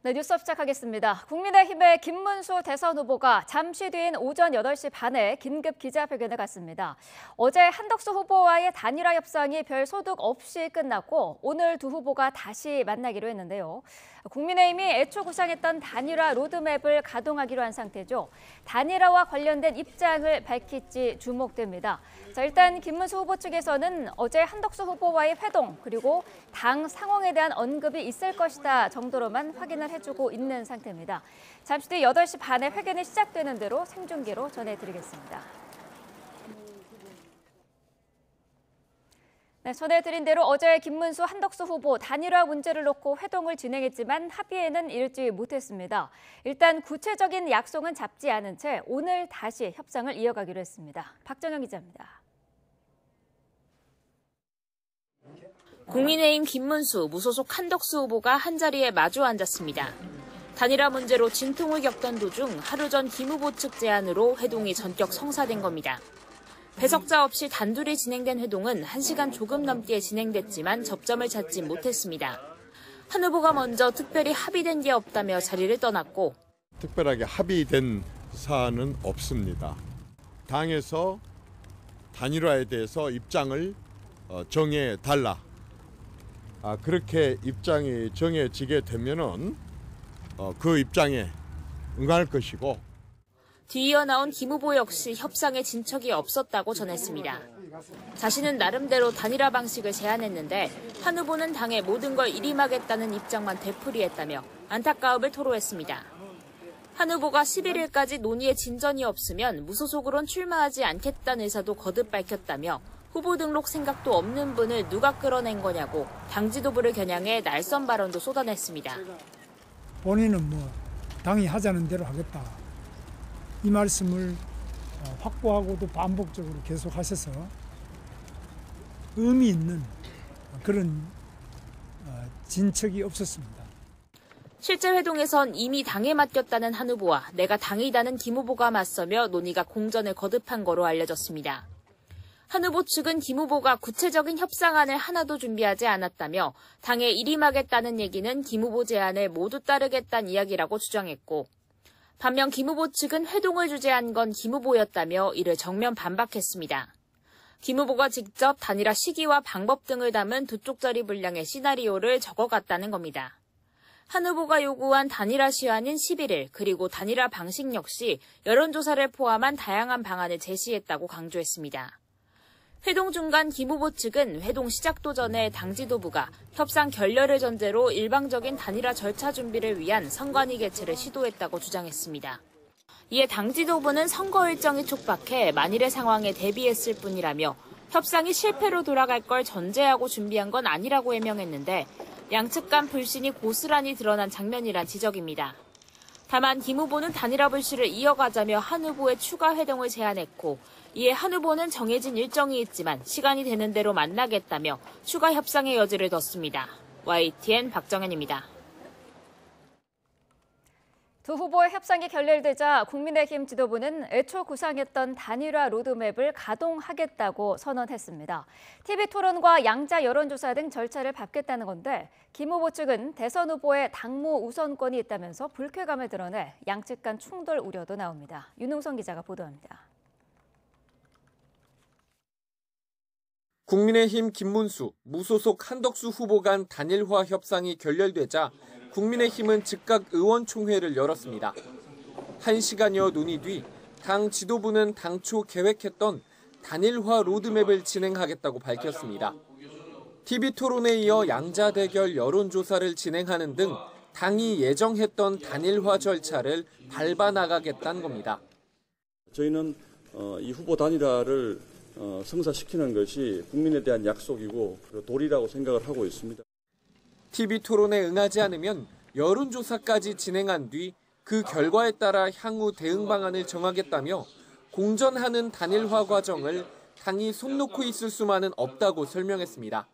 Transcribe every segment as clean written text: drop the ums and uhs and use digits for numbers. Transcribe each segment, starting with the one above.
네, 뉴스업 시작하겠습니다. 국민의힘의 김문수 대선 후보가 잠시 뒤인 오전 8시 반에 긴급 기자회견을 갖습니다. 어제 한덕수 후보와의 단일화 협상이 별 소득 없이 끝났고 오늘 두 후보가 다시 만나기로 했는데요. 국민의힘이 애초 구상했던 단일화 로드맵을 가동하기로 한 상태죠. 단일화와 관련된 입장을 밝힐지 주목됩니다. 자, 일단 김문수 후보 측에서는 어제 한덕수 후보와의 회동 그리고 당 상황에 대한 언급이 있을 것이다 정도로만 확인을 해주고 있는 상태입니다. 잠시 뒤 8시 반에 회견이 시작되는 대로 생중계로 전해드리겠습니다. 네, 전해드린 대로 어제 김문수, 한덕수 후보 단일화 문제를 놓고 회동을 진행했지만 합의에는 이르지 못했습니다. 일단 구체적인 약속은 잡지 않은 채 오늘 다시 협상을 이어가기로 했습니다. 박정영 기자입니다. 국민의힘 김문수, 무소속 한덕수 후보가 한자리에 마주 앉았습니다. 단일화 문제로 진통을 겪던 도중 하루 전 김 후보 측 제안으로 회동이 전격 성사된 겁니다. 배석자 없이 단둘이 진행된 회동은 1시간 조금 넘게 진행됐지만 접점을 찾지 못했습니다. 한 후보가 먼저 특별히 합의된 게 없다며 자리를 떠났고 특별하게 합의된 사안은 없습니다. 당에서 단일화에 대해서 입장을 정해달라. 그렇게 입장이 정해지게 되면은 그 입장에 응할 것이고. 뒤이어 나온 김 후보 역시 협상에 진척이 없었다고 전했습니다. 자신은 나름대로 단일화 방식을 제안했는데 한 후보는 당의 모든 걸 일임하겠다는 입장만 되풀이했다며 안타까움을 토로했습니다. 한 후보가 11일까지 논의에 진전이 없으면 무소속으론 출마하지 않겠다는 의사도 거듭 밝혔다며 후보 등록 생각도 없는 분을 누가 끌어낸 거냐고 당 지도부를 겨냥해 날선 발언도 쏟아냈습니다. 본인은 당이 하자는 대로 하겠다. 이 말씀을 확고하고도 반복적으로 계속하셔서 의미 있는 그런 진척이 없었습니다. 실제 회동에선 이미 당에 맡겼다는 한 후보와 내가 당이다는 김 후보가 맞서며 논의가 공전을 거듭한 거로 알려졌습니다. 한 후보 측은 김 후보가 구체적인 협상안을 하나도 준비하지 않았다며 당에 일임하겠다는 얘기는 김 후보 제안을 모두 따르겠다는 이야기라고 주장했고 반면 김 후보 측은 회동을 주재한 건 김 후보였다며 이를 정면 반박했습니다. 김 후보가 직접 단일화 시기와 방법 등을 담은 두 쪽짜리 분량의 시나리오를 적어갔다는 겁니다. 한 후보가 요구한 단일화 시한인 11일 그리고 단일화 방식 역시 여론조사를 포함한 다양한 방안을 제시했다고 강조했습니다. 회동 중간 김 후보 측은 회동 시작도 전에 당 지도부가 협상 결렬을 전제로 일방적인 단일화 절차 준비를 위한 선관위 개최를 시도했다고 주장했습니다. 이에 당 지도부는 선거 일정이 촉박해 만일의 상황에 대비했을 뿐이라며 협상이 실패로 돌아갈 걸 전제하고 준비한 건 아니라고 해명했는데 양측 간 불신이 고스란히 드러난 장면이란 지적입니다. 다만 김 후보는 단일화 불씨를 이어가자며 한 후보의 추가 회동을 제안했고 이에 한 후보는 정해진 일정이 있지만 시간이 되는 대로 만나겠다며 추가 협상의 여지를 뒀습니다. YTN 박정현입니다. 두 후보의 협상이 결렬되자 국민의힘 지도부는 애초 구상했던 단일화 로드맵을 가동하겠다고 선언했습니다. TV토론과 양자 여론조사 등 절차를 밟겠다는 건데 김 후보 측은 대선 후보의 당무 우선권이 있다면서 불쾌감을 드러내 양측 간 충돌 우려도 나옵니다. 윤웅선 기자가 보도합니다. 국민의힘 김문수, 무소속 한덕수 후보 간 단일화 협상이 결렬되자 국민의힘은 즉각 의원총회를 열었습니다. 1시간여 논의 뒤 당 지도부는 당초 계획했던 단일화 로드맵을 진행하겠다고 밝혔습니다. TV토론에 이어 양자 대결 여론조사를 진행하는 등 당이 예정했던 단일화 절차를 밟아 나가겠다는 겁니다. 저희는 이 후보 단일화를 성사시키는 것이 국민에 대한 약속이고 도리라고 생각을 하고 있습니다. TV토론에 응하지 않으면 여론조사까지 진행한 뒤 그 결과에 따라 향후 대응 방안을 정하겠다며 공전하는 단일화 과정을 당이 손 놓고 있을 수만은 없다고 설명했습니다.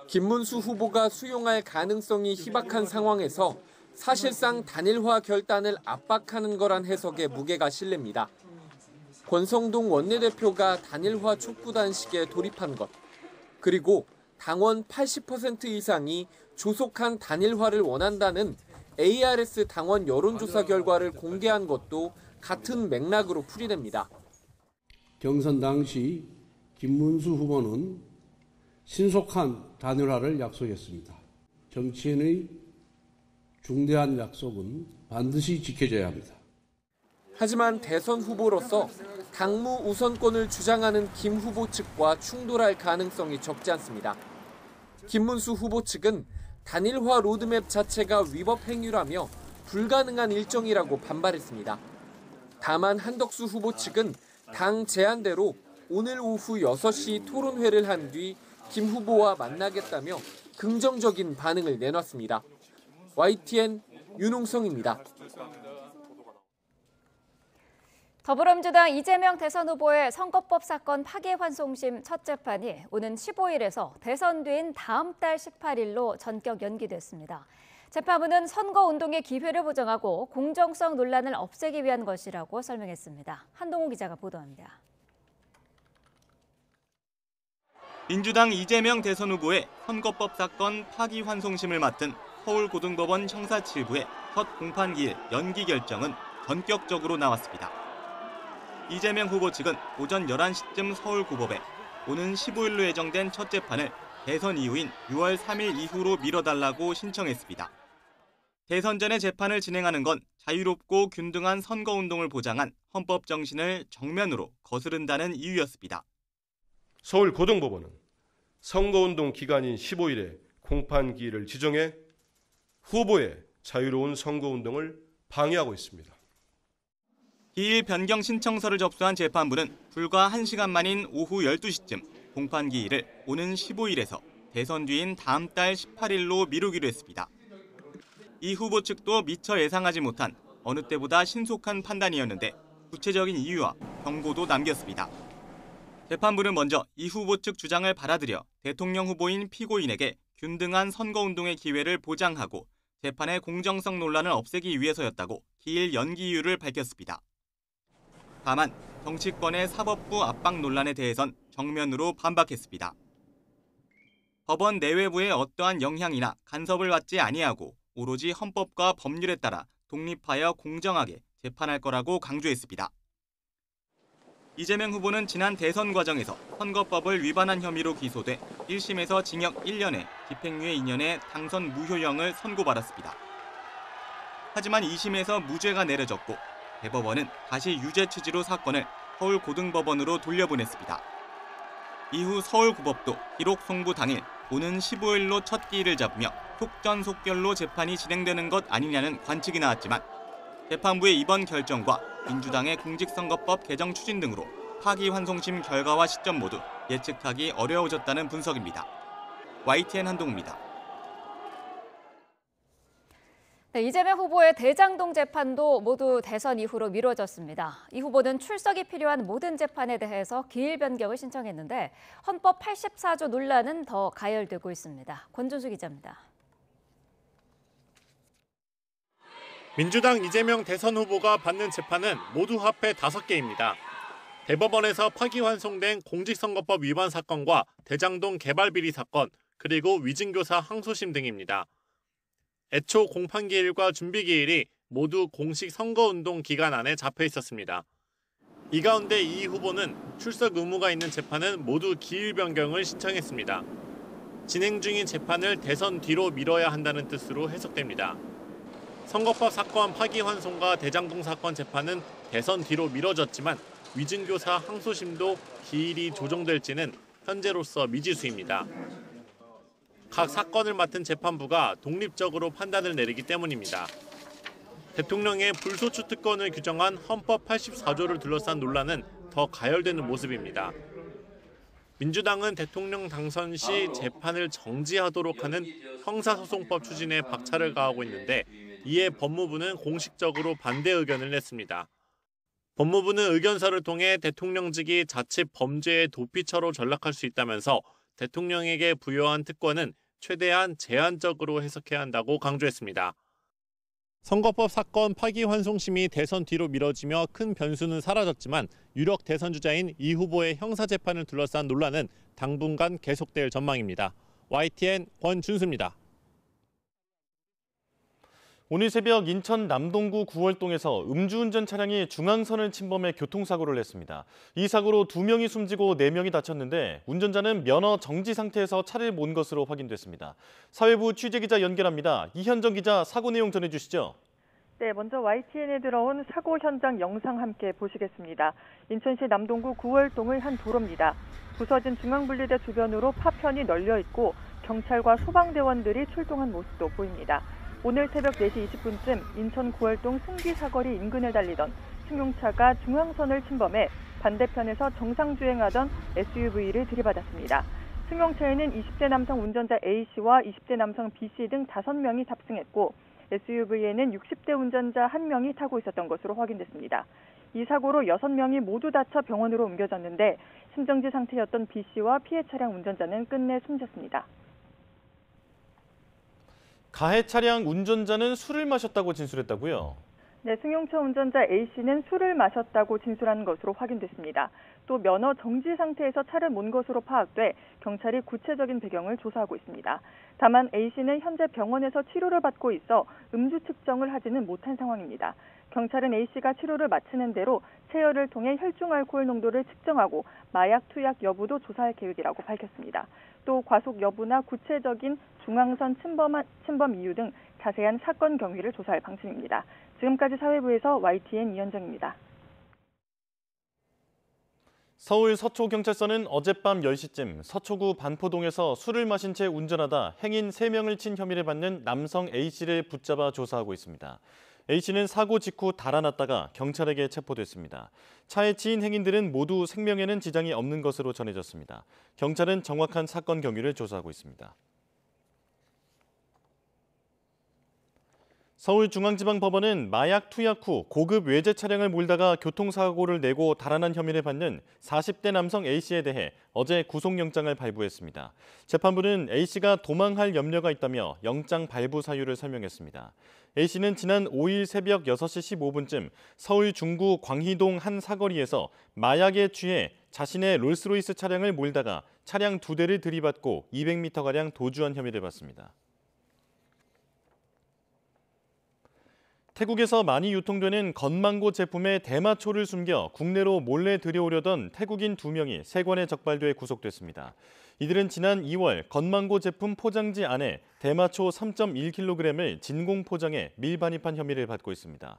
김문수 후보가 수용할 가능성이 희박한 상황에서 사실상 단일화 결단을 압박하는 거란 해석에 무게가 실립니다. 권성동 원내대표가 단일화 촉구 단식에 돌입한 것, 그리고 당원 80% 이상이 조속한 단일화를 원한다는 ARS 당원 여론조사 결과를 공개한 것도 같은 맥락으로 풀이됩니다. 경선 당시 김문수 후보는 신속한 단일화를 약속했습니다. 정치인의 중대한 약속은 반드시 지켜져야 합니다. 하지만 대선 후보로서 당무 우선권을 주장하는 김 후보 측과 충돌할 가능성이 적지 않습니다. 김문수 후보 측은 단일화 로드맵 자체가 위법 행위라며 불가능한 일정이라고 반발했습니다. 다만 한덕수 후보 측은 당 제안대로 오늘 오후 6시 토론회를 한 뒤 김 후보와 만나겠다며 긍정적인 반응을 내놨습니다. YTN 윤홍성입니다. 더불어민주당 이재명 대선 후보의 선거법 사건 파기환송심 첫 재판이 오는 15일에서 대선 뒤인 다음 달 18일로 전격 연기됐습니다. 재판부는 선거운동의 기회를 보장하고 공정성 논란을 없애기 위한 것이라고 설명했습니다. 한동호 기자가 보도합니다. 민주당 이재명 대선 후보의 선거법 사건 파기환송심을 맡은 서울고등법원 형사 7부의 첫 공판기일 연기 결정은 전격적으로 나왔습니다. 이재명 후보 측은 오전 11시쯤 서울고법에 오는 15일로 예정된 첫 재판을 대선 이후인 6월 3일 이후로 미뤄달라고 신청했습니다. 대선 전에 재판을 진행하는 건 자유롭고 균등한 선거운동을 보장한 헌법 정신을 정면으로 거스른다는 이유였습니다. 서울고등법원은 선거운동 기간인 15일에 공판기일을 지정해 후보의 자유로운 선거운동을 방해하고 있습니다. 기일 변경 신청서를 접수한 재판부는 불과 1시간 만인 오후 12시쯤 공판기일을 오는 15일에서 대선 뒤인 다음 달 18일로 미루기로 했습니다. 이 후보 측도 미처 예상하지 못한 어느 때보다 신속한 판단이었는데 구체적인 이유와 경고도 남겼습니다. 재판부는 먼저 이 후보 측 주장을 받아들여 대통령 후보인 피고인에게 균등한 선거운동의 기회를 보장하고 재판의 공정성 논란을 없애기 위해서였다고 기일 연기 이유를 밝혔습니다. 다만 정치권의 사법부 압박 논란에 대해선 정면으로 반박했습니다. 법원 내외부의 어떠한 영향이나 간섭을 받지 아니하고 오로지 헌법과 법률에 따라 독립하여 공정하게 재판할 거라고 강조했습니다. 이재명 후보는 지난 대선 과정에서 선거법을 위반한 혐의로 기소돼 1심에서 징역 1년에 집행유예 2년의 당선 무효형을 선고받았습니다. 하지만 2심에서 무죄가 내려졌고 대법원은 다시 유죄 취지로 사건을 서울고등법원으로 돌려보냈습니다. 이후 서울고법도 기록 송부 당일 오는 15일로 첫 기일을 잡으며 속전속결로 재판이 진행되는 것 아니냐는 관측이 나왔지만 재판부의 이번 결정과 민주당의 공직선거법 개정 추진 등으로 파기환송심 결과와 시점 모두 예측하기 어려워졌다는 분석입니다. YTN 한동우입니다. 네, 이재명 후보의 대장동 재판도 모두 대선 이후로 미뤄졌습니다. 이 후보는 출석이 필요한 모든 재판에 대해서 기일 변경을 신청했는데 헌법 84조 논란은 더 가열되고 있습니다. 권준수 기자입니다. 민주당 이재명 대선 후보가 받는 재판은 모두 합해 5개입니다. 대법원에서 파기환송된 공직선거법 위반 사건과 대장동 개발 비리 사건, 그리고 위증교사 항소심 등입니다. 애초 공판기일과 준비기일이 모두 공식 선거운동 기간 안에 잡혀 있었습니다. 이 가운데 이 후보는 출석 의무가 있는 재판은 모두 기일 변경을 신청했습니다. 진행 중인 재판을 대선 뒤로 미뤄야 한다는 뜻으로 해석됩니다. 선거법 사건 파기환송과 대장동 사건 재판은 대선 뒤로 미뤄졌지만 위증교사 항소심도 기일이 조정될지는 현재로서 미지수입니다. 각 사건을 맡은 재판부가 독립적으로 판단을 내리기 때문입니다. 대통령의 불소추 특권을 규정한 헌법 84조를 둘러싼 논란은 더 가열되는 모습입니다. 민주당은 대통령 당선 시 재판을 정지하도록 하는 형사소송법 추진에 박차를 가하고 있는데 이에 법무부는 공식적으로 반대 의견을 냈습니다. 법무부는 의견서를 통해 대통령직이 자칫 범죄의 도피처로 전락할 수 있다면서 대통령에게 부여한 특권은 최대한 제한적으로 해석해야 한다고 강조했습니다. 선거법 사건 파기환송심이 대선 뒤로 미뤄지며 큰 변수는 사라졌지만 유력 대선 주자인 이 후보의 형사재판을 둘러싼 논란은 당분간 계속될 전망입니다. YTN 권준수입니다. 오늘 새벽 인천 남동구 구월동에서 음주운전 차량이 중앙선을 침범해 교통사고를 냈습니다. 이 사고로 2명이 숨지고 4명이 다쳤는데 운전자는 면허 정지 상태에서 차를 몬 것으로 확인됐습니다. 사회부 취재기자 연결합니다. 이현정 기자, 사고 내용 전해주시죠. 네, 먼저 YTN에 들어온 사고 현장 영상 함께 보시겠습니다. 인천시 남동구 구월동의 한 도로입니다. 부서진 중앙분리대 주변으로 파편이 널려 있고 경찰과 소방대원들이 출동한 모습도 보입니다. 오늘 새벽 4시 20분쯤 인천 구월동 승기사거리 인근을 달리던 승용차가 중앙선을 침범해 반대편에서 정상주행하던 SUV를 들이받았습니다. 승용차에는 20대 남성 운전자 A씨와 20대 남성 B씨 등 5명이 탑승했고 SUV에는 60대 운전자 1명이 타고 있었던 것으로 확인됐습니다. 이 사고로 6명이 모두 다쳐 병원으로 옮겨졌는데 심정지 상태였던 B씨와 피해 차량 운전자는 끝내 숨졌습니다. 가해 차량 운전자는 술을 마셨다고 진술했다고요? 네, 승용차 운전자 A씨는 술을 마셨다고 진술한 것으로 확인됐습니다. 또 면허 정지 상태에서 차를 몬 것으로 파악돼 경찰이 구체적인 배경을 조사하고 있습니다. 다만 A씨는 현재 병원에서 치료를 받고 있어 음주 측정을 하지는 못한 상황입니다. 경찰은 A씨가 치료를 마치는 대로 체열을 통해 혈중 알코올 농도를 측정하고 마약 투약 여부도 조사할 계획이라고 밝혔습니다. 또 과속 여부나 구체적인 중앙선 침범 이유 등 자세한 사건 경위를 조사할 방침입니다. 지금까지 사회부에서 YTN 이현정입니다. 서울 서초경찰서는 어젯밤 10시쯤 서초구 반포동에서 술을 마신 채 운전하다 행인 3명을 친 혐의를 받는 남성 A씨를 붙잡아 조사하고 있습니다. A씨는 사고 직후 달아났다가 경찰에게 체포됐습니다. 차에 치인 행인들은 모두 생명에는 지장이 없는 것으로 전해졌습니다. 경찰은 정확한 사건 경위를 조사하고 있습니다. 서울중앙지방법원은 마약 투약 후 고급 외제 차량을 몰다가 교통사고를 내고 달아난 혐의를 받는 40대 남성 A씨에 대해 어제 구속영장을 발부했습니다. 재판부는 A씨가 도망할 염려가 있다며 영장 발부 사유를 설명했습니다. A씨는 지난 5일 새벽 6시 15분쯤 서울 중구 광희동 한 사거리에서 마약에 취해 자신의 롤스로이스 차량을 몰다가 차량 2대를 들이받고 200m가량 도주한 혐의를 받습니다. 태국에서 많이 유통되는 건망고 제품에 대마초를 숨겨 국내로 몰래 들여오려던 태국인 2명이 세관에 적발돼 구속됐습니다. 이들은 지난 2월 건망고 제품 포장지 안에 대마초 3.1kg을 진공 포장해 밀반입한 혐의를 받고 있습니다.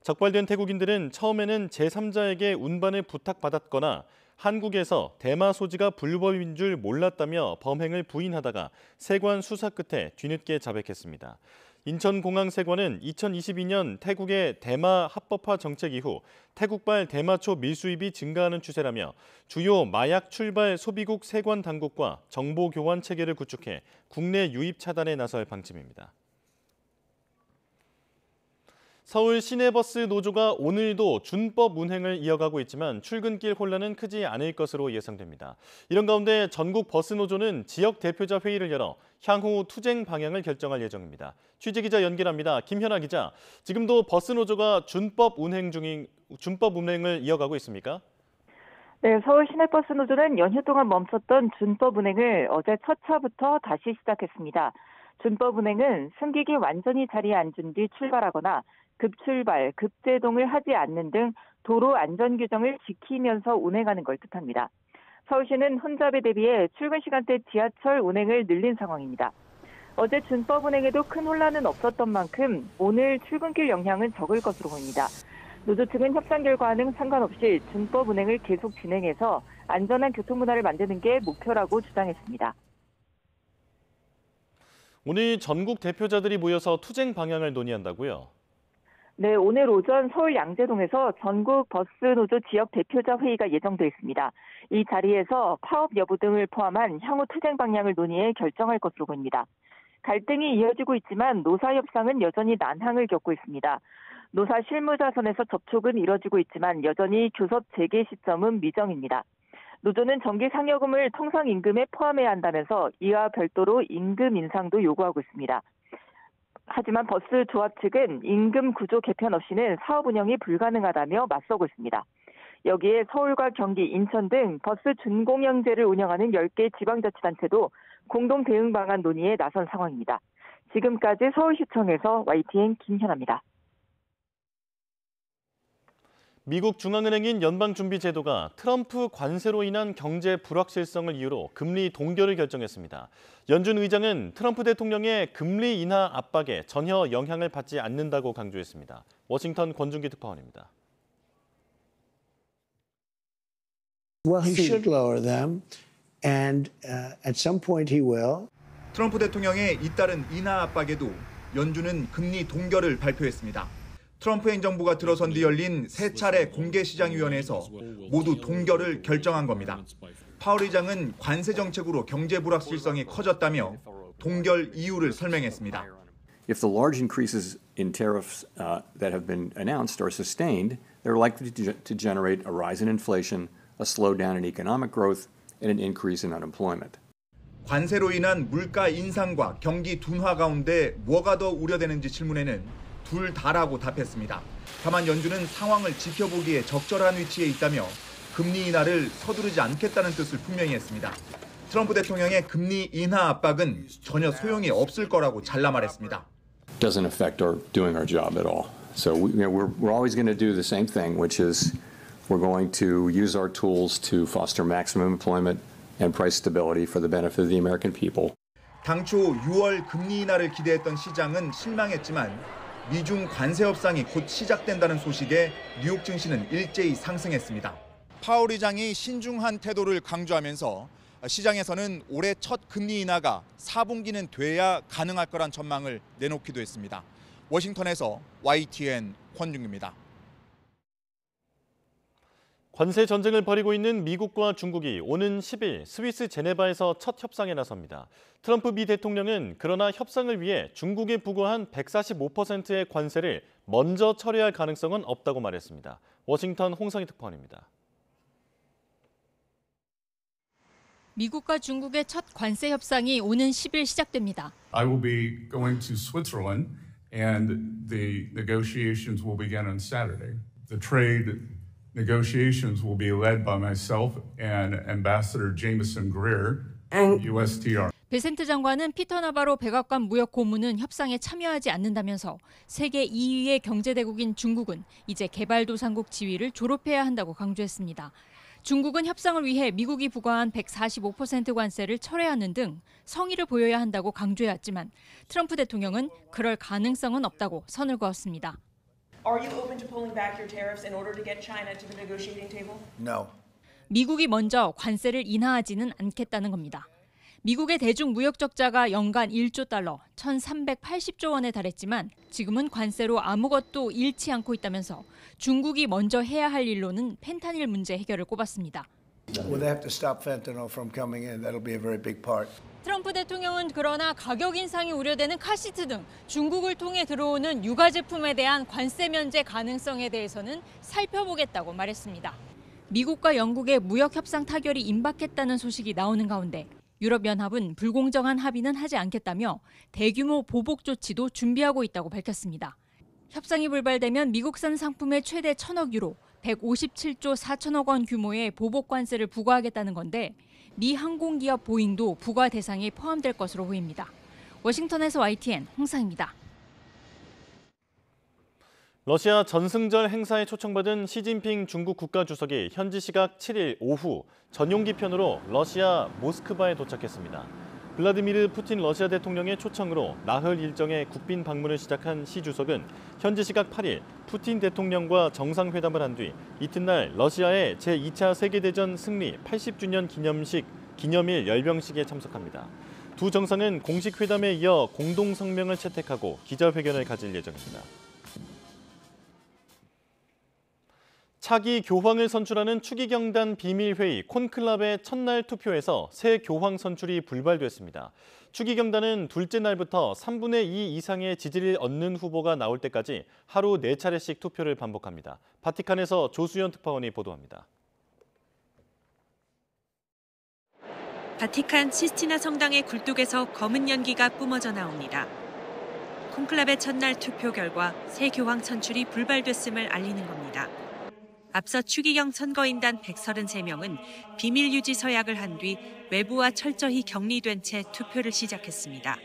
적발된 태국인들은 처음에는 제3자에게 운반을 부탁받았거나 한국에서 대마 소지가 불법인 줄 몰랐다며 범행을 부인하다가 세관 수사 끝에 뒤늦게 자백했습니다. 인천공항세관은 2022년 태국의 대마 합법화 정책 이후 태국발 대마초 밀수입이 증가하는 추세라며 주요 마약 출발 소비국 세관 당국과 정보 교환 체계를 구축해 국내 유입 차단에 나설 방침입니다. 서울 시내버스 노조가 오늘도 준법 운행을 이어가고 있지만 출근길 혼란은 크지 않을 것으로 예상됩니다. 이런 가운데 전국 버스 노조는 지역 대표자 회의를 열어 향후 투쟁 방향을 결정할 예정입니다. 취재기자 연결합니다. 김현아 기자, 지금도 버스 노조가 준법 운행을 이어가고 있습니까? 네, 서울 시내버스 노조는 연휴 동안 멈췄던 준법 운행을 어제 첫 차부터 다시 시작했습니다. 준법 운행은 승객이 완전히 자리에 앉은 뒤 출발하거나 급출발, 급제동을 하지 않는 등 도로 안전 규정을 지키면서 운행하는 걸 뜻합니다. 서울시는 혼잡에 대비해 출근 시간대 지하철 운행을 늘린 상황입니다. 어제 준법 운행에도 큰 혼란은 없었던 만큼 오늘 출근길 영향은 적을 것으로 보입니다. 노조 측은 협상 결과와는 상관없이 준법 운행을 계속 진행해서 안전한 교통문화를 만드는 게 목표라고 주장했습니다. 오늘 전국 대표자들이 모여서 투쟁 방향을 논의한다고요? 네, 오늘 오전 서울 양재동에서 전국 버스 노조 지역 대표자 회의가 예정돼 있습니다. 이 자리에서 파업 여부 등을 포함한 향후 투쟁 방향을 논의해 결정할 것으로 보입니다. 갈등이 이어지고 있지만 노사 협상은 여전히 난항을 겪고 있습니다. 노사 실무자선에서 접촉은 이뤄지고 있지만 여전히 교섭 재개 시점은 미정입니다. 노조는 정기 상여금을 통상 임금에 포함해야 한다면서 이와 별도로 임금 인상도 요구하고 있습니다. 하지만 버스 조합 측은 임금 구조 개편 없이는 사업 운영이 불가능하다며 맞서고 있습니다. 여기에 서울과 경기, 인천 등 버스 준공영제를 운영하는 10개 지방자치단체도 공동 대응 방안 논의에 나선 상황입니다. 지금까지 서울시청에서 YTN 김현아입니다. 미국 중앙은행인 연방준비제도가 트럼프 관세로 인한 경제 불확실성을 이유로 금리 동결을 결정했습니다. 연준 의장은 트럼프 대통령의 금리 인하 압박에 전혀 영향을 받지 않는다고 강조했습니다. 워싱턴 권준기 특파원입니다. Well, he should lower them, and at some point he will. 트럼프 대통령의 잇따른 인하 압박에도 연준은 금리 동결을 발표했습니다. 트럼프 행정부가 들어선 뒤 열린 세 차례 공개시장위원회에서 모두 동결을 결정한 겁니다. 파월 의장은 관세 정책으로 경제 불확실성이 커졌다며 동결 이유를 설명했습니다. If the large increases in tariffs that have been announced are sustained, they're likely to generate a rise in inflation, a slowdown in economic growth, and an increase in unemployment. 관세로 인한 물가 인상과 경기 둔화 가운데 뭐가 더 우려되는지 질문에는 둘 다라고 답했습니다. 다만 연준은 상황을 지켜보기에 적절한 위치에 있다며 금리 인하를 서두르지 않겠다는 뜻을 분명히 했습니다. 트럼프 대통령의 금리 인하 압박은 전혀 소용이 없을 거라고 잘라 말했습니다. Doesn't affect our doing our job at all. So we're always going to do the same thing, which is we're going to use our tools to foster maximum employment and price stability for the benefit of the American people. 당초 6월 금리 인하를 기대했던 시장은 실망했지만 미중 관세 협상이 곧 시작된다는 소식에 뉴욕 증시는 일제히 상승했습니다. 파월 의장이 신중한 태도를 강조하면서 시장에서는 올해 첫 금리 인하가 4분기는 돼야 가능할 거란 전망을 내놓기도 했습니다. 워싱턴에서 YTN 권중규입니다. 관세 전쟁을 벌이고 있는 미국과 중국이 오는 10일 스위스 제네바에서 첫 협상에 나섭니다. 트럼프 미 대통령은 그러나 협상을 위해 중국에 부과한 145%의 관세를 먼저 철회할 가능성은 없다고 말했습니다. 워싱턴 홍성희 특파원입니다. 미국과 중국의 첫 관세 협상이 오는 10일 시작됩니다. I will be going to Switzerland and the negotiations will begin on Saturday. The trade negotiations will be led by myself and Ambassador Jameson Greer, USTR. 베센트 장관은 피터 나바로 백악관 무역 고문은 협상에 참여하지 않는다면서 세계 2위의 경제대국인 중국은 이제 개발도상국 지위를 졸업해야 한다고 강조했습니다. 중국은 협상을 위해 미국이 부과한 145% 관세를 철회하는 등 성의를 보여야 한다고 강조해왔지만 트럼프 대통령은 그럴 가능성은 없다고 선을 그었습니다. Are you open to pulling back your tariffs in order to get China to the negotiating table? No. 미국이 먼저 관세를 인하하지는 않겠다는 겁니다. 미국의 대중 무역 적자가 연간 1조 달러, 1,380조 원에 달했지만 지금은 관세로 아무것도 잃지 않고 있다면서 중국이 먼저 해야 할 일로는 펜타닐 문제 해결을 꼽았습니다. Well, they have to stop fentanyl from coming in. That'll be a very big part. 트럼프 대통령은 그러나 가격 인상이 우려되는 카시트 등 중국을 통해 들어오는 유가 제품에 대한 관세 면제 가능성에 대해서는 살펴보겠다고 말했습니다. 미국과 영국의 무역 협상 타결이 임박했다는 소식이 나오는 가운데 유럽연합은 불공정한 합의는 하지 않겠다며 대규모 보복 조치도 준비하고 있다고 밝혔습니다. 협상이 불발되면 미국산 상품의 최대 1,000억 유로, 157조 4천억 원 규모의 보복 관세를 부과하겠다는 건데 미 항공기업 보잉도 부과 대상에 포함될 것으로 보입니다. 워싱턴에서 YTN 홍상입니다. 러시아 전승절 행사에 초청받은 시진핑 중국 국가주석이 현지 시각 7일 오후 전용기 편으로 러시아 모스크바에 도착했습니다. 블라디미르 푸틴 러시아 대통령의 초청으로 나흘 일정의 국빈 방문을 시작한 시 주석은 현지 시각 8일 푸틴 대통령과 정상회담을 한 뒤 이튿날 러시아의 제2차 세계대전 승리 80주년 기념일 열병식에 참석합니다. 두 정상은 공식 회담에 이어 공동 성명을 채택하고 기자회견을 가질 예정입니다. 차기 교황을 선출하는 추기경단 비밀회의 콘클라베 첫날 투표에서 새 교황 선출이 불발됐습니다. 추기경단은 둘째 날부터 3분의 2 이상의 지지를 얻는 후보가 나올 때까지 하루 4차례씩 투표를 반복합니다. 바티칸에서 조수연 특파원이 보도합니다. 바티칸 시스티나 성당의 굴뚝에서 검은 연기가 뿜어져 나옵니다. 콘클라베 첫날 투표 결과 새 교황 선출이 불발됐음을 알리는 겁니다. 앞서 추기경 선거인단 133명은 비밀 유지 서약을 한 뒤 외부와 철저히 격리된 채 투표를 시작했습니다.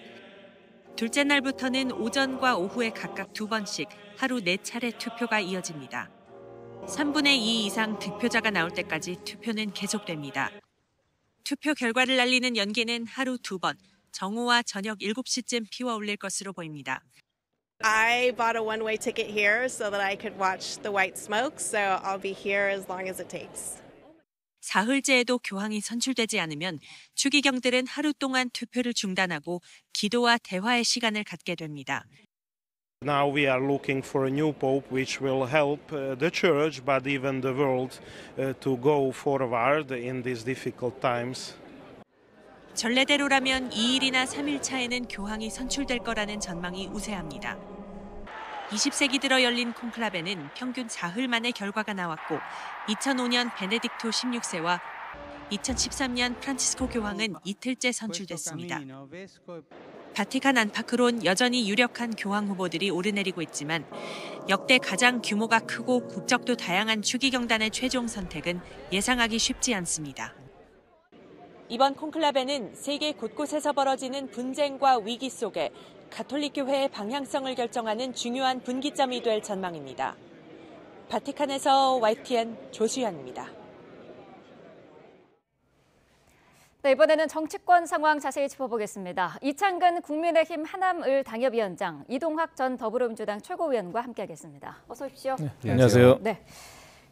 둘째 날부터는 오전과 오후에 각각 2번씩 하루 4차례 투표가 이어집니다. 3분의 2 이상 득표자가 나올 때까지 투표는 계속됩니다. 투표 결과를 알리는 연기는 하루 2번, 정오와 저녁 7시쯤 피워올릴 것으로 보입니다. I bought a one-way ticket here so that I could watch the white smoke, so I'll be here as long as it takes. 사흘째에도 교황이 선출되지 않으면 추기경들은 하루 동안 투표를 중단하고 기도와 대화의 시간을 갖게 됩니다. Now we are looking for a new pope which will help the church but even the world to go forward in these difficult times. 전례대로라면 2일이나 3일 차에는 교황이 선출될 거라는 전망이 우세합니다. 20세기 들어 열린 콘클라베는 평균 4흘 만에 결과가 나왔고 2005년 베네딕토 16세와 2013년 프란치스코 교황은 이틀째 선출됐습니다. 바티칸 안팎으론 여전히 유력한 교황 후보들이 오르내리고 있지만 역대 가장 규모가 크고 국적도 다양한 추기경단의 최종 선택은 예상하기 쉽지 않습니다. 이번 콘클라베는 세계 곳곳에서 벌어지는 분쟁과 위기 속에 가톨릭 교회의 방향성을 결정하는 중요한 분기점이 될 전망입니다. 바티칸에서 YTN 조수연입니다. 네, 이번에는 정치권 상황 자세히 짚어보겠습니다. 이창근 국민의힘 하남을 당협위원장, 이동학 전 더불어민주당 최고위원과 함께하겠습니다. 어서 오십시오. 네, 안녕하세요. 네.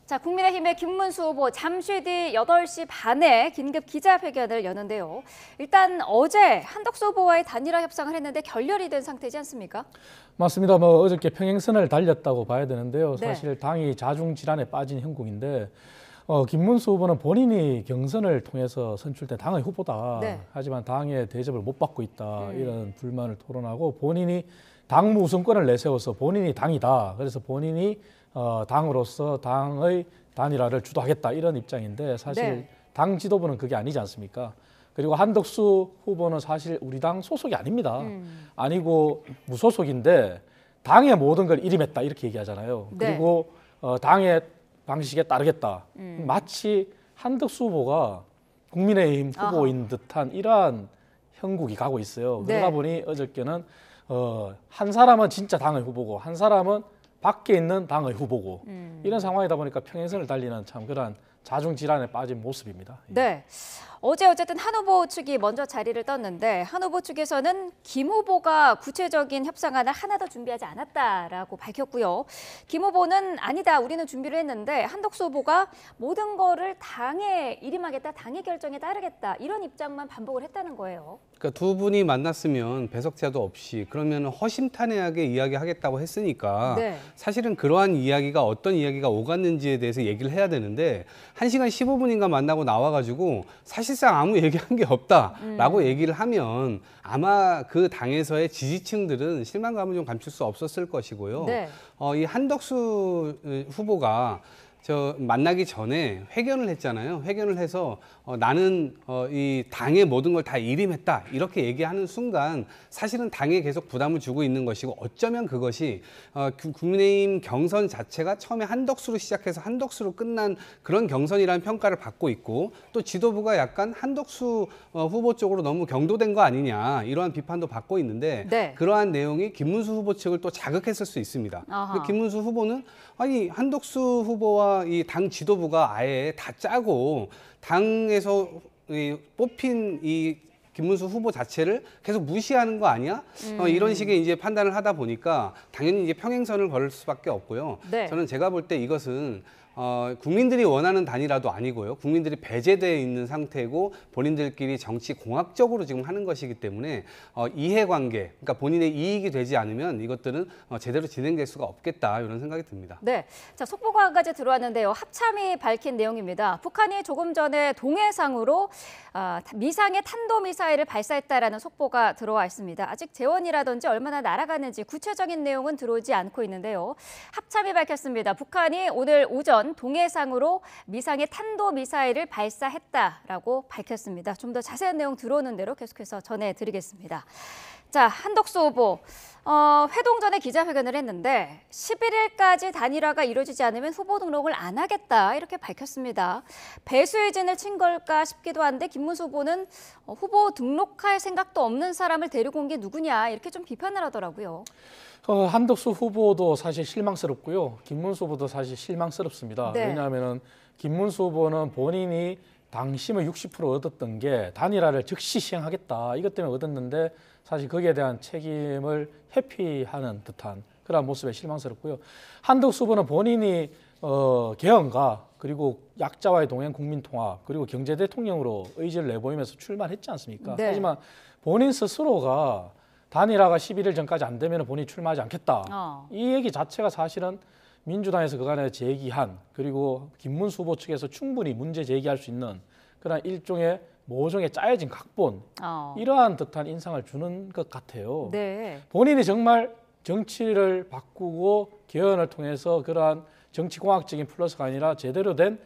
자, 국민의힘의 김문수 후보 잠시 뒤 8시 반에 긴급 기자회견을 여는데요. 일단 어제 한덕수 후보와의 단일화 협상을 했는데 결렬이 된 상태지 않습니까? 맞습니다. 어저께 평행선을 달렸다고 봐야 되는데요. 네. 사실 당이 자중질환에 빠진 형국인데 김문수 후보는 본인이 경선을 통해서 선출된 당의 후보다. 네. 하지만 당의 대접을 못 받고 있다. 이런 불만을 토론하고 본인이 당무 우선권을 내세워서 본인이 당이다. 그래서 본인이 당으로서 당의 단일화를 주도하겠다 이런 입장인데 사실 네. 당 지도부는 그게 아니지 않습니까? 그리고 한덕수 후보는 사실 우리 당 소속이 아닙니다. 아니고 무소속인데 당의 모든 걸 일임했다 이렇게 얘기하잖아요. 네. 그리고 당의 방식에 따르겠다. 마치 한덕수 후보가 국민의힘 후보인 듯한 이러한 형국이 가고 있어요. 네. 그러다 보니 어저께는 한 사람은 진짜 당의 후보고 한 사람은 밖에 있는 당의 후보고 이런 상황이다 보니까 평행선을 달리는 참 그런 자중질환에 빠진 모습입니다. 네. 어쨌든 한 후보 측이 먼저 자리를 떴는데 한 후보 측에서는 김 후보가 구체적인 협상안을 하나도 준비하지 않았다라고 밝혔고요. 김 후보는 아니다, 우리는 준비를 했는데 한덕수 후보가 모든 거를 당에 일임하겠다, 당의 결정에 따르겠다 이런 입장만 반복을 했다는 거예요. 그러니까 두 분이 만났으면 배석자도 없이 그러면 허심탄회하게 이야기하겠다고 했으니까 네. 사실은 그러한 이야기가 어떤 이야기가 오갔는지에 대해서 얘기를 해야 되는데 1시간 15분인가 만나고 나와가지고 사실상 아무 얘기한 게 없다라고 얘기를 하면 아마 그 당에서의 지지층들은 실망감을 좀 감출 수 없었을 것이고요. 네. 이 한덕수 후보가 만나기 전에 회견을 했잖아요. 회견을 해서 나는 이 당의 모든 걸 다 일임했다 이렇게 얘기하는 순간 사실은 당에 계속 부담을 주고 있는 것이고 어쩌면 그것이 국민의힘 경선 자체가 처음에 한덕수로 시작해서 한덕수로 끝난 그런 경선이라는 평가를 받고 있고 또 지도부가 약간 한덕수 후보 쪽으로 너무 경도된 거 아니냐 이러한 비판도 받고 있는데 네. 그러한 내용이 김문수 후보 측을 또 자극했을 수 있습니다. 김문수 후보는 아니 한덕수 후보와 이 당 지도부가 아예 다 짜고 당에서 뽑힌 이 김문수 후보 자체를 계속 무시하는 거 아니야? 이런 식의 이제 판단을 하다 보니까 당연히 이제 평행선을 걸을 수밖에 없고요. 네. 저는 제가 볼 때 이것은 국민들이 원하는 단일화도 아니고요. 국민들이 배제되어 있는 상태고 본인들끼리 정치 공학적으로 지금 하는 것이기 때문에 이해관계, 그러니까 본인의 이익이 되지 않으면 이것들은 제대로 진행될 수가 없겠다 이런 생각이 듭니다. 네, 자 속보가 한 가지 들어왔는데요. 합참이 밝힌 내용입니다. 북한이 조금 전에 동해상으로 미상의 탄도미사일을 발사했다라는 속보가 들어와 있습니다. 아직 재원이라든지 얼마나 날아가는지 구체적인 내용은 들어오지 않고 있는데요. 합참이 밝혔습니다. 북한이 오늘 오전 동해상으로 미상의 탄도미사일을 발사했다라고 밝혔습니다. 좀 더 자세한 내용 들어오는 대로 계속해서 전해드리겠습니다. 자, 한덕수 후보. 회동 전에 기자회견을 했는데 11일까지 단일화가 이루어지지 않으면 후보 등록을 안 하겠다 이렇게 밝혔습니다. 배수의 진을 친 걸까 싶기도 한데 김문수 후보는 후보 등록할 생각도 없는 사람을 데리고 온 게 누구냐 이렇게 좀 비판을 하더라고요. 한덕수 후보도 사실 실망스럽고요. 김문수 후보도 사실 실망스럽습니다. 네. 왜냐하면 김문수 후보는 본인이 당심을 60% 얻었던 게 단일화를 즉시 시행하겠다 이것 때문에 얻었는데 사실 거기에 대한 책임을 회피하는 듯한 그런 모습에 실망스럽고요. 한덕수 후보는 본인이 개헌과 그리고 약자와의 동행 국민통합 그리고 경제대통령으로 의지를 내보이면서 출마했지 않습니까? 네. 하지만 본인 스스로가 단일화가 11일 전까지 안 되면 본인이 출마하지 않겠다. 이 얘기 자체가 사실은 민주당에서 그간에 제기한 그리고 김문수 후보 측에서 충분히 문제 제기할 수 있는 그런 일종의 모종의 짜여진 각본 이러한 듯한 인상을 주는 것 같아요. 네. 본인이 정말 정치를 바꾸고 개헌을 통해서 그러한 정치공학적인 플러스가 아니라 제대로 된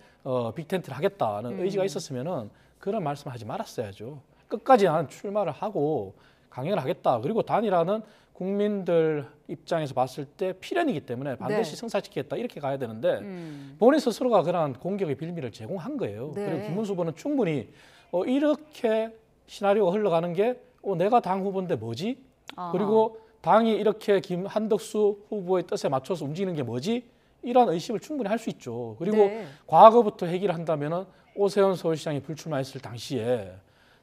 빅텐트를 하겠다는 의지가 있었으면은 그런 말씀하지 말았어야죠. 끝까지 나는 출마를 하고 강행을 하겠다. 그리고 단일화는 국민들 입장에서 봤을 때 필연이기 때문에 반드시 성사시키겠다 이렇게 가야 되는데 본인 스스로가 그러한 공격의 빌미를 제공한 거예요. 네. 그리고 김문수 후보는 충분히 이렇게 시나리오가 흘러가는 게 내가 당 후보인데 뭐지? 그리고 당이 이렇게 한덕수 후보의 뜻에 맞춰서 움직이는 게 뭐지? 이런 의심을 충분히 할 수 있죠. 그리고 과거부터 얘기를 한다면은 오세훈 서울시장이 불출마했을 당시에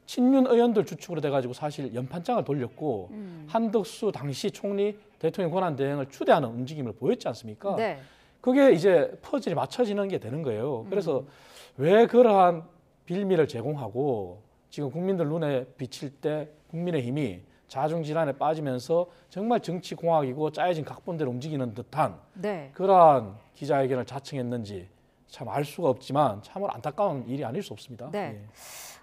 친윤 의원들 주축으로 돼가지고 사실 연판장을 돌렸고 한덕수 당시 총리 대통령 권한 대행을 추대하는 움직임을 보였지 않습니까? 네. 그게 이제 퍼즐이 맞춰지는 게 되는 거예요. 그래서 왜 그러한 빌미를 제공하고 지금 국민들 눈에 비칠 때 국민의힘이 자중질환에 빠지면서 정말 정치공학이고 짜여진 각본대로 움직이는 듯한 그러한 기자회견을 자청했는지 참 알 수가 없지만 참으로 안타까운 일이 아닐 수 없습니다. 네.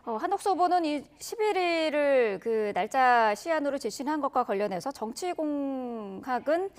한덕수 후보는 이 11일을 그 날짜 시한으로 제시한 것과 관련해서 정치공학은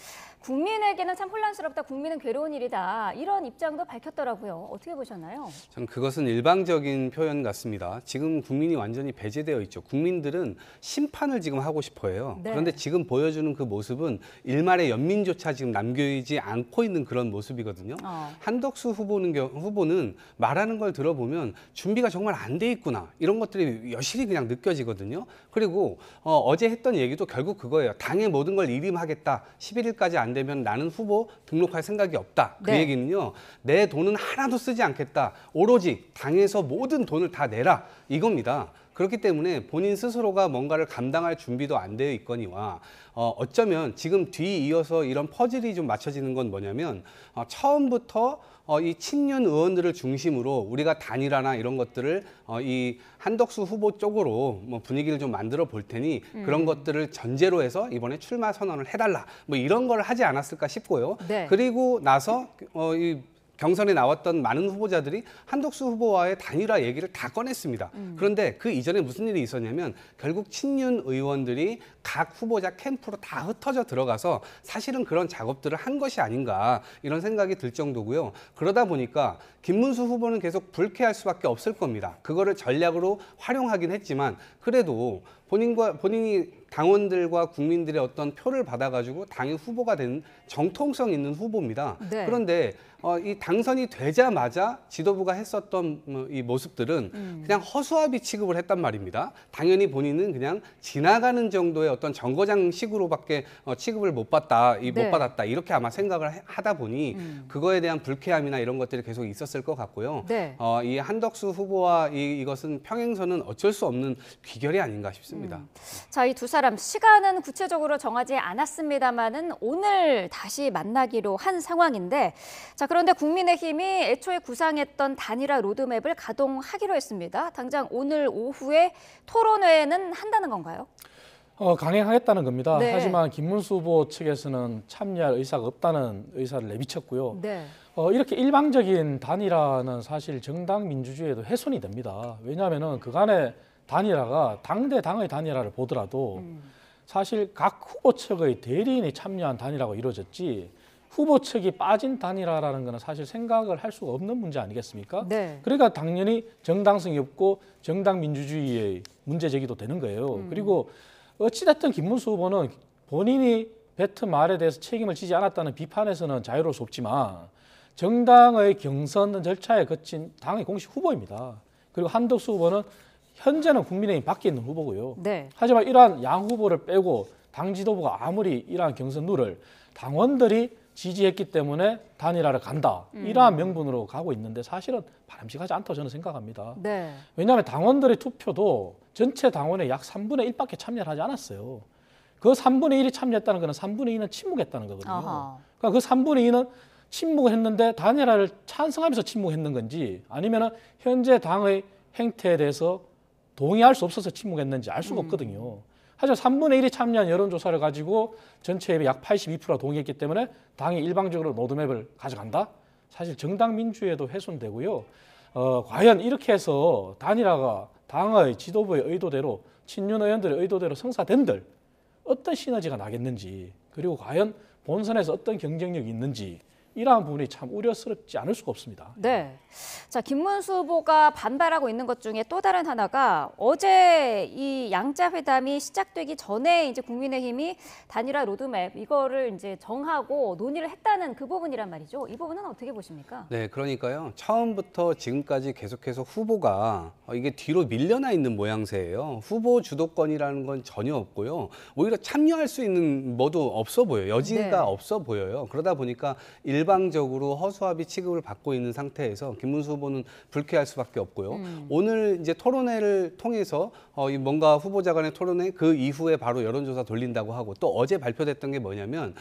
국민에게는 참 혼란스럽다, 국민은 괴로운 일이다 이런 입장도 밝혔더라고요. 어떻게 보셨나요? 전 그것은 일방적인 표현 같습니다. 지금 국민이 완전히 배제되어 있죠. 국민들은 심판을 지금 하고 싶어해요. 네. 그런데 지금 보여주는 그 모습은 일말의 연민조차 지금 남겨지지 않고 있는 그런 모습이거든요. 한덕수 후보는 말하는 걸 들어보면 준비가 정말 안 돼 있구나. 이런 것들이 여실히 그냥 느껴지거든요. 그리고 어제 했던 얘기도 결국 그거예요. 당의 모든 걸 일임하겠다. 11일까지 안 되면 나는 후보 등록할 생각이 없다. 그 얘기는요. 내 돈은 하나도 쓰지 않겠다. 오로지 당에서 모든 돈을 다 내라. 이겁니다. 그렇기 때문에 본인 스스로가 뭔가를 감당할 준비도 안 되어 있거니와 어쩌면 지금 뒤이어서 이런 퍼즐이 좀 맞춰지는 건 뭐냐면 처음부터 이 친윤 의원들을 중심으로 우리가 단일화나 이런 것들을 이 한덕수 후보 쪽으로 뭐 분위기를 좀 만들어 볼 테니 그런 것들을 전제로 해서 이번에 출마 선언을 해달라 뭐 이런 걸 하지 않았을까 싶고요. 그리고 나서 이 경선에 나왔던 많은 후보자들이 한덕수 후보와의 단일화 얘기를 다 꺼냈습니다. 그런데 그 이전에 무슨 일이 있었냐면 결국 친윤 의원들이 각 후보자 캠프로 다 흩어져 들어가서 사실은 그런 작업들을 한 것이 아닌가 이런 생각이 들 정도고요. 그러다 보니까 김문수 후보는 계속 불쾌할 수밖에 없을 겁니다. 그거를 전략으로 활용하긴 했지만 그래도 본인이 당원들과 국민들의 어떤 표를 받아가지고 당의 후보가 된 정통성 있는 후보입니다. 그런데 이 당선이 되자마자 지도부가 했었던 이 모습들은 그냥 허수아비 취급을 했단 말입니다. 당연히 본인은 그냥 지나가는 정도의 어떤 정거장식으로밖에 취급을 못 받았다 이렇게 아마 생각을 하다 보니 그거에 대한 불쾌함이나 이런 것들이 계속 있었을 것 같고요. 이 한덕수 후보와 이것은 평행선은 어쩔 수 없는 귀결이 아닌가 싶습니다. 자, 이 두 사람 시간은 구체적으로 정하지 않았습니다만은 오늘 다시 만나기로 한 상황인데 자, 그런데 국민의힘이 애초에 구상했던 단일화 로드맵을 가동하기로 했습니다. 당장 오늘 오후에 토론회는 한다는 건가요? 강행하겠다는 겁니다. 하지만 김문수 후보 측에서는 참여할 의사가 없다는 의사를 내비쳤고요. 이렇게 일방적인 단일화는 사실 정당 민주주의에도 훼손이 됩니다. 왜냐하면 그간의 단일화가 당대 당의 단일화를 보더라도 사실 각 후보 측의 대리인이 참여한 단일화가 이루어졌지 후보 측이 빠진 단일화라는 것은 사실 생각을 할 수가 없는 문제 아니겠습니까? 그러니까 당연히 정당성이 없고 정당 민주주의의 문제 제기도 되는 거예요. 그리고 어찌됐든 김문수 후보는 본인이 뱉은 말에 대해서 책임을 지지 않았다는 비판에서는 자유로울 수 없지만 정당의 경선 절차에 거친 당의 공식 후보입니다. 그리고 한덕수 후보는 현재는 국민의힘 밖에 있는 후보고요. 네. 하지만 이러한 양 후보를 빼고 당 지도부가 아무리 이러한 경선 룰을 당원들이 지지했기 때문에 단일화를 간다. 이러한 명분으로 가고 있는데 사실은 바람직하지 않다고 저는 생각합니다. 네. 왜냐하면 당원들의 투표도 전체 당원의 약 3분의 1밖에 참여를 하지 않았어요. 그 3분의 1이 참여했다는 것은 3분의 2는 침묵했다는 거거든요. 아하. 그러니까 그 3분의 2는 침묵을 했는데 단일화를 찬성하면서 침묵했는 건지 아니면 현재 당의 행태에 대해서 동의할 수 없어서 침묵했는지 알 수가 없거든요. 하지만 3분의 1이 참여한 여론조사를 가지고 전체의 약 82%가 동의했기 때문에 당이 일방적으로 로드맵을 가져간다? 사실 정당 민주에도 훼손되고요. 과연 이렇게 해서 단일화가 당의 지도부의 의도대로 친윤 의원들의 의도대로 성사된들 어떤 시너지가 나겠는지 그리고 과연 본선에서 어떤 경쟁력이 있는지 이러한 부분이 참 우려스럽지 않을 수가 없습니다. 네. 자, 김문수 후보가 반발하고 있는 것 중에 또 다른 하나가 어제 이 양자 회담이 시작되기 전에 이제 국민의힘이 단일화 로드맵 이거를 이제 정하고 논의를 했다는 그 부분이란 말이죠. 이 부분은 어떻게 보십니까? 네, 그러니까요. 처음부터 지금까지 계속해서 후보가 이게 뒤로 밀려나 있는 모양새예요. 후보 주도권이라는 건 전혀 없고요. 오히려 참여할 수 있는 뭐도 없어 보여요. 여지가 네. 없어 보여요. 그러다 보니까 일방적으로 허수아비 취급을 받고 있는 상태에서 김문수 후보는 불쾌할 수밖에 없고요. 오늘 이제 토론회를 통해서 뭔가 후보자 간의 토론회 그 이후에 바로 여론조사 돌린다고 하고 또 어제 발표됐던 게 뭐냐면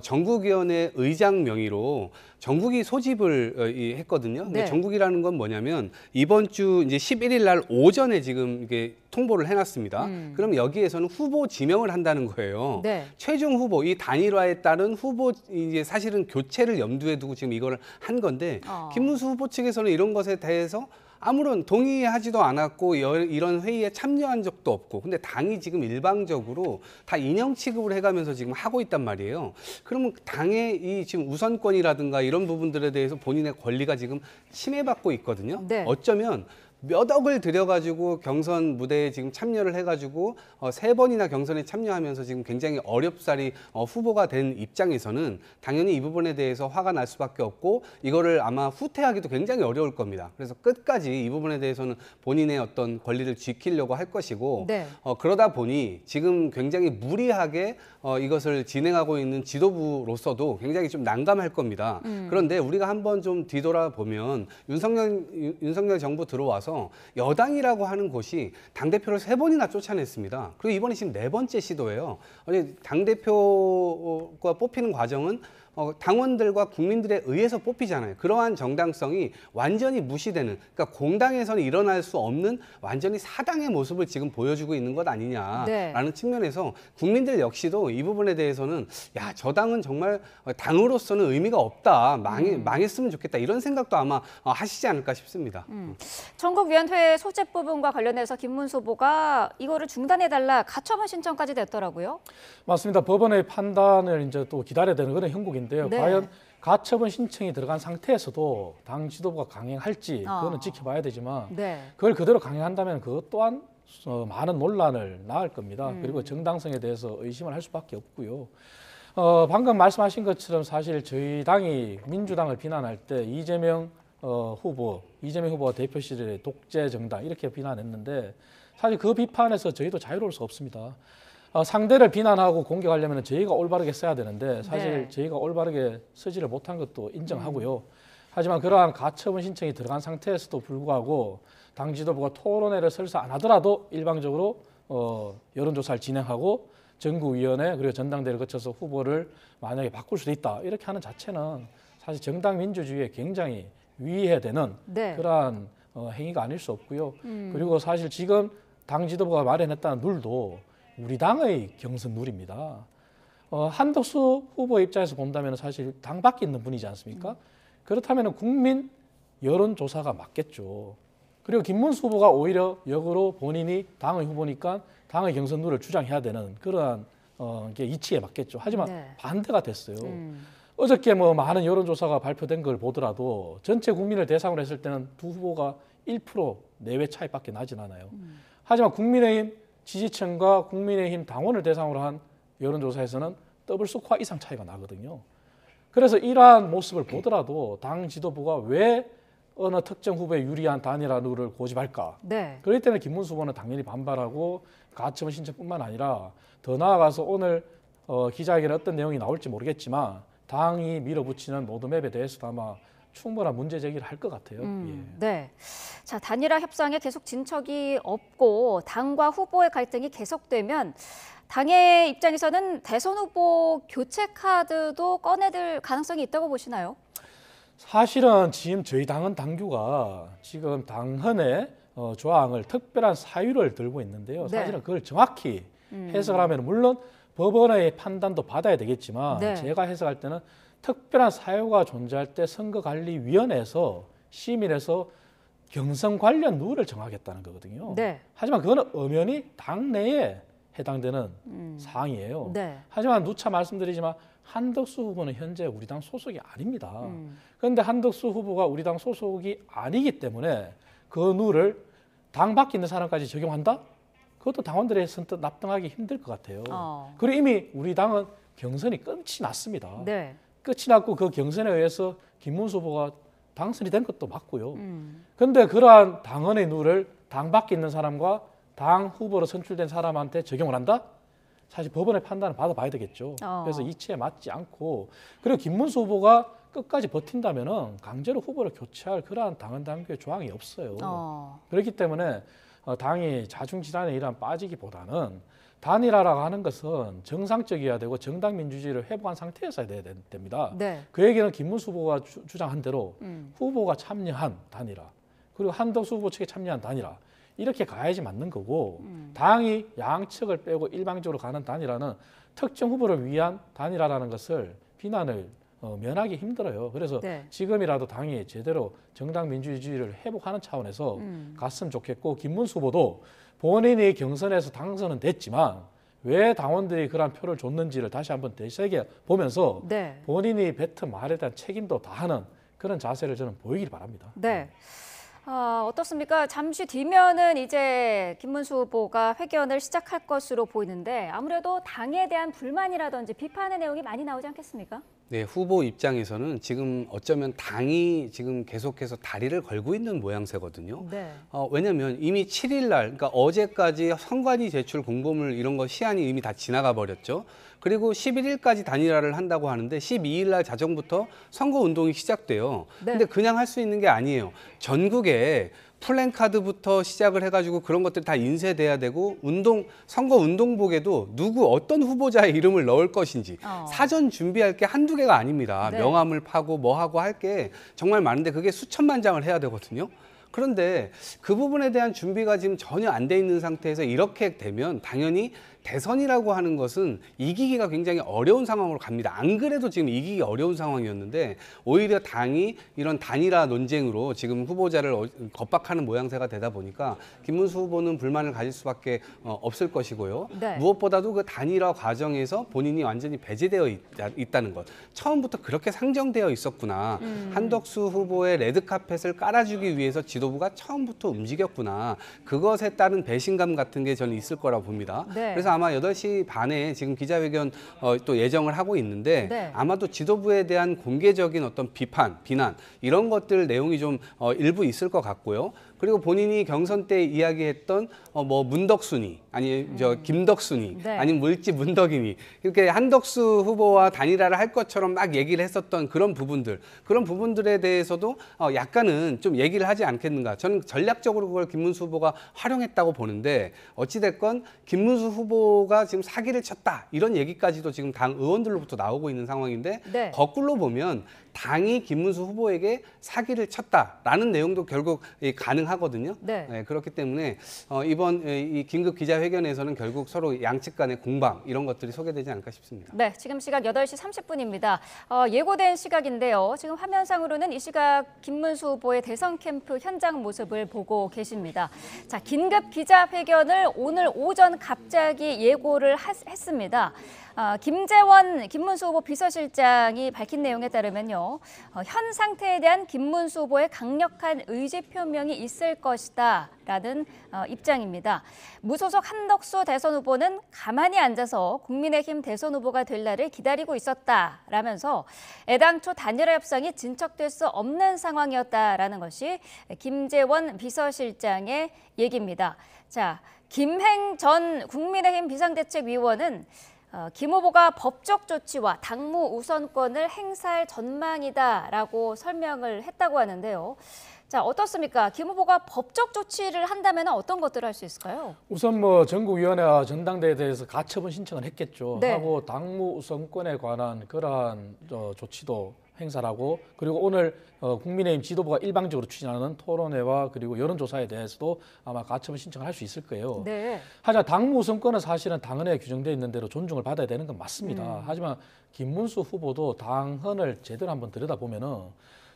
전국위원회 의장 명의로 전국위 소집을 했거든요. 근데 네. 전국이라는 건 뭐냐면 이번 주 이제 11일 날 오전에 지금 이게 통보를 해놨습니다. 그럼 여기에서는 후보 지명을 한다는 거예요. 네. 최종 후보 이 단일화에 따른 후보 이제 사실은 교체를 염두에 두고 지금 이걸 한 건데 김문수 후보 측에서는 이런 것에 대해서 아무런 동의하지도 않았고 이런 회의에 참여한 적도 없고 근데 당이 지금 일방적으로 다 인형 취급을 해가면서 지금 하고 있단 말이에요. 그러면 당의 이 지금 우선권이라든가 이런 부분들에 대해서 본인의 권리가 지금 침해받고 있거든요. 네. 어쩌면 몇 억을 들여가지고 경선 무대에 지금 참여를 해가지고 3번이나 경선에 참여하면서 지금 굉장히 어렵사리 후보가 된 입장에서는 당연히 이 부분에 대해서 화가 날 수밖에 없고 이거를 아마 후퇴하기도 굉장히 어려울 겁니다. 그래서 끝까지 이 부분에 대해서는 본인의 어떤 권리를 지키려고 할 것이고 네. 그러다 보니 지금 굉장히 무리하게 이것을 진행하고 있는 지도부로서도 굉장히 좀 난감할 겁니다. 그런데 우리가 한번 좀 뒤돌아보면 윤석열 정부 들어와서 여당이라고 하는 곳이 당대표를 3번이나 쫓아냈습니다. 그리고 이번에 지금 4번째 시도예요. 당대표가 뽑히는 과정은 당원들과 국민들에 의해서 뽑히잖아요. 그러한 정당성이 완전히 무시되는, 그러니까 공당에서는 일어날 수 없는 완전히 사당의 모습을 지금 보여주고 있는 것 아니냐라는 네. 측면에서 국민들 역시도 이 부분에 대해서는 야, 저 당은 정말 당으로서는 의미가 없다, 망했으면 좋겠다 이런 생각도 아마 하시지 않을까 싶습니다. 전국위원회 소집 부분과 관련해서 김문수 후보가 이거를 중단해달라 가처분 신청까지 됐더라고요. 맞습니다. 법원의 판단을 이제 또 기다려야 되는 그런 형국인데요. 네. 과연 가처분 신청이 들어간 상태에서도 당 지도부가 강행할지 그거는 지켜봐야 되지만 네. 그걸 그대로 강행한다면 그것 또한 많은 논란을 낳을 겁니다. 그리고 정당성에 대해서 의심을 할 수밖에 없고요. 방금 말씀하신 것처럼 사실 저희 당이 민주당을 비난할 때 이재명 후보가 대표 시절에 독재 정당 이렇게 비난했는데 사실 그 비판에서 저희도 자유로울 수 없습니다. 상대를 비난하고 공격하려면 저희가 올바르게 써야 되는데 사실 네. 저희가 올바르게 쓰지를 못한 것도 인정하고요. 하지만 그러한 가처분 신청이 들어간 상태에서도 불구하고 당 지도부가 토론회를 설사 안 하더라도 일방적으로 여론조사를 진행하고 전국위원회 그리고 전당대회를 거쳐서 후보를 만약에 바꿀 수도 있다 이렇게 하는 자체는 사실 정당 민주주의에 굉장히 위해되는 네. 그러한 행위가 아닐 수 없고요. 그리고 사실 지금 당 지도부가 마련했다는 룰도 우리 당의 경선 룰입니다. 한덕수 후보 입장에서 본다면 사실 당 밖에 있는 분이지 않습니까? 그렇다면 국민 여론조사가 맞겠죠. 그리고 김문수 후보가 오히려 역으로 본인이 당의 후보니까 당의 경선 룰을 주장해야 되는 그러한 게 이치에 맞겠죠. 하지만 네. 반대가 됐어요. 어저께 많은 여론조사가 발표된 걸 보더라도 전체 국민을 대상으로 했을 때는 두 후보가 1% 내외 차이밖에 나진 않아요. 하지만 국민의힘 지지층과 국민의힘 당원을 대상으로 한 여론조사에서는 더블 스코어 이상 차이가 나거든요. 그래서 이러한 모습을 보더라도 당 지도부가 왜 어느 특정 후보에 유리한 단일화 룰을 고집할까? 네. 그렇기 때문에 김문수 후보는 당연히 반발하고 가처분 신청뿐만 아니라 더 나아가서 오늘 기자회견에 어떤 내용이 나올지 모르겠지만 당이 밀어붙이는 로드맵에 대해서도 아마 충분한 문제 제기를 할 것 같아요. 예. 네. 자, 단일화 협상에 계속 진척이 없고 당과 후보의 갈등이 계속되면 당의 입장에서는 대선 후보 교체 카드도 꺼내들 가능성이 있다고 보시나요? 사실은 지금 저희 당은 당규가 지금 당헌의 조항을 특별한 사유를 들고 있는데요. 네. 사실은 그걸 정확히 해석을 하면 물론 법원의 판단도 받아야 되겠지만 네. 제가 해석할 때는 특별한 사유가 존재할 때 선거관리위원회에서 심의해서 경선 관련 룰을 정하겠다는 거거든요. 네. 하지만 그거는 엄연히 당내에 해당되는 사항이에요. 네. 하지만 누차 말씀드리지만 한덕수 후보는 현재 우리 당 소속이 아닙니다. 그런데 한덕수 후보가 우리 당 소속이 아니기 때문에 그 룰을 당 밖에 있는 사람까지 적용한다? 그것도 당원들의 선뜻 납득하기 힘들 것 같아요. 그리고 이미 우리 당은 경선이 끝이 났습니다. 네. 끝이 났고 그 경선에 의해서 김문수 후보가 당선이 된 것도 맞고요. 그런데 그러한 당헌의 룰을 당 밖에 있는 사람과 당 후보로 선출된 사람한테 적용을 한다? 사실 법원의 판단을 받아봐야 되겠죠. 그래서 이치에 맞지 않고 그리고 김문수 후보가 끝까지 버틴다면 강제로 후보를 교체할 그러한 당헌 당규의 조항이 없어요. 그렇기 때문에 당이 자중지단에 이란 빠지기보다는 단일화라고 하는 것은 정상적이어야 되고 정당 민주주의를 회복한 상태에서 해야 됩니다. 네. 그 얘기는 김문수 후보가 주장한 대로 후보가 참여한 단일화 그리고 한덕수 후보 측에 참여한 단일화 이렇게 가야지 맞는 거고 당이 양측을 빼고 일방적으로 가는 단일화는 특정 후보를 위한 단일화라는 것을 비난을 면하기 힘들어요. 그래서 네. 지금이라도 당이 제대로 정당 민주주의를 회복하는 차원에서 갔으면 좋겠고 김문수 후보도 본인이 경선에서 당선은 됐지만 왜 당원들이 그런 표를 줬는지를 다시 한번 되새겨보면서 네. 본인이 뱉은 말에 대한 책임도 다하는 그런 자세를 저는 보이길 바랍니다. 네. 어떻습니까? 잠시 뒤면은 이제 김문수 후보가 회견을 시작할 것으로 보이는데 아무래도 당에 대한 불만이라든지 비판의 내용이 많이 나오지 않겠습니까? 네, 후보 입장에서는 지금 어쩌면 당이 지금 계속해서 다리를 걸고 있는 모양새거든요. 네. 왜냐하면 이미 7일 날, 그러니까 어제까지 선관위 제출 공보물 이런 거 시한이 이미 다 지나가 버렸죠. 그리고 11일까지 단일화를 한다고 하는데 12일 날 자정부터 선거 운동이 시작돼요. 네. 근데 그냥 할 수 있는 게 아니에요. 전국에 플랜카드부터 시작을 해가지고 그런 것들이 다 인쇄돼야 되고 선거 운동복에도 누구 어떤 후보자의 이름을 넣을 것인지 사전 준비할 게 한두 개가 아닙니다. 네. 명함을 파고 뭐 하고 할 게 정말 많은데 그게 수천만 장을 해야 되거든요. 그런데 그 부분에 대한 준비가 지금 전혀 안 돼 있는 상태에서 이렇게 되면 당연히 대선이라고 하는 것은 이기기가 굉장히 어려운 상황으로 갑니다. 안 그래도 지금 이기기 어려운 상황이었는데 오히려 당이 이런 단일화 논쟁으로 지금 후보자를 겁박하는 모양새가 되다 보니까 김문수 후보는 불만을 가질 수밖에 없을 것이고요. 네. 무엇보다도 그 단일화 과정에서 본인이 완전히 배제되어 있다는 것. 처음부터 그렇게 상정되어 있었구나. 한덕수 후보의 레드카펫을 깔아주기 위해서 지도부가 처음부터 움직였구나. 그것에 따른 배신감 같은 게 저는 있을 거라고 봅니다. 네. 그래서 아마 8시 반에 지금 기자회견 또 예정을 하고 있는데 네. 아마도 지도부에 대한 공개적인 어떤 비판, 비난 이런 것들 내용이 좀 일부 있을 것 같고요. 그리고 본인이 경선 때 이야기했던 뭐 문덕순이 아니 김덕순이 네. 아니면 물지 문덕이니 이렇게 한덕수 후보와 단일화를 할 것처럼 막 얘기를 했었던 그런 부분들에 대해서도 약간은 좀 얘기를 하지 않겠는가. 저는 전략적으로 그걸 김문수 후보가 활용했다고 보는데 어찌됐건 김문수 후보가 지금 사기를 쳤다 이런 얘기까지도 지금 당 의원들로부터 나오고 있는 상황인데 네. 거꾸로 보면 당이 김문수 후보에게 사기를 쳤다라는 내용도 결국 가능하거든요. 네. 그렇기 때문에 이번 이 긴급 기자회견에서는 결국 서로 양측 간의 공방 이런 것들이 소개되지 않을까 싶습니다. 네, 지금 시각 8시 30분입니다. 예고된 시각인데요. 지금 화면상으로는 이 시각 김문수 후보의 대선 캠프 현장 모습을 보고 계십니다. 자, 긴급 기자회견을 오늘 오전 갑자기 예고를 했습니다. 김재원 김문수 후보 비서실장이 밝힌 내용에 따르면요. 현 상태에 대한 김문수 후보의 강력한 의지 표명이 있을 것이다라는 입장입니다. 무소속 한덕수 대선 후보는 가만히 앉아서 국민의힘 대선 후보가 될 날을 기다리고 있었다라면서 애당초 단일화 협상이 진척될 수 없는 상황이었다라는 것이 김재원 비서실장의 얘기입니다. 자, 김행 전 국민의힘 비상대책위원은 김 후보가 법적 조치와 당무 우선권을 행사할 전망이다라고 설명을 했다고 하는데요. 자, 어떻습니까? 김 후보가 법적 조치를 한다면 어떤 것들을 할 수 있을까요? 우선 뭐 전국위원회와 전당대회에 대해서 가처분 신청을 했겠죠. 네. 하고 당무 우선권에 관한 그러한 조치도 행사를 하고, 그리고 오늘 국민의힘 지도부가 일방적으로 추진하는 토론회와 그리고 여론조사에 대해서도 아마 가처분 신청을 할 수 있을 거예요. 네. 하지만 당무 우선권은 사실은 당헌에 규정되어 있는 대로 존중을 받아야 되는 건 맞습니다. 하지만 김문수 후보도 당헌을 제대로 한번 들여다보면은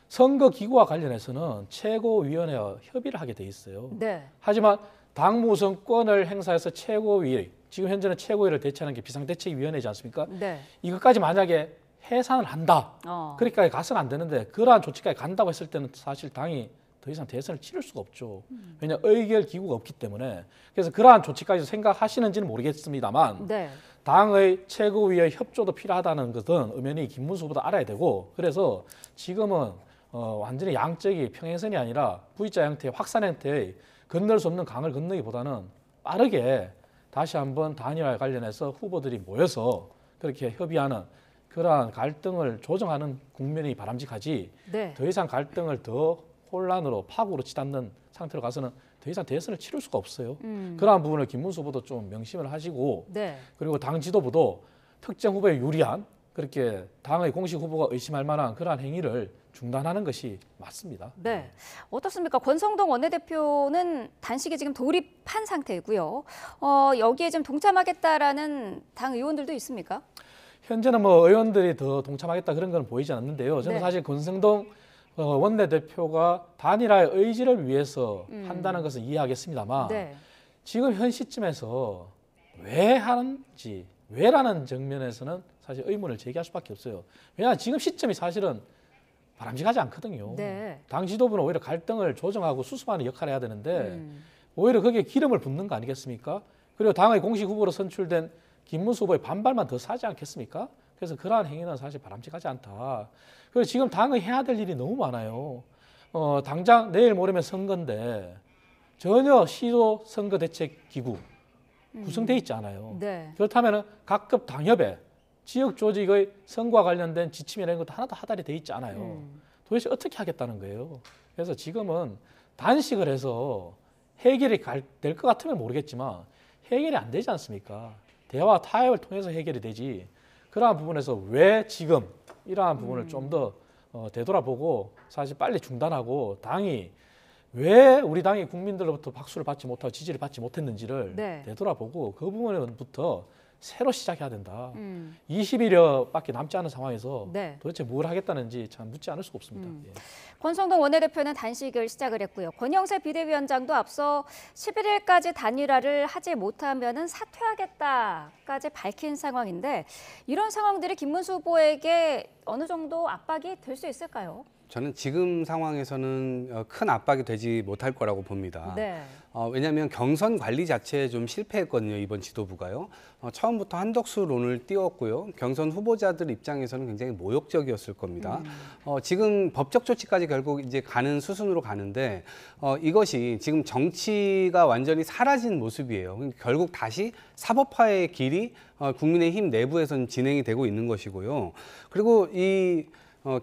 선거기구와 관련해서는 최고위원회와 협의를 하게 돼 있어요. 네. 하지만 당무 우선권을 행사해서 최고위, 지금 현재는 최고위를 대체하는 게 비상대책위원회지 않습니까? 네. 이것까지 만약에 해산을 한다. 그러니까 가서는 안 되는데 그러한 조치까지 간다고 했을 때는 사실 당이 더 이상 대선을 치를 수가 없죠. 왜냐하면 의결 기구가 없기 때문에. 그래서 그러한 조치까지 생각하시는지는 모르겠습니다만 네. 당의 최고위의 협조도 필요하다는 것은 엄연히 김문수 후보도 알아야 되고, 그래서 지금은 완전히 양적이 평행선이 아니라 V자 형태의 확산 형태의 건널 수 없는 강을 건너기보다는 빠르게 다시 한번 단일화에 관련해서 후보들이 모여서 그렇게 협의하는 그러한 갈등을 조정하는 국면이 바람직하지, 네. 더 이상 갈등을 더 혼란으로 파국으로 치닫는 상태로 가서는 더 이상 대선을 치를 수가 없어요. 그러한 부분을 김문수 후보도 좀 명심을 하시고, 네. 그리고 당 지도부도 특정 후보에 유리한, 그렇게 당의 공식 후보가 의심할 만한 그러한 행위를 중단하는 것이 맞습니다. 네. 어떻습니까? 권성동 원내대표는 단식에 지금 돌입한 상태이고요. 여기에 좀 동참하겠다라는 당 의원들도 있습니까? 현재는 뭐 의원들이 더 동참하겠다 그런 건 보이지 않는데요. 저는 네. 사실 권성동 원내대표가 단일화의 의지를 위해서 한다는 것은 이해하겠습니다만 네. 지금 현 시점에서 왜 하는지, 왜라는 정면에서는 사실 의문을 제기할 수밖에 없어요. 왜냐하면 지금 시점이 사실은 바람직하지 않거든요. 네. 당 지도부는 오히려 갈등을 조정하고 수습하는 역할을 해야 되는데 오히려 거기에 기름을 붓는 거 아니겠습니까? 그리고 당의 공식 후보로 선출된 김문수 후보의 반발만 더 사지 않겠습니까? 그래서 그러한 행위는 사실 바람직하지 않다. 그리고 지금 당의 해야 될 일이 너무 많아요. 당장 내일 모레면 선거인데 전혀 시도 선거 대책 기구 구성돼 있지 않아요. 네. 그렇다면 각급 당협에 지역 조직의 선거와 관련된 지침이라는 것도 하나도 하달이 돼 있지 않아요. 도대체 어떻게 하겠다는 거예요. 그래서 지금은 단식을 해서 해결이 될 것 같으면 모르겠지만 해결이 안 되지 않습니까? 대화 타협을 통해서 해결이 되지. 그러한 부분에서 왜 지금 이러한 부분을 좀 더 되돌아보고 사실 빨리 중단하고 당이 왜 우리 당이 국민들로부터 박수를 받지 못하고 지지를 받지 못했는지를 네. 되돌아보고 그 부분부터 새로 시작해야 된다. 20일여밖에 남지 않은 상황에서 네. 도대체 뭘 하겠다는지 참 묻지 않을 수가 없습니다. 예. 권성동 원내대표는 단식을 시작을 했고요. 권영세 비대위원장도 앞서 11일까지 단일화를 하지 못하면 사퇴하겠다까지 밝힌 상황인데 이런 상황들이 김문수 후보에게 어느 정도 압박이 될 수 있을까요? 저는 지금 상황에서는 큰 압박이 되지 못할 거라고 봅니다. 네. 왜냐하면 경선 관리 자체에 좀 실패했거든요, 이번 지도부가요. 처음부터 한덕수론을 띄웠고요. 경선 후보자들 입장에서는 굉장히 모욕적이었을 겁니다. 지금 법적 조치까지 결국 이제 가는 수순으로 가는데 이것이 지금 정치가 완전히 사라진 모습이에요. 결국 다시 사법화의 길이 국민의힘 내부에서는 진행이 되고 있는 것이고요. 그리고 이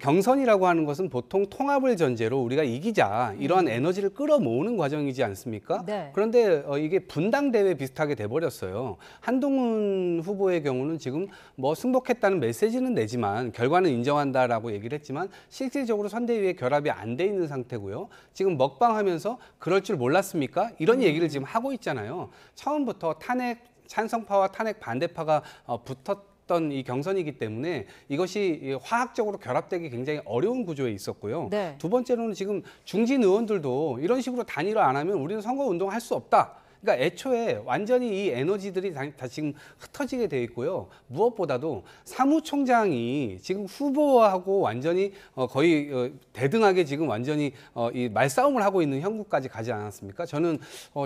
경선이라고 하는 것은 보통 통합을 전제로 우리가 이기자 이러한 에너지를 끌어모으는 과정이지 않습니까? 네. 그런데 이게 분당대회 비슷하게 돼버렸어요. 한동훈 후보의 경우는 지금 뭐 승복했다는 메시지는 내지만 결과는 인정한다라고 얘기를 했지만 실질적으로 선대위에 결합이 안 돼 있는 상태고요. 지금 먹방하면서 그럴 줄 몰랐습니까? 이런 얘기를 지금 하고 있잖아요. 처음부터 탄핵 찬성파와 탄핵 반대파가 붙었던 이 경선이기 때문에 이것이 화학적으로 결합되기 굉장히 어려운 구조에 있었고요. 네. 두 번째로는 지금 중진 의원들도 이런 식으로 단일화 안 하면 우리는 선거운동 할 수 없다. 그러니까 애초에 완전히 이 에너지들이 다 지금 흩어지게 돼 있고요. 무엇보다도 사무총장이 지금 후보하고 완전히 거의 대등하게 지금 완전히 이 말싸움을 하고 있는 형국까지 가지 않았습니까? 저는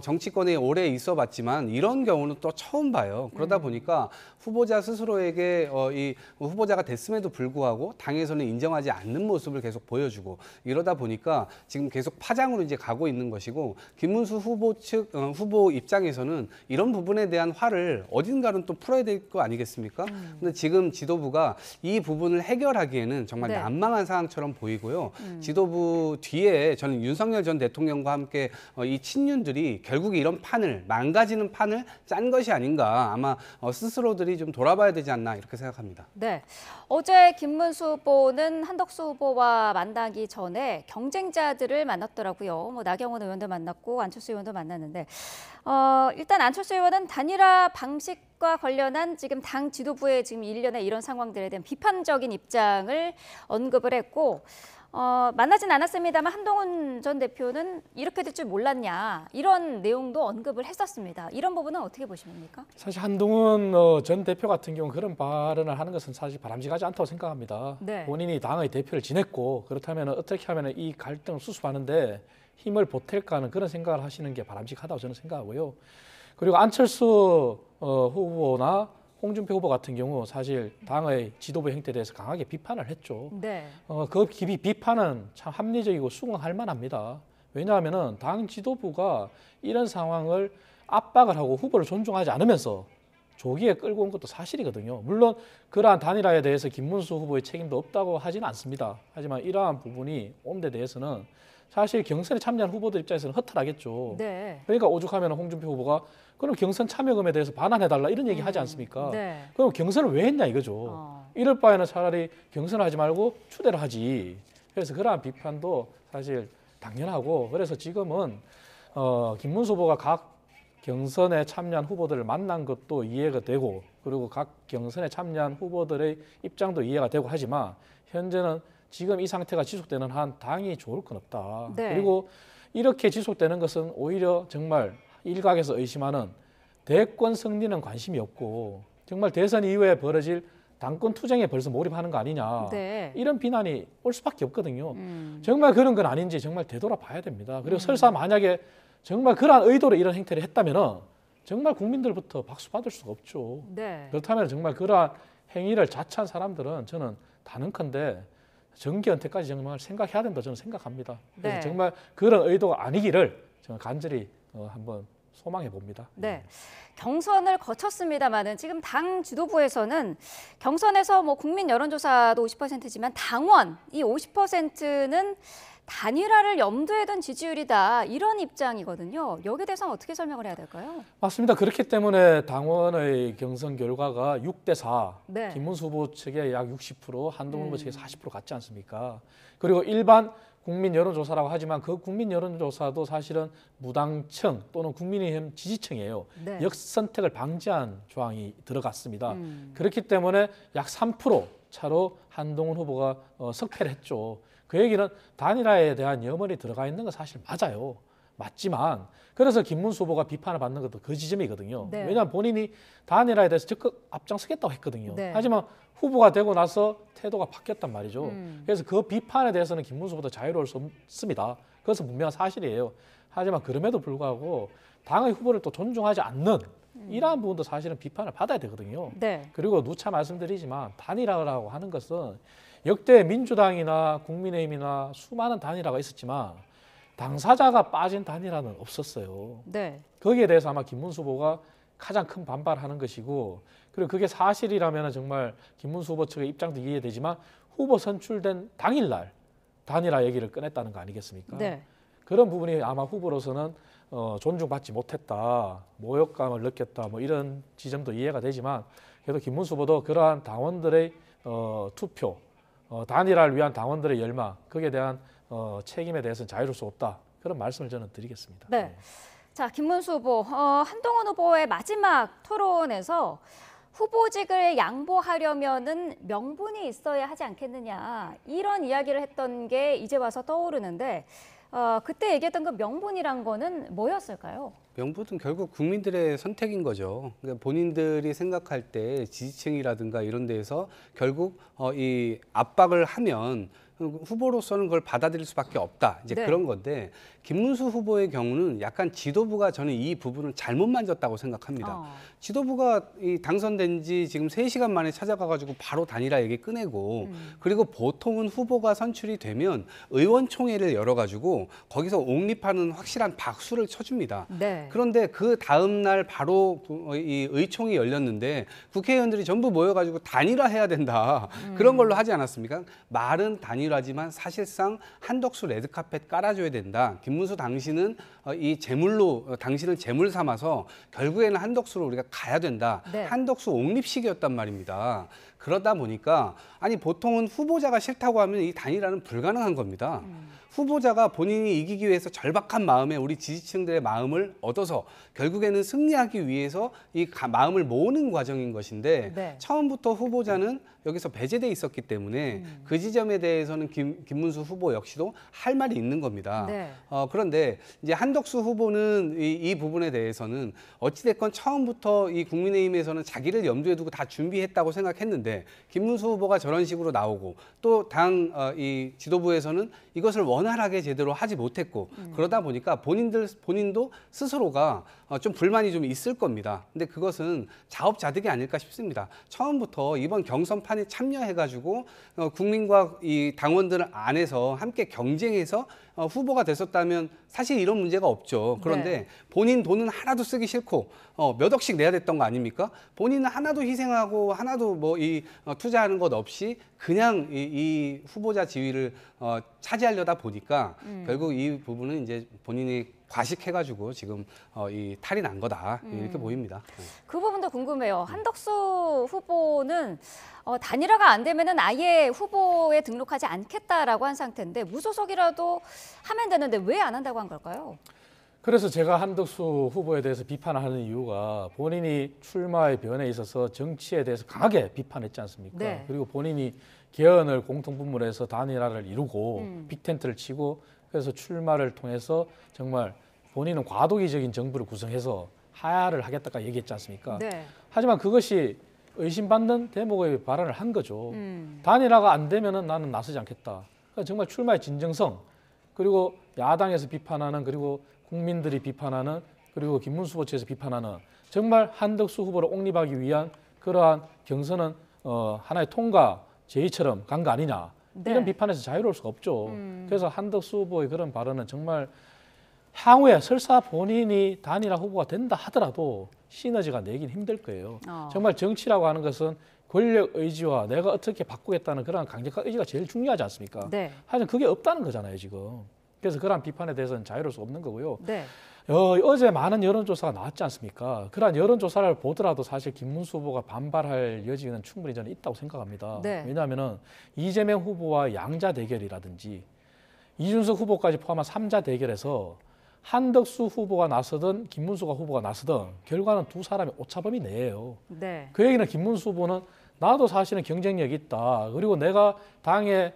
정치권에 오래 있어봤지만 이런 경우는 또 처음 봐요. 그러다 보니까 후보자 스스로에게 이 후보자가 됐음에도 불구하고 당에서는 인정하지 않는 모습을 계속 보여주고 이러다 보니까 지금 계속 파장으로 이제 가고 있는 것이고 김문수 후보 측 후보 입장에서는 이런 부분에 대한 화를 어딘가는 또 풀어야 될 거 아니겠습니까? 근데 지금 지도부가 이 부분을 해결하기에는 정말 네. 난망한 상황처럼 보이고요. 지도부 뒤에 저는 윤석열 전 대통령과 함께 이 친윤들이 결국 이런 판을 망가지는 판을 짠 것이 아닌가 아마 스스로들이 좀 돌아봐야 되지 않나 이렇게 생각합니다. 네, 어제 김문수 후보는 한덕수 후보와 만나기 전에 경쟁자들을 만났더라고요. 뭐 나경원 의원도 만났고 안철수 의원도 만났는데 일단 안철수 의원은 단일화 방식과 관련한 지금 당 지도부의 지금 일련의 이런 상황들에 대한 비판적인 입장을 언급을 했고 만나진 않았습니다만 한동훈 전 대표는 이렇게 될 줄 몰랐냐 이런 내용도 언급을 했었습니다. 이런 부분은 어떻게 보십니까? 사실 한동훈 전 대표 같은 경우 그런 발언을 하는 것은 사실 바람직하지 않다고 생각합니다. 네. 본인이 당의 대표를 지냈고 그렇다면 어떻게 하면 이 갈등을 수습하는데 힘을 보탤까 하는 그런 생각을 하시는 게 바람직하다고 저는 생각하고요. 그리고 안철수 후보나 홍준표 후보 같은 경우 사실 당의 지도부 형태에 대해서 강하게 비판을 했죠. 네. 그 비판은 참 합리적이고 수긍할 만합니다. 왜냐하면 당 지도부가 이런 상황을 압박을 하고 후보를 존중하지 않으면서 조기에 끌고 온 것도 사실이거든요. 물론 그러한 단일화에 대해서 김문수 후보의 책임도 없다고 하지는 않습니다. 하지만 이러한 부분이 온 데 대해서는 사실 경선에 참여한 후보들 입장에서는 허탈하겠죠. 네. 그러니까 오죽하면 홍준표 후보가 그럼 경선 참여금에 대해서 반환해달라 이런 얘기 하지 않습니까? 네. 그럼 경선을 왜 했냐 이거죠. 이럴 바에는 차라리 경선을 하지 말고 추대를 하지. 그래서 그러한 비판도 사실 당연하고 그래서 지금은 김문수 후보가 각 경선에 참여한 후보들을 만난 것도 이해가 되고 그리고 각 경선에 참여한 후보들의 입장도 이해가 되고 하지만 현재는 지금 이 상태가 지속되는 한 당이 좋을 건 없다. 네. 그리고 이렇게 지속되는 것은 오히려 정말 일각에서 의심하는 대권 승리는 관심이 없고 정말 대선 이후에 벌어질 당권 투쟁에 벌써 몰입하는 거 아니냐. 네. 이런 비난이 올 수밖에 없거든요. 정말 그런 건 아닌지 정말 되돌아봐야 됩니다. 그리고 설사 만약에 정말 그러한 의도로 이런 행태를 했다면 정말 국민들부터 박수 받을 수가 없죠. 네. 그렇다면 정말 그러한 행위를 자처한 사람들은 저는 단언컨대 정계 은퇴까지 정말 생각해야 된다 저는 생각합니다. 그래서 네. 정말 그런 의도가 아니기를 저는 간절히 한번 소망해 봅니다. 네. 경선을 거쳤습니다만은 지금 당 지도부에서는 경선에서 뭐 국민 여론조사도 50%지만 당원 이 50%는 단일화를 염두에 둔 지지율이다 이런 입장이거든요. 여기에 대해서는 어떻게 설명을 해야 될까요? 맞습니다. 그렇기 때문에 당원의 경선 결과가 6대4, 네. 김문수 후보 측에 약 60%, 한동훈 후보 측에 40% 같지 않습니까? 그리고 일반 국민 여론조사라고 하지만 그 국민 여론조사도 사실은 무당층 또는 국민의힘 지지층이에요. 네. 역선택을 방지한 조항이 들어갔습니다. 그렇기 때문에 약 3% 차로 한동훈 후보가 석패를 했죠. 그 얘기는 단일화에 대한 염원이 들어가 있는 건 사실 맞아요. 맞지만 그래서 김문수 후보가 비판을 받는 것도 그 지점이거든요. 네. 왜냐하면 본인이 단일화에 대해서 적극 앞장서겠다고 했거든요. 네. 하지만 후보가 되고 나서 태도가 바뀌었단 말이죠. 그래서 그 비판에 대해서는 김문수 후보도 자유로울 수 없습니다. 그것은 분명한 사실이에요. 하지만 그럼에도 불구하고 당의 후보를 또 존중하지 않는 이러한 부분도 사실은 비판을 받아야 되거든요. 네. 그리고 누차 말씀드리지만 단일화라고 하는 것은 역대 민주당이나 국민의힘이나 수많은 단일화가 있었지만 당사자가 빠진 단일화는 없었어요. 네. 거기에 대해서 아마 김문수 후보가 가장 큰 반발하는 것이고 그리고 그게 사실이라면 정말 김문수 후보 측의 입장도 이해되지만 후보 선출된 당일날 단일화 얘기를 꺼냈다는 거 아니겠습니까? 네. 그런 부분이 아마 후보로서는 존중받지 못했다, 모욕감을 느꼈다 뭐 이런 지점도 이해가 되지만 그래도 김문수 후보도 그러한 당원들의 투표, 단일화를 위한 당원들의 열망, 거기에 대한 책임에 대해서는 자유로울 수 없다. 그런 말씀을 저는 드리겠습니다. 네. 자, 김문수 후보, 한동훈 후보의 마지막 토론에서 후보직을 양보하려면은 명분이 있어야 하지 않겠느냐 이런 이야기를 했던 게 이제 와서 떠오르는데 그때 얘기했던 그 명분이란 거는 뭐였을까요? 명분은 결국 국민들의 선택인 거죠. 그러니까 본인들이 생각할 때 지지층이라든가 이런 데에서 결국 이 압박을 하면 후보로서는 그걸 받아들일 수밖에 없다. 이제 네. 그런 건데 김문수 후보의 경우는 약간 지도부가 저는 이 부분을 잘못 만졌다고 생각합니다. 지도부가 이 당선된 지 지금 3시간 만에 찾아가가지고 바로 단일화 얘기 꺼내고 그리고 보통은 후보가 선출이 되면 의원총회를 열어가지고 거기서 옹립하는 확실한 박수를 쳐줍니다. 네. 그런데 그 다음 날 바로 이 의총이 열렸는데 국회의원들이 전부 모여가지고 단일화해야 된다. 그런 걸로 하지 않았습니까? 말은 단일화지만 사실상 한덕수 레드카펫 깔아줘야 된다. 김문수 당신은 이 제물로 당신을 제물 삼아서 결국에는 한덕수로 우리가 가야 된다. 네. 한덕수 옹립식이었단 말입니다. 그러다 보니까 아니 보통은 후보자가 싫다고 하면 이 단일화는 불가능한 겁니다. 후보자가 본인이 이기기 위해서 절박한 마음에 우리 지지층들의 마음을 얻어서 결국에는 승리하기 위해서 이 마음을 모으는 과정인 것인데 네. 처음부터 후보자는 여기서 배제돼 있었기 때문에 그 지점에 대해서는 김문수 후보 역시도 할 말이 있는 겁니다. 네. 그런데 이제 한덕수 후보는 이 부분에 대해서는 어찌됐건 처음부터 이 국민의힘에서는 자기를 염두에 두고 다 준비했다고 생각했는데 김문수 후보가 저런 식으로 나오고 또 이 지도부에서는 이것을 원활하게 제대로 하지 못했고 그러다 보니까 본인도 스스로가 좀 불만이 좀 있을 겁니다. 근데 그것은 자업자득이 아닐까 싶습니다. 처음부터 이번 경선판에 참여해가지고 국민과 이 당원들 안에서 함께 경쟁해서 후보가 됐었다면 사실 이런 문제가 없죠. 그런데 네. 본인 돈은 하나도 쓰기 싫고 몇 억씩 내야 됐던 거 아닙니까? 본인은 하나도 희생하고 하나도 뭐 투자하는 것 없이 그냥 이 후보자 지위를 차지하려다 보니까 결국 이 부분은 이제 본인이 과식해가지고 지금 이 탈이 난 거다 이렇게 보입니다. 그 부분도 궁금해요. 한덕수 후보는 단일화가 안 되면은 아예 후보에 등록하지 않겠다라고 한 상태인데 무소속이라도 하면 되는데 왜 안 한다고 한 걸까요? 그래서 제가 한덕수 후보에 대해서 비판하는 이유가 본인이 출마의 변에 있어서 정치에 대해서 강하게 비판했지 않습니까? 네. 그리고 본인이 개헌을 공통분모해서 단일화를 이루고 빅텐트를 치고 그래서 출마를 통해서 정말 본인은 과도기적인 정부를 구성해서 하야를 하겠다까 얘기했지 않습니까? 네. 하지만 그것이 의심받는 대목의 발언을 한 거죠. 단일화가 안 되면은 나는 나서지 않겠다. 그러니까 정말 출마의 진정성 그리고 야당에서 비판하는 그리고 국민들이 비판하는 그리고 김문수 후보 측에서 비판하는 정말 한덕수 후보를 옹립하기 위한 그러한 경선은 하나의 통과 제의처럼 간 거 아니냐. 네. 이런 비판에서 자유로울 수가 없죠. 그래서 한덕수 후보의 그런 발언은 정말 향후에 설사 본인이 단일화 후보가 된다 하더라도 시너지가 내긴 힘들 거예요. 정말 정치라고 하는 것은 권력 의지와 내가 어떻게 바꾸겠다는 그런 강력한 의지가 제일 중요하지 않습니까? 네. 하지만 그게 없다는 거잖아요, 지금. 그래서 그러한 비판에 대해서는 자유로울 수 없는 거고요. 네. 어제 많은 여론조사가 나왔지 않습니까? 그러한 여론조사를 보더라도 사실 김문수 후보가 반발할 여지는 충분히 저는 있다고 생각합니다. 네. 왜냐하면 이재명 후보와 양자 대결이라든지 이준석 후보까지 포함한 3자 대결에서 한덕수 후보가 나서든 김문수가 후보가 나서든 결과는 두 사람이 오차범위 내예요. 네. 그 얘기는 김문수 후보는 나도 사실은 경쟁력이 있다. 그리고 내가 당에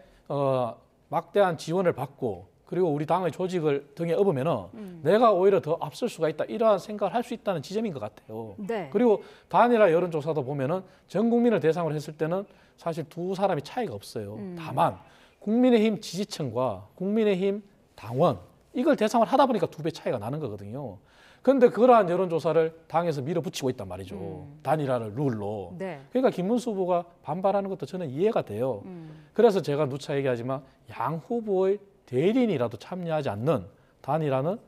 막대한 지원을 받고 그리고 우리 당의 조직을 등에 업으면은 내가 오히려 더 앞설 수가 있다. 이러한 생각을 할 수 있다는 지점인 것 같아요. 네. 그리고 단일화 여론조사도 보면은 전 국민을 대상으로 했을 때는 사실 두 사람이 차이가 없어요. 다만 국민의힘 지지층과 국민의힘 당원 이걸 대상으로 하다 보니까 2배 차이가 나는 거거든요. 그런데 그러한 여론조사를 당에서 밀어붙이고 있단 말이죠. 단일화를 룰로. 네. 그러니까 김문수 후보가 반발하는 것도 저는 이해가 돼요. 그래서 제가 누차 얘기하지만 양 후보의 대리인이라도 참여하지 않는 단일화는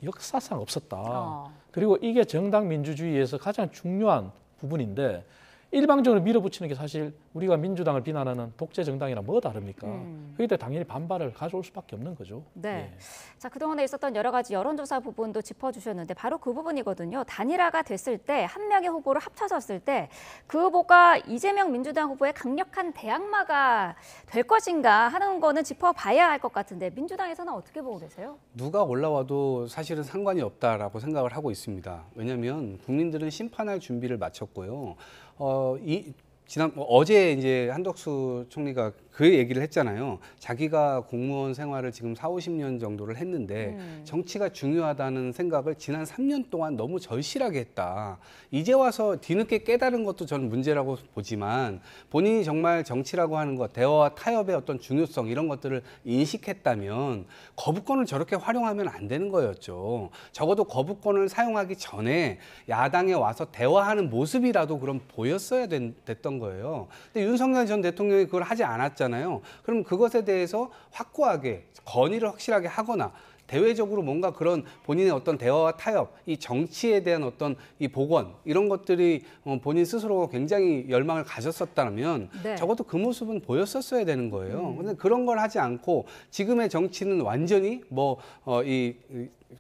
역사상 없었다. 그리고 이게 정당 민주주의에서 가장 중요한 부분인데 일방적으로 밀어붙이는 게 사실 우리가 민주당을 비난하는 독재 정당이랑 뭐 다릅니까? 그럴 때 당연히 반발을 가져올 수밖에 없는 거죠. 네. 예. 자, 그동안에 있었던 여러 가지 여론조사 부분도 짚어주셨는데 바로 그 부분이거든요. 단일화가 됐을 때 한 명의 후보를 합쳐졌을 때 그 후보가 이재명 민주당 후보의 강력한 대항마가 될 것인가 하는 거는 짚어봐야 할 것 같은데 민주당에서는 어떻게 보고 계세요? 누가 올라와도 사실은 상관이 없다라고 생각을 하고 있습니다. 왜냐하면 국민들은 심판할 준비를 마쳤고요. 어제 이제 한덕수 총리가 그 얘기를 했잖아요. 자기가 공무원 생활을 지금 4, 50년 정도를 했는데 정치가 중요하다는 생각을 지난 3년 동안 너무 절실하게 했다. 이제 와서 뒤늦게 깨달은 것도 저는 문제라고 보지만 본인이 정말 정치라고 하는 것, 대화와 타협의 어떤 중요성 이런 것들을 인식했다면 거부권을 저렇게 활용하면 안 되는 거였죠. 적어도 거부권을 사용하기 전에 야당에 와서 대화하는 모습이라도 그럼 보였어야 됐던 거예요. 근데 윤석열 전 대통령이 그걸 하지 않았잖아요. 그럼 그것에 대해서 확고하게 건의를 확실하게 하거나 대외적으로 뭔가 그런 본인의 어떤 대화와 타협, 이 정치에 대한 어떤 이 복원 이런 것들이 본인 스스로 굉장히 열망을 가졌었다면 네. 적어도 그 모습은 보였었어야 되는 거예요. 근데 그런 걸 하지 않고 지금의 정치는 완전히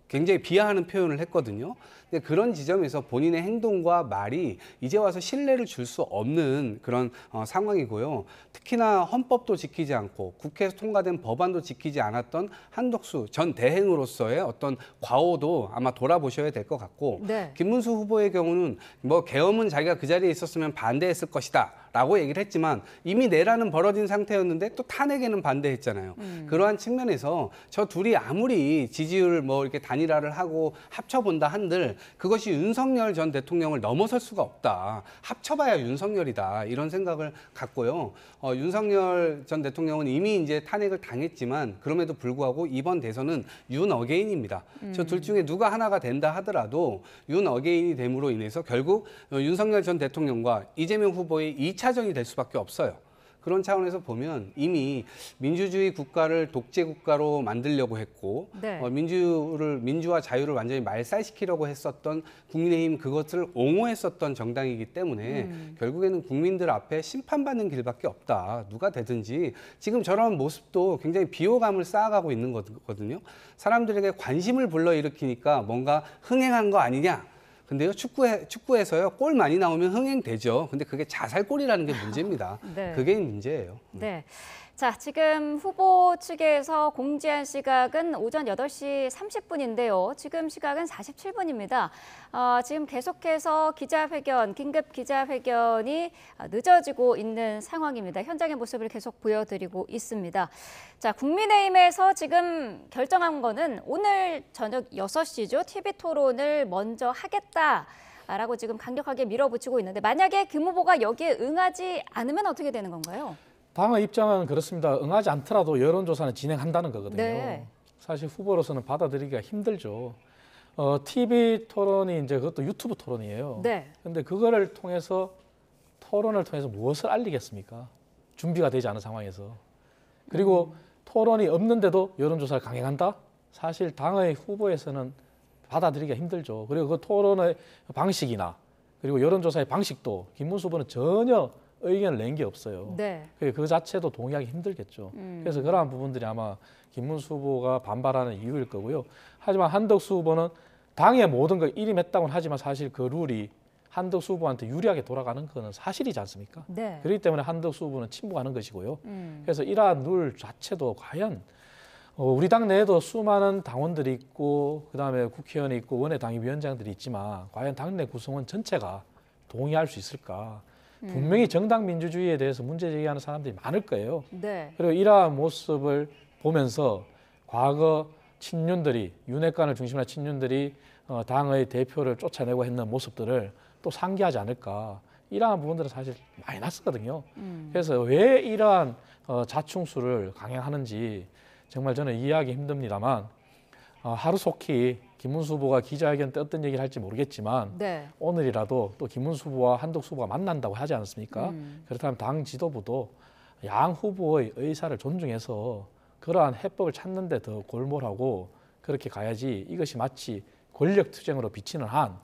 굉장히 비하하는 표현을 했거든요. 근데 그런 지점에서 본인의 행동과 말이 이제 와서 신뢰를 줄 수 없는 그런 상황이고요. 특히나 헌법도 지키지 않고 국회에서 통과된 법안도 지키지 않았던 한덕수 전 대행으로서의 어떤 과오도 아마 돌아보셔야 될 것 같고 네. 김문수 후보의 경우는 뭐 계엄은 자기가 그 자리에 있었으면 반대했을 것이다 라고 얘기를 했지만 이미 내란은 벌어진 상태였는데 또 탄핵에는 반대했잖아요. 그러한 측면에서 저 둘이 아무리 지지율 뭐 이렇게 단일화를 하고 합쳐본다 한들 그것이 윤석열 전 대통령을 넘어설 수가 없다. 합쳐봐야 윤석열이다. 이런 생각을 갖고요. 윤석열 전 대통령은 이미 이제 탄핵을 당했지만 그럼에도 불구하고 이번 대선은 윤 어게인입니다. 저 둘 중에 누가 하나가 된다 하더라도 윤 어게인이 됨으로 인해서 결국 윤석열 전 대통령과 이재명 후보의 2차전이 될 수밖에 없어요. 그런 차원에서 보면 이미 민주주의 국가를 독재 국가로 만들려고 했고 네. 민주와 자유를 완전히 말살시키려고 했었던 국민의힘 그것을 옹호했었던 정당이기 때문에 결국에는 국민들 앞에 심판받는 길밖에 없다. 누가 되든지 지금 저런 모습도 굉장히 비호감을 쌓아가고 있는 거거든요. 사람들에게 관심을 불러일으키니까 뭔가 흥행한 거 아니냐. 근데요, 축구에서요, 골 많이 나오면 흥행되죠. 근데 그게 자살골이라는 게 문제입니다. 네. 그게 문제예요. 네. 자, 지금 후보 측에서 공지한 시각은 오전 8시 30분인데요. 지금 시각은 47분입니다. 지금 계속해서 기자회견, 긴급 기자회견이 늦어지고 있는 상황입니다. 현장의 모습을 계속 보여드리고 있습니다. 자, 국민의힘에서 지금 결정한 거는 오늘 저녁 6시죠. TV 토론을 먼저 하겠다라고 지금 강력하게 밀어붙이고 있는데 만약에 김 후보가 여기에 응하지 않으면 어떻게 되는 건가요? 당의 입장은 그렇습니다. 응하지 않더라도 여론조사는 진행한다는 거거든요. 네. 사실 후보로서는 받아들이기가 힘들죠. TV 토론이 이제 그것도 유튜브 토론이에요. 네. 근데 그거를 통해서 토론을 통해서 무엇을 알리겠습니까? 준비가 되지 않은 상황에서. 그리고 토론이 없는데도 여론조사를 강행한다? 사실 당의 후보에서는 받아들이기가 힘들죠. 그리고 그 토론의 방식이나 그리고 여론조사의 방식도 김문수 후보는 전혀 의견을 낸 게 없어요. 네. 그 자체도 동의하기 힘들겠죠. 그래서 그러한 부분들이 아마 김문수 후보가 반발하는 이유일 거고요. 하지만 한덕수 후보는 당의 모든 걸 일임했다고는 하지만 사실 그 룰이 한덕수 후보한테 유리하게 돌아가는 것은 사실이지 않습니까? 네. 그렇기 때문에 한덕수 후보는 침묵하는 것이고요. 그래서 이러한 룰 자체도 과연 우리 당 내에도 수많은 당원들이 있고 그다음에 국회의원이 있고 원외당협위원장들이 있지만 과연 당내 구성원 전체가 동의할 수 있을까? 분명히 정당 민주주의에 대해서 문제 제기하는 사람들이 많을 거예요. 네. 그리고 이러한 모습을 보면서 과거 친윤들이 윤핵관을 중심으로 한 친윤들이 당의 대표를 쫓아내고 했는 모습들을 또 상기하지 않을까. 이러한 부분들은 사실 마이너스거든요. 그래서 왜 이러한 자충수를 강행하는지 정말 저는 이해하기 힘듭니다만 하루속히 김문수 후보가 기자회견 때 어떤 얘기를 할지 모르겠지만 네. 오늘이라도 또 김문수 후보와 한덕수 후보가 만난다고 하지 않습니까? 그렇다면 당 지도부도 양 후보의 의사를 존중해서 그러한 해법을 찾는 데 더 골몰하고 그렇게 가야지 이것이 마치 권력 투쟁으로 비치는 한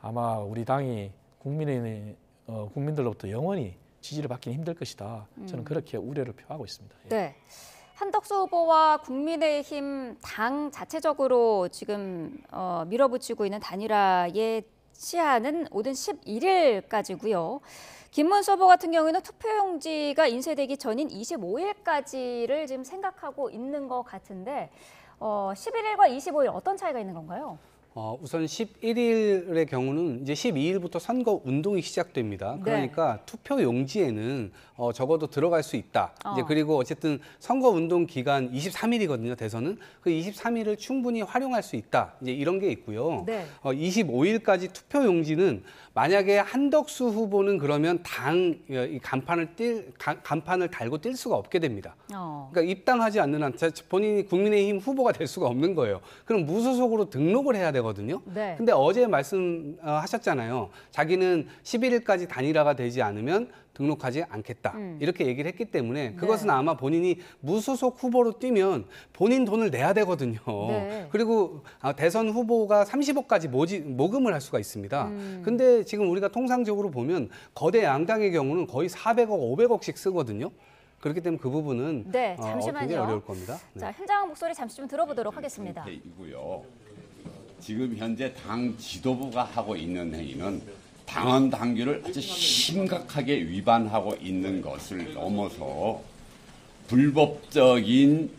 아마 우리 당이 국민들로부터 영원히 지지를 받기는 힘들 것이다. 저는 그렇게 우려를 표하고 있습니다. 예. 네. 한덕수 후보와 국민의힘 당 자체적으로 지금 밀어붙이고 있는 단일화의 시한은 오는 11일까지고요. 김문수 후보 같은 경우에는 투표용지가 인쇄되기 전인 25일까지를 지금 생각하고 있는 것 같은데 11일과 25일 어떤 차이가 있는 건가요? 우선 11일의 경우는 이제 12일부터 선거 운동이 시작됩니다. 그러니까 투표 용지에는 적어도 들어갈 수 있다. 이제 그리고 어쨌든 선거 운동 기간 23일이거든요. 대선은 그 23일을 충분히 활용할 수 있다. 이제 이런 게 있고요. 네. 25일까지 투표 용지는 만약에 한덕수 후보는 그러면 당 간판을 달고 뛸 수가 없게 됩니다. 그러니까 입당하지 않는 한 본인이 국민의힘 후보가 될 수가 없는 거예요. 그럼 무소속으로 등록을 해야 되거든요. 네. 근데 어제 말씀하셨잖아요. 자기는 11일까지 단일화가 되지 않으면 등록하지 않겠다. 이렇게 얘기를 했기 때문에 그것은 아마 본인이 무소속 후보로 뛰면 본인 돈을 내야 되거든요. 네. 그리고 대선 후보가 30억까지 모금을 할 수가 있습니다. 근데 지금 우리가 통상적으로 보면 거대 양당의 경우는 거의 400억, 500억씩 쓰거든요. 그렇기 때문에 그 부분은 네, 잠시만요. 굉장히 어려울 겁니다. 네. 자, 현장 목소리 잠시 좀 들어보도록 하겠습니다. 이고요. 지금 현재 당 지도부가 하고 있는 행위는 당헌 당규를 아주 심각하게 위반하고 있는 것을 넘어서 불법적인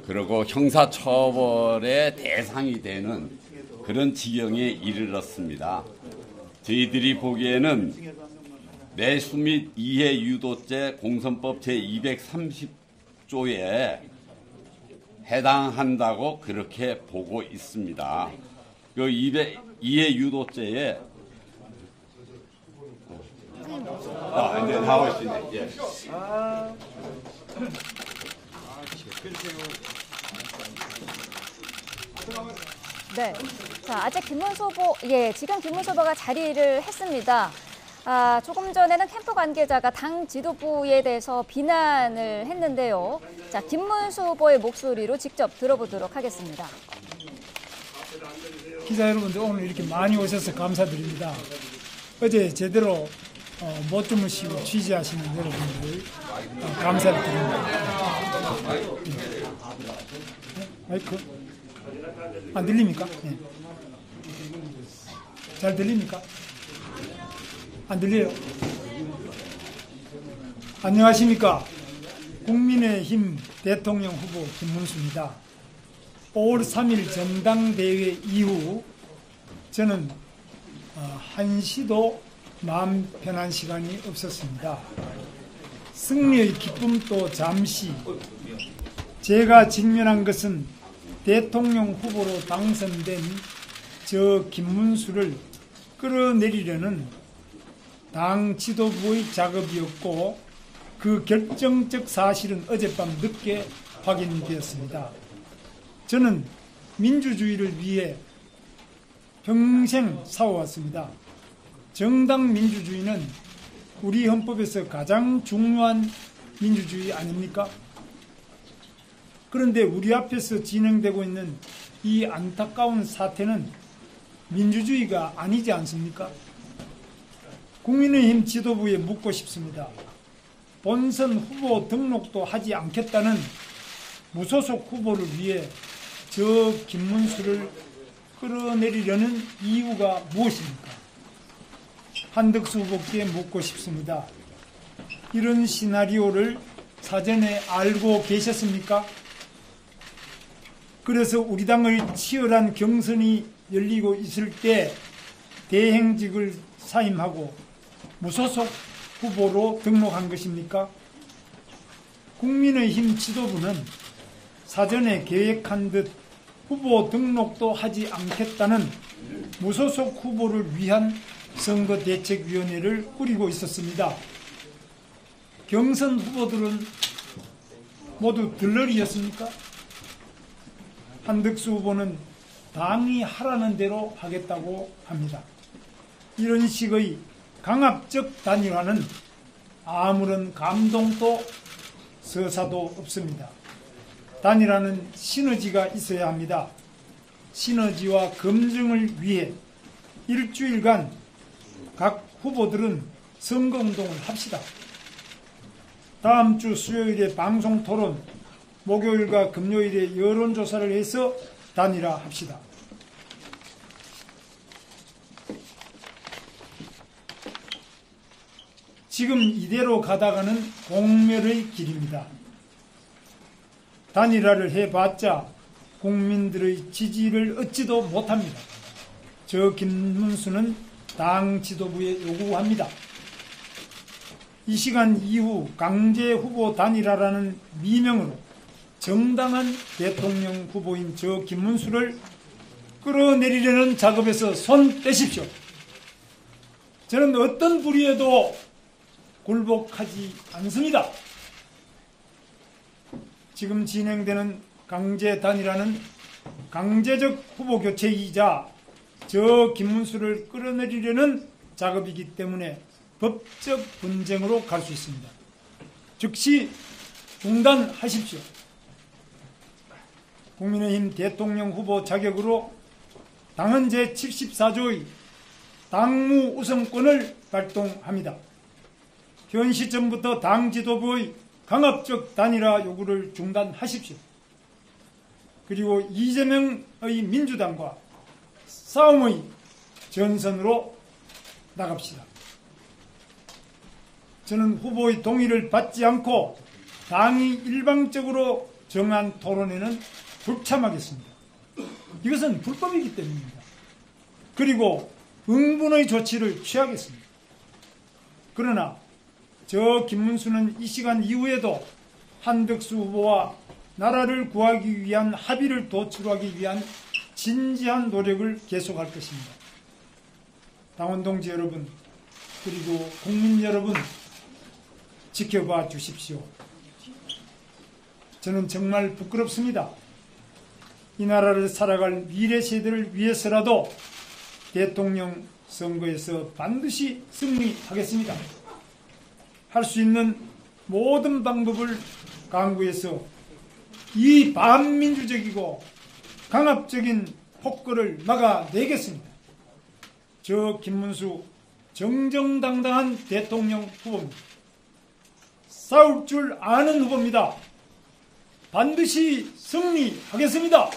그리고 형사처벌의 대상이 되는 그런 지경에 이르렀습니다. 저희들이 보기에는 매수 및 이해 유도죄 공선법 제230조에 해당한다고 그렇게 보고 있습니다. 그 이해 유도죄에 이제 나오시네. 예. 네. 자, 아직 김문수 후보, 지금 김문수 후보가 자리를 했습니다. 조금 전에는 캠프 관계자가 당 지도부에 대해서 비난을 했는데요. 자, 김문수 후보의 목소리로 직접 들어보도록 하겠습니다. 기자 여러분들 오늘 이렇게 많이 오셔서 감사드립니다. 어제 제대로 못 주무시고 취재하시는 여러분들 감사를 드립니다. 마이크 안 들립니까? 네. 잘 들립니까? 안 들려요? 안녕하십니까? 국민의힘 대통령 후보 김문수입니다. 5월 3일 전당대회 이후 저는 한시도 마음 편한 시간이 없었습니다. 승리의 기쁨도 잠시. 제가 직면한 것은 대통령 후보로 당선된 저 김문수를 끌어내리려는 당 지도부의 작업이었고 그 결정적 사실은 어젯밤 늦게 확인되었습니다. 저는 민주주의를 위해 평생 싸워왔습니다. 정당 민주주의는 우리 헌법에서 가장 중요한 민주주의 아닙니까? 그런데 우리 앞에서 진행되고 있는 이 안타까운 사태는 민주주의가 아니지 않습니까? 국민의힘 지도부에 묻고 싶습니다. 본선 후보 등록도 하지 않겠다는 무소속 후보를 위해 저 김문수를 끌어내리려는 이유가 무엇입니까? 한덕수 후보께 묻고 싶습니다. 이런 시나리오를 사전에 알고 계셨습니까? 그래서 우리 당의 치열한 경선이 열리고 있을 때 대행직을 사임하고 무소속 후보로 등록한 것입니까? 국민의힘 지도부는 사전에 계획한 듯 후보 등록도 하지 않겠다는 무소속 후보를 위한 선거대책위원회를 꾸리고 있었습니다. 경선 후보들은 모두 들러리였습니까? 한덕수 후보는 당이 하라는 대로 하겠다고 합니다. 이런 식의 강압적 단일화는 아무런 감동도 서사도 없습니다. 단일화는 시너지가 있어야 합니다. 시너지와 검증을 위해 일주일간 각 후보들은 선거운동을 합시다. 다음 주 수요일에 방송 토론, 목요일과 금요일에 여론조사를 해서 단일화 합시다. 지금 이대로 가다가는 공멸의 길입니다. 단일화를 해봤자 국민들의 지지를 얻지도 못합니다. 저 김문수는 당 지도부에 요구합니다. 이 시간 이후 강제 후보 단일화라는 미명으로 정당한 대통령 후보인 저 김문수를 끌어내리려는 작업에서 손 떼십시오. 저는 어떤 불의에도 굴복하지 않습니다. 지금 진행되는 강제 단일화는 강제적 후보 교체이자 저 김문수를 끌어내리려는 작업이기 때문에 법적 분쟁으로 갈 수 있습니다. 즉시 중단하십시오. 국민의힘 대통령 후보 자격으로 당헌 제74조의 당무 우선권을 발동합니다. 현 시점부터 당 지도부의 강압적 단일화 요구를 중단하십시오. 그리고 이재명의 민주당과 싸움의 전선으로 나갑시다. 저는 후보의 동의를 받지 않고 당이 일방적으로 정한 토론회는 불참하겠습니다. 이것은 불법이기 때문입니다. 그리고 응분의 조치를 취하겠습니다. 그러나 저 김문수는 이 시간 이후에도 한덕수 후보와 나라를 구하기 위한 합의를 도출하기 위한 진지한 노력을 계속할 것입니다. 당원 동지 여러분, 그리고 국민 여러분, 지켜봐 주십시오. 저는 정말 부끄럽습니다. 이 나라를 살아갈 미래 세대를 위해서라도 대통령 선거에서 반드시 승리하겠습니다. 할 수 있는 모든 방법을 강구해서 이 반민주적이고 강압적인 폭거를 막아내겠습니다. 저 김문수 정정당당한 대통령 후보입니다. 싸울 줄 아는 후보입니다. 반드시 승리하겠습니다.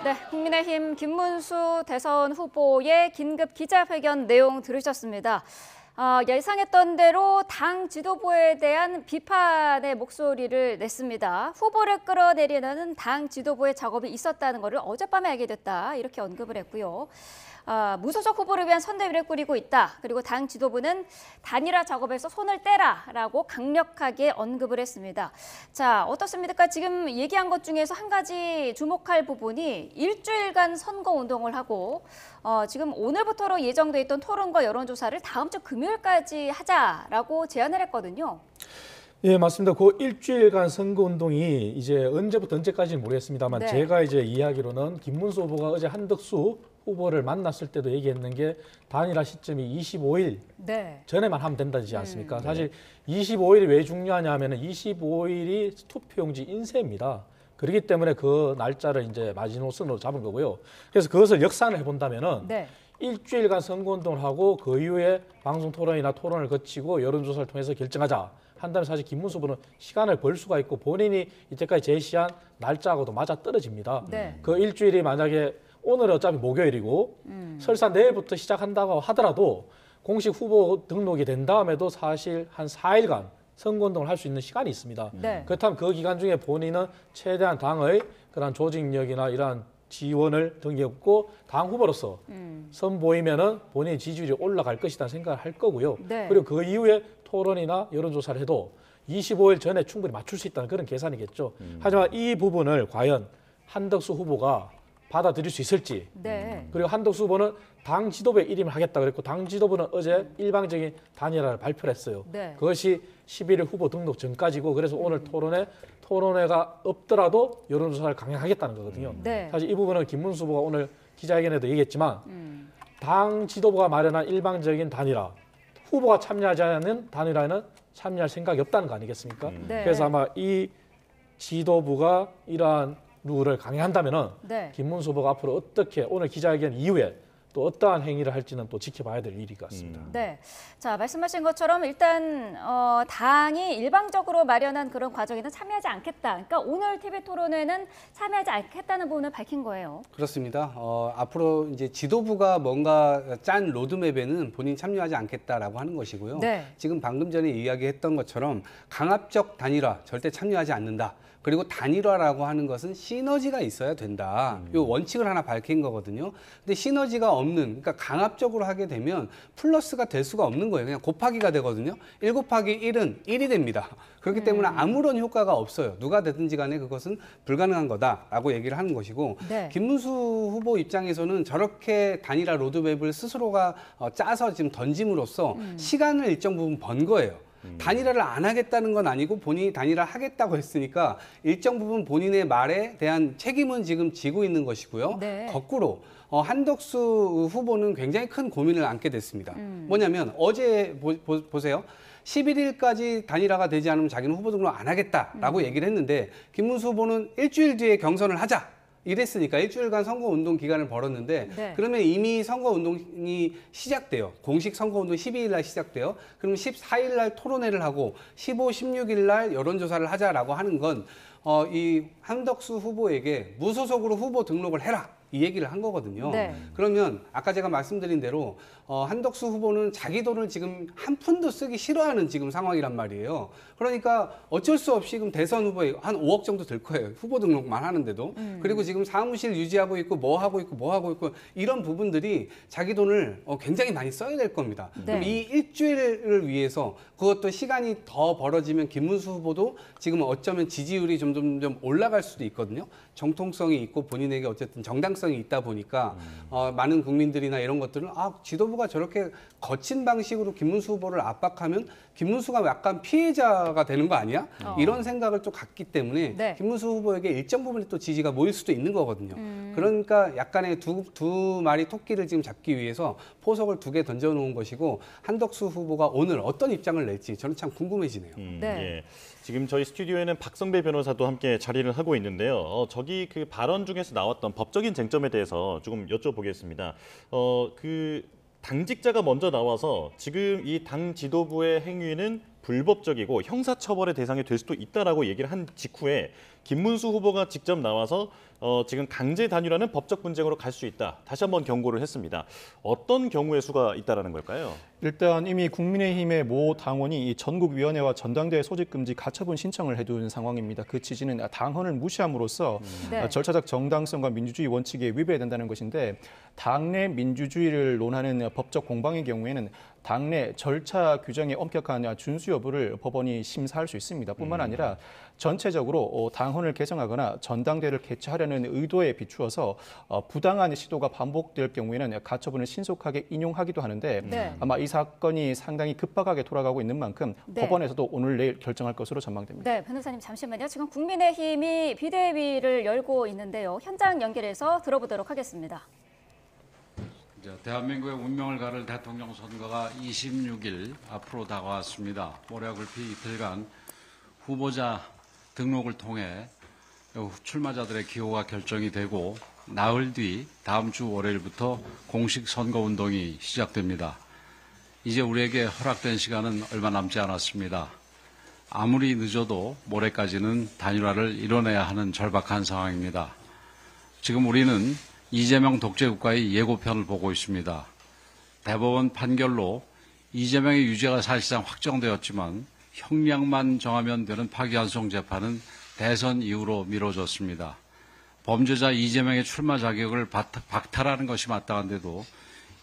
네, 국민의힘 김문수 대선 후보의 긴급 기자회견 내용 들으셨습니다. 예상했던 대로 당 지도부에 대한 비판의 목소리를 냈습니다. 후보를 끌어내리는 당 지도부의 작업이 있었다는 것을 어젯밤에 알게 됐다, 이렇게 언급을 했고요. 무소속 후보를 위한 선대위를 꾸리고 있다. 그리고 당 지도부는 단일화 작업에서 손을 떼라라고 강력하게 언급을 했습니다. 자, 어떻습니까? 지금 얘기한 것 중에서 한 가지 주목할 부분이 일주일간 선거운동을 하고 지금 오늘부터로 예정돼 있던 토론과 여론조사를 다음 주 금요일까지 하자라고 제안을 했거든요. 예, 맞습니다. 그 일주일간 선거운동이 이제 언제부터 언제까지는 모르겠습니다만 네. 제가 이제 이야기로는 김문수 후보가 어제 한덕수 후보를 만났을 때도 얘기했는 게 단일화 시점이 25일 네. 전에만 하면 된다지 않습니까? 사실 25일이 왜 중요하냐 하면은 25일이 투표용지 인쇄입니다. 그렇기 때문에 그 날짜를 이제 마지노선으로 잡은 거고요. 그래서 그것을 역산을 해본다면은 네. 일주일간 선거운동을 하고 그 이후에 방송 토론이나 토론을 거치고 여론조사를 통해서 결정하자 한다면 사실 김문수 후보는 시간을 벌 수가 있고 본인이 이때까지 제시한 날짜하고도 맞아 떨어집니다. 네. 그 일주일이 만약에 오늘은 어차피 목요일이고 설사 내일부터 시작한다고 하더라도 공식 후보 등록이 된 다음에도 사실 한 4일간 선거운동을 할 수 있는 시간이 있습니다. 네. 그렇다면 그 기간 중에 본인은 최대한 당의 그런 조직력이나 이러한 지원을 등기했고 당 후보로서 선보이면은 본인의 지지율이 올라갈 것이라는 생각을 할 거고요. 네. 그리고 그 이후에 토론이나 여론조사를 해도 25일 전에 충분히 맞출 수 있다는 그런 계산이겠죠. 하지만 이 부분을 과연 한덕수 후보가 받아들일 수 있을지, 네. 그리고 한덕수 후보는 당 지도부에 일임을 하겠다 그랬고 당 지도부는 어제 일방적인 단일화를 발표를 했어요. 네. 그것이 11일 후보 등록 전까지고 그래서 오늘 토론회가 없더라도 여론조사를 강행하겠다는 거거든요. 네. 사실 이 부분은 김문수 후보가 오늘 기자회견에도 얘기했지만 당 지도부가 마련한 일방적인 단일화, 후보가 참여하지 않는 단일화에는 참여할 생각이 없다는 거 아니겠습니까? 네. 그래서 아마 이 지도부가 이러한 룰을 강행한다면은 네. 김문수 후보가 앞으로 어떻게 오늘 기자회견 이후에 또 어떠한 행위를 할지는 또 지켜봐야 될 일이 같습니다. 네, 자 말씀하신 것처럼 일단 당이 일방적으로 마련한 그런 과정에는 참여하지 않겠다. 그러니까 오늘 TV 토론회는 참여하지 않겠다는 부분을 밝힌 거예요. 그렇습니다. 앞으로 이제 지도부가 뭔가 짠 로드맵에는 본인 참여하지 않겠다라고 하는 것이고요. 네. 지금 방금 전에 이야기했던 것처럼 강압적 단일화 절대 참여하지 않는다. 그리고 단일화라고 하는 것은 시너지가 있어야 된다. 이 원칙을 하나 밝힌 거거든요. 근데 시너지가 없는, 그러니까 강압적으로 하게 되면 플러스가 될 수가 없는 거예요. 그냥 곱하기가 되거든요. 1 곱하기 1은 1이 됩니다. 그렇기 때문에 아무런 효과가 없어요. 누가 되든지 간에 그것은 불가능한 거다라고 얘기를 하는 것이고 네. 김문수 후보 입장에서는 저렇게 단일화 로드맵을 스스로가 짜서 지금 던짐으로써 시간을 일정 부분 번 거예요. 단일화를 안 하겠다는 건 아니고 본인이 단일화 하겠다고 했으니까 일정 부분 본인의 말에 대한 책임은 지금 지고 있는 것이고요. 네. 거꾸로 한덕수 후보는 굉장히 큰 고민을 안게 됐습니다. 뭐냐면 어제 보세요. 11일까지 단일화가 되지 않으면 자기는 후보 등록 안 하겠다라고 얘기를 했는데 김문수 후보는 일주일 뒤에 경선을 하자. 이랬으니까 일주일간 선거운동 기간을 벌었는데 네. 그러면 이미 선거운동이 시작돼요. 공식 선거운동 12일 날 시작돼요. 그럼 14일 날 토론회를 하고 15, 16일 날 여론조사를 하자라고 하는 건 이 한덕수 후보에게 무소속으로 후보 등록을 해라. 이 얘기를 한 거거든요. 네. 그러면 아까 제가 말씀드린 대로 한덕수 후보는 자기 돈을 지금 한 푼도 쓰기 싫어하는 지금 상황이란 말이에요. 그러니까 어쩔 수 없이 지금 대선 후보에 한 5억 정도 될 거예요. 후보 등록만 하는데도. 그리고 지금 사무실 유지하고 있고 뭐 하고 있고 이런 부분들이 자기 돈을 굉장히 많이 써야 될 겁니다. 네. 그럼 이 일주일을 위해서 그것도 시간이 더 벌어지면 김문수 후보도 지금 어쩌면 지지율이 점점 올라갈 수도 있거든요. 정통성이 있고 본인에게 어쨌든 정당성이 있다 보니까 많은 국민들이나 이런 것들은 지도부가 저렇게 거친 방식으로 김문수 후보를 압박하면 김문수가 약간 피해자가 되는 거 아니야? 이런 생각을 또 갖기 때문에 네. 김문수 후보에게 일정 부분에 또 지지가 모일 수도 있는 거거든요. 그러니까 약간의 두 마리 토끼를 지금 잡기 위해서 포석을 2개 던져놓은 것이고 한덕수 후보가 오늘 어떤 입장을 낼지 저는 참 궁금해지네요. 네. 예. 지금 저희 스튜디오에는 박성배 변호사도 함께 자리를 하고 있는데요. 저기 그 발언 중에서 나왔던 법적인 쟁점에 대해서 조금 여쭤보겠습니다. 그 당직자가 먼저 나와서 지금 이 당 지도부의 행위는 불법적이고 형사처벌의 대상이 될 수도 있다라고 얘기를 한 직후에 김문수 후보가 직접 나와서 지금 강제 단일화는 법적 분쟁으로 갈 수 있다. 다시 한번 경고를 했습니다. 어떤 경우의 수가 있다라는 걸까요? 일단 이미 국민의힘의 모 당원이 이 전국위원회와 전당대회 소집금지 가처분 신청을 해둔 상황입니다. 그 취지는 당헌을 무시함으로써 네. 절차적 정당성과 민주주의 원칙에 위배된다는 것인데 당내 민주주의를 논하는 법적 공방의 경우에는 당내 절차 규정에 엄격한 준수 여부를 법원이 심사할 수 있습니다. 뿐만 아니라 전체적으로 당헌을 개정하거나 전당대회를 개최하려는 의도에 비추어서 부당한 시도가 반복될 경우에는 가처분을 신속하게 인용하기도 하는데 네. 아마 이 사건이 상당히 급박하게 돌아가고 있는 만큼 네. 법원에서도 오늘 내일 결정할 것으로 전망됩니다. 네, 변호사님 잠시만요. 지금 국민의힘이 비대위를 열고 있는데요. 현장 연결해서 들어보도록 하겠습니다. 대한민국의 운명을 가를 대통령 선거가 26일 앞으로 다가왔습니다. 모래굴피 이틀간 후보자 등록을 통해 출마자들의 기호가 결정이 되고 나흘 뒤 다음 주 월요일부터 공식 선거운동이 시작됩니다. 이제 우리에게 허락된 시간은 얼마 남지 않았습니다. 아무리 늦어도 모레까지는 단일화를 이뤄내야 하는 절박한 상황입니다. 지금 우리는 이재명 독재국가의 예고편을 보고 있습니다. 대법원 판결로 이재명의 유죄가 사실상 확정되었지만 형량만 정하면 되는 파기환송 재판은 대선 이후로 미뤄졌습니다. 범죄자 이재명의 출마 자격을 박탈하는 것이 마땅한데도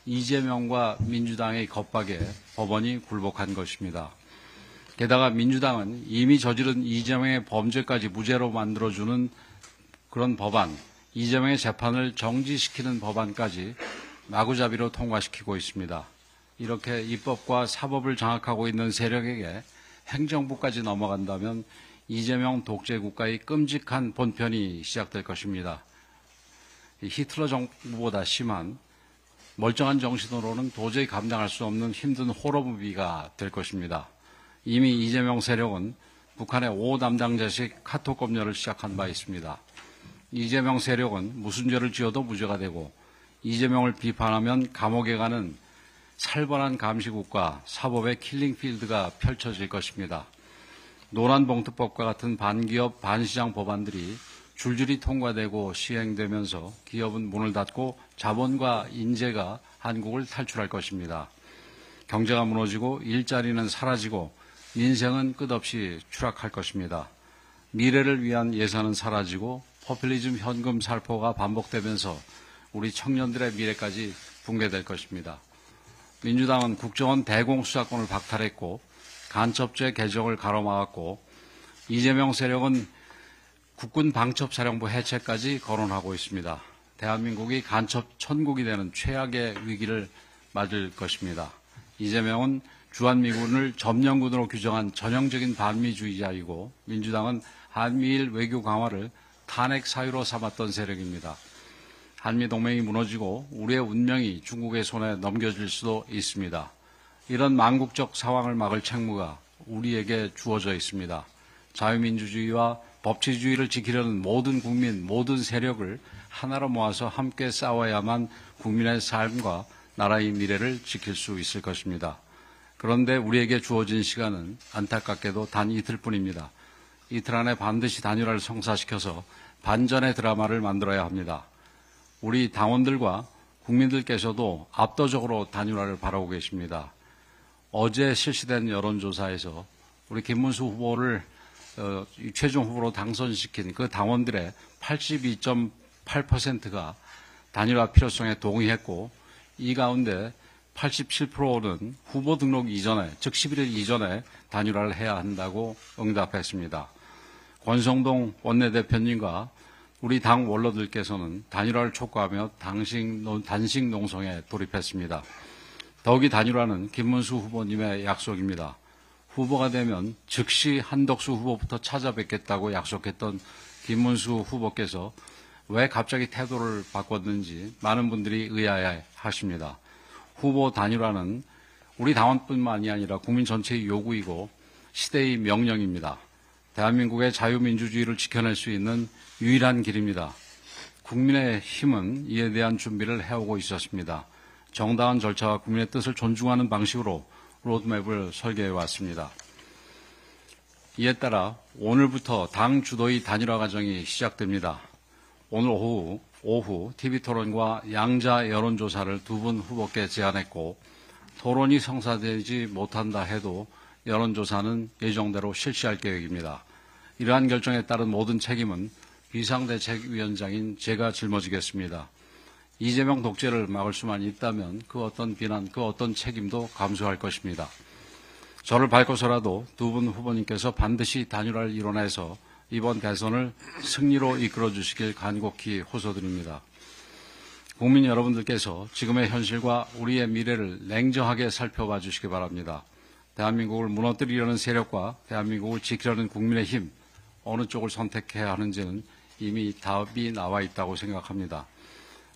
이재명과 민주당의 겁박에 법원이 굴복한 것입니다. 게다가 민주당은 이미 저지른 이재명의 범죄까지 무죄로 만들어주는 그런 법안, 이재명의 재판을 정지시키는 법안까지 마구잡이로 통과시키고 있습니다. 이렇게 입법과 사법을 장악하고 있는 세력에게 행정부까지 넘어간다면 이재명 독재국가의 끔찍한 본편이 시작될 것입니다. 히틀러 정부보다 심한 멀쩡한 정신으로는 도저히 감당할 수 없는 힘든 호러무비가 될 것입니다. 이미 이재명 세력은 북한의 5담당자식 카톡 검열을 시작한 바 있습니다. 이재명 세력은 무슨 죄를 지어도 무죄가 되고 이재명을 비판하면 감옥에 가는 살벌한 감시국과 사법의 킬링필드가 펼쳐질 것입니다. 노란봉투법과 같은 반기업 반시장 법안들이 줄줄이 통과되고 시행되면서 기업은 문을 닫고 자본과 인재가 한국을 탈출할 것입니다. 경제가 무너지고 일자리는 사라지고 민생은 끝없이 추락할 것입니다. 미래를 위한 예산은 사라지고 포퓰리즘 현금 살포가 반복되면서 우리 청년들의 미래까지 붕괴될 것입니다. 민주당은 국정원 대공수사권을 박탈했고 간첩죄 개정을 가로막았고 이재명 세력은 국군 방첩사령부 해체까지 거론하고 있습니다. 대한민국이 간첩 천국이 되는 최악의 위기를 맞을 것입니다. 이재명은 주한미군을 점령군으로 규정한 전형적인 반미주의자이고 민주당은 한미일 외교 강화를 탄핵 사유로 삼았던 세력입니다. 한미동맹이 무너지고 우리의 운명이 중국의 손에 넘겨질 수도 있습니다. 이런 망국적 상황을 막을 책무가 우리에게 주어져 있습니다. 자유민주주의와 법치주의를 지키려는 모든 국민, 모든 세력을 하나로 모아서 함께 싸워야만 국민의 삶과 나라의 미래를 지킬 수 있을 것입니다. 그런데 우리에게 주어진 시간은 안타깝게도 단 이틀뿐입니다. 이틀 안에 반드시 단일화를 성사시켜서 반전의 드라마를 만들어야 합니다. 우리 당원들과 국민들께서도 압도적으로 단일화를 바라고 계십니다. 어제 실시된 여론조사에서 우리 김문수 후보를 최종 후보로 당선시킨 그 당원들의 82.8%가 단일화 필요성에 동의했고 이 가운데 87%는 후보 등록 이전에, 즉 11일 이전에 단일화를 해야 한다고 응답했습니다. 권성동 원내대표님과 우리 당 원로들께서는 단일화를 촉구하며 단식 농성에 돌입했습니다. 더욱이 단일화는 김문수 후보님의 약속입니다. 후보가 되면 즉시 한덕수 후보부터 찾아뵙겠다고 약속했던 김문수 후보께서 왜 갑자기 태도를 바꿨는지 많은 분들이 의아해하십니다. 후보 단일화는 우리 당원뿐만이 아니라 국민 전체의 요구이고 시대의 명령입니다. 대한민국의 자유민주주의를 지켜낼 수 있는 유일한 길입니다. 국민의 힘은 이에 대한 준비를 해오고 있었습니다. 정당한 절차와 국민의 뜻을 존중하는 방식으로 로드맵을 설계해 왔습니다. 이에 따라 오늘부터 당 주도의 단일화 과정이 시작됩니다. 오늘 오후 TV토론과 양자 여론조사를 두 분 후보께 제안했고 토론이 성사되지 못한다 해도 여론조사는 예정대로 실시할 계획입니다. 이러한 결정에 따른 모든 책임은 비상대책위원장인 제가 짊어지겠습니다. 이재명 독재를 막을 수만 있다면 그 어떤 비난, 그 어떤 책임도 감수할 것입니다. 저를 밟고서라도 두 분 후보님께서 반드시 단일화를 이뤄내서 이번 대선을 승리로 이끌어 주시길 간곡히 호소드립니다. 국민 여러분들께서 지금의 현실과 우리의 미래를 냉정하게 살펴봐 주시기 바랍니다. 대한민국을 무너뜨리려는 세력과 대한민국을 지키려는 국민의 힘, 어느 쪽을 선택해야 하는지는 이미 답이 나와 있다고 생각합니다.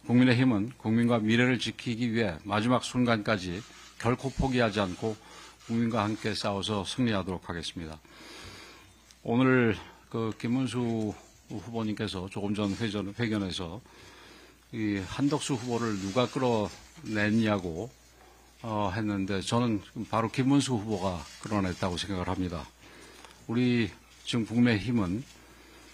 국민의힘은 국민과 미래를 지키기 위해 마지막 순간까지 결코 포기하지 않고 국민과 함께 싸워서 승리하도록 하겠습니다. 오늘 김문수 후보님께서 조금 전 회견에서 이 한덕수 후보를 누가 끌어냈냐고 했는데 저는 바로 김문수 후보가 끌어냈다고 생각을 합니다. 우리 지금 국민의힘은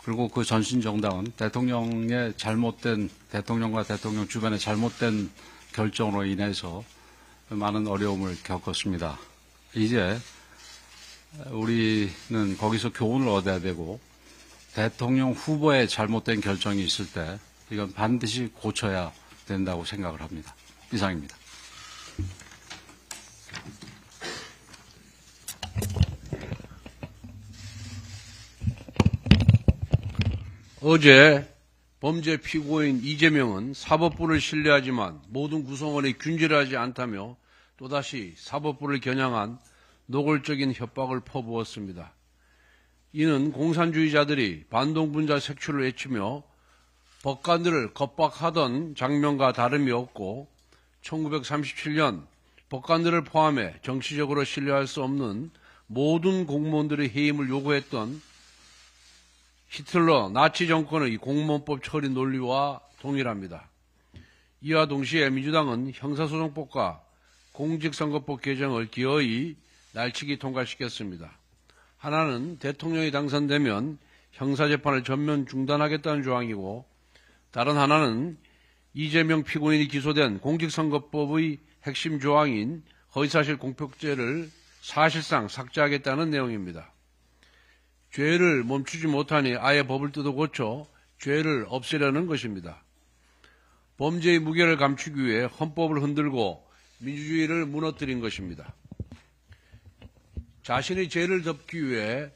그리고 그 전신정당은 대통령의 잘못된 대통령과 대통령 주변의 잘못된 결정으로 인해서 많은 어려움을 겪었습니다. 이제 우리는 거기서 교훈을 얻어야 되고 대통령 후보의 잘못된 결정이 있을 때 이건 반드시 고쳐야 된다고 생각을 합니다. 이상입니다. 어제 범죄 피고인 이재명은 사법부를 신뢰하지만 모든 구성원이 균질하지 않다며 또다시 사법부를 겨냥한 노골적인 협박을 퍼부었습니다. 이는 공산주의자들이 반동분자 색출을 외치며 법관들을 겁박하던 장면과 다름이 없고 1937년 법관들을 포함해 정치적으로 신뢰할 수 없는 모든 공무원들의 해임을 요구했던 히틀러 나치 정권의 공무원법 처리 논리와 동일합니다. 이와 동시에 민주당은 형사소송법과 공직선거법 개정을 기어이 날치기 통과시켰습니다. 하나는 대통령이 당선되면 형사재판을 전면 중단하겠다는 조항이고, 다른 하나는 이재명 피고인이 기소된 공직선거법의 핵심 조항인 허위사실 공표죄를 사실상 삭제하겠다는 내용입니다. 죄를 멈추지 못하니 아예 법을 뜯어 고쳐 죄를 없애려는 것입니다. 범죄의 무게를 감추기 위해 헌법을 흔들고 민주주의를 무너뜨린 것입니다. 자신의 죄를 덮기 위해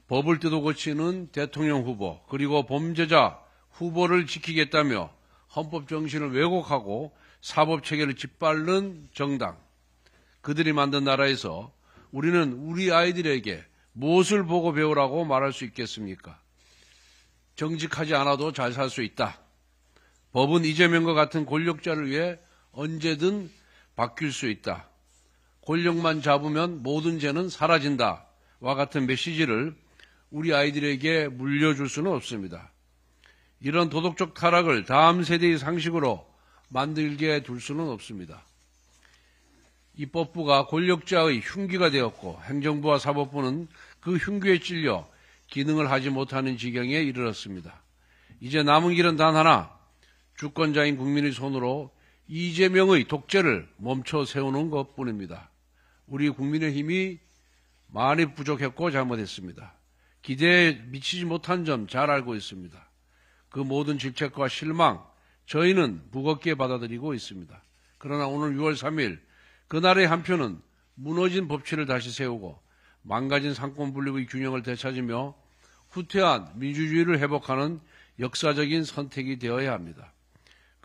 법을 뜯어 고치는 대통령 후보, 그리고 범죄자 후보를 지키겠다며 헌법 정신을 왜곡하고 사법체계를 짓밟는 정당, 그들이 만든 나라에서 우리는 우리 아이들에게 무엇을 보고 배우라고 말할 수 있겠습니까? 정직하지 않아도 잘 살 수 있다. 법은 이재명과 같은 권력자를 위해 언제든 바뀔 수 있다. 권력만 잡으면 모든 죄는 사라진다. 와 같은 메시지를 우리 아이들에게 물려줄 수는 없습니다. 이런 도덕적 타락을 다음 세대의 상식으로 만들게 둘 수는 없습니다. 입법부가 권력자의 흉기가 되었고 행정부와 사법부는 그 흉기에 찔려 기능을 하지 못하는 지경에 이르렀습니다. 이제 남은 길은 단 하나, 주권자인 국민의 손으로 이재명의 독재를 멈춰 세우는 것뿐입니다. 우리 국민의힘이 많이 부족했고 잘못했습니다. 기대에 미치지 못한 점 잘 알고 있습니다. 그 모든 질책과 실망, 저희는 무겁게 받아들이고 있습니다. 그러나 오늘 6월 3일 그날의 한 표는 무너진 법치를 다시 세우고 망가진 상권 분립의 균형을 되찾으며 후퇴한 민주주의를 회복하는 역사적인 선택이 되어야 합니다.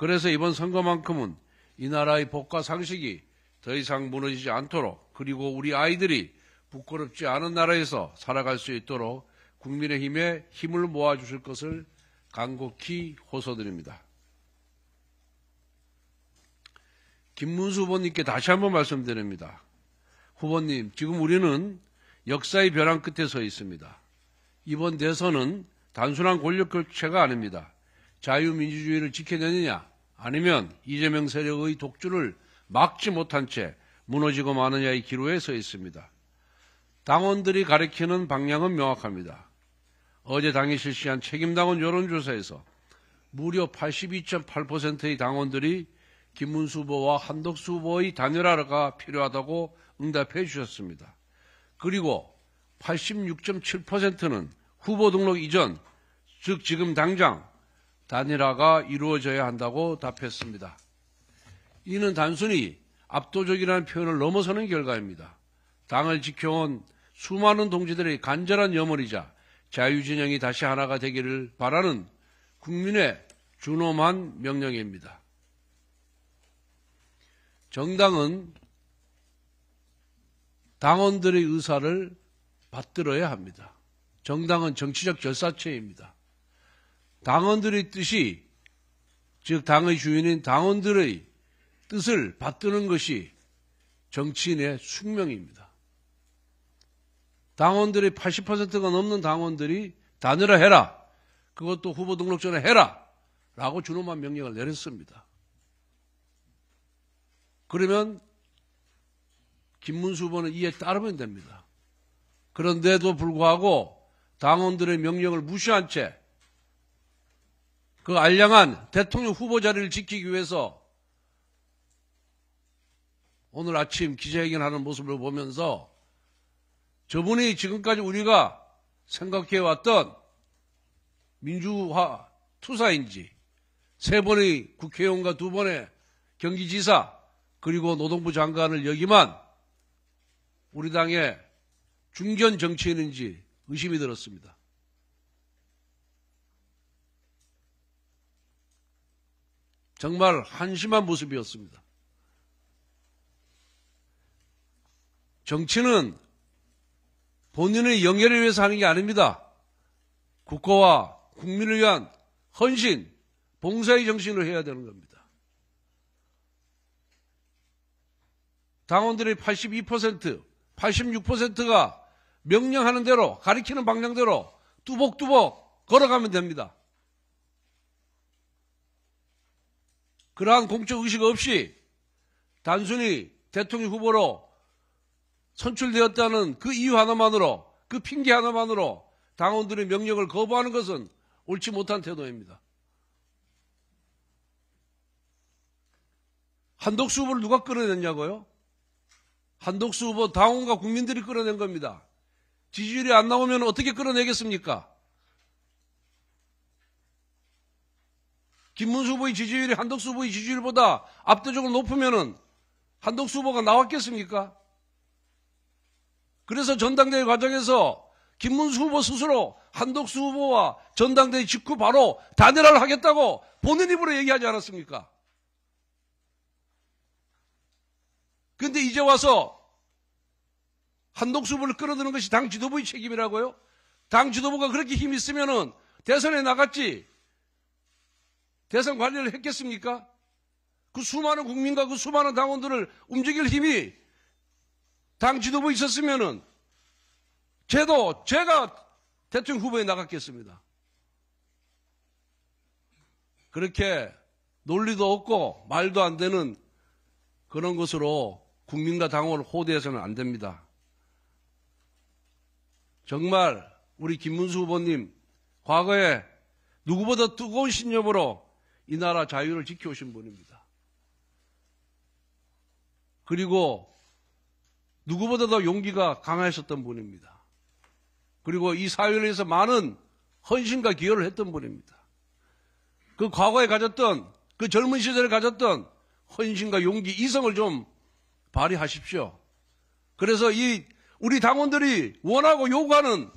그래서 이번 선거만큼은 이 나라의 법과 상식이 더 이상 무너지지 않도록, 그리고 우리 아이들이 부끄럽지 않은 나라에서 살아갈 수 있도록 국민의힘에 힘을 모아주실 것을 간곡히 호소드립니다. 김문수 후보님께 다시 한번 말씀드립니다. 후보님, 지금 우리는 역사의 벼랑 끝에 서 있습니다. 이번 대선은 단순한 권력 교체가 아닙니다. 자유민주주의를 지켜내느냐, 아니면 이재명 세력의 독주를 막지 못한 채 무너지고 마느냐의 기로에 서 있습니다. 당원들이 가리키는 방향은 명확합니다. 어제 당이 실시한 책임당원 여론조사에서 무려 82.8%의 당원들이 김문수 후보와 한덕수 후보의 단일화가 필요하다고 응답해 주셨습니다. 그리고 86.7%는 후보 등록 이전, 즉 지금 당장 단일화가 이루어져야 한다고 답했습니다. 이는 단순히 압도적이라는 표현을 넘어서는 결과입니다. 당을 지켜온 수많은 동지들의 간절한 염원이자 자유진영이 다시 하나가 되기를 바라는 국민의 준엄한 명령입니다. 정당은 당원들의 의사를 받들어야 합니다. 정당은 정치적 절사체입니다. 당원들의 뜻이, 즉 당의 주인인 당원들의 뜻을 받드는 것이 정치인의 숙명입니다. 당원들의 80%가 넘는 당원들이 단일화해라, 그것도 후보 등록 전에 해라 라고 준엄한 명령을 내렸습니다. 그러면 김문수 후보는 이에 따르면 됩니다. 그런데도 불구하고 당원들의 명령을 무시한 채 그 알량한 대통령 후보 자리를 지키기 위해서 오늘 아침 기자회견하는 모습을 보면서 저분이 지금까지 우리가 생각해왔던 민주화 투사인지, 3번의 국회의원과 2번의 경기지사 그리고 노동부 장관을 역임한 우리 당의 중견 정치인인지 의심이 들었습니다. 정말 한심한 모습이었습니다. 정치는 본인의 영예를 위해서 하는 게 아닙니다. 국가와 국민을 위한 헌신, 봉사의 정신으로 해야 되는 겁니다. 당원들의 82%, 86%가 명령하는 대로, 가리키는 방향대로 뚜벅뚜벅 걸어가면 됩니다. 그러한 공적 의식 없이 단순히 대통령 후보로 선출되었다는 그 이유 하나만으로, 그 핑계 하나만으로 당원들의 명령을 거부하는 것은 옳지 못한 태도입니다. 한덕수 후보를 누가 끌어냈냐고요? 한덕수 후보 당원과 국민들이 끌어낸 겁니다. 지지율이 안 나오면 어떻게 끌어내겠습니까? 김문수 후보의 지지율이 한덕수 후보의 지지율보다 압도적으로 높으면은 한덕수 후보가 나왔겠습니까? 그래서 전당대회 과정에서 김문수 후보 스스로 한덕수 후보와 전당대회 직후 바로 단일화를 하겠다고 본인 입으로 얘기하지 않았습니까? 그런데 이제 와서 한덕수 후보를 끌어드는 것이 당 지도부의 책임이라고요? 당 지도부가 그렇게 힘이 있으면은 대선에 나갔지 대선 관리를 했겠습니까? 그 수많은 국민과 그 수많은 당원들을 움직일 힘이 당 지도부에 있었으면은 제가 대통령 후보에 나갔겠습니다. 그렇게 논리도 없고 말도 안 되는 그런 것으로 국민과 당원을 호도해서는 안 됩니다. 정말 우리 김문수 후보님 과거에 누구보다 뜨거운 신념으로 이 나라 자유를 지켜오신 분입니다. 그리고 누구보다도 용기가 강하셨던 분입니다. 그리고 이 사회를 위해서 많은 헌신과 기여를 했던 분입니다. 그 과거에 가졌던, 그 젊은 시절에 가졌던 헌신과 용기, 이성을 좀 발휘하십시오. 그래서 우리 당원들이 원하고 요구하는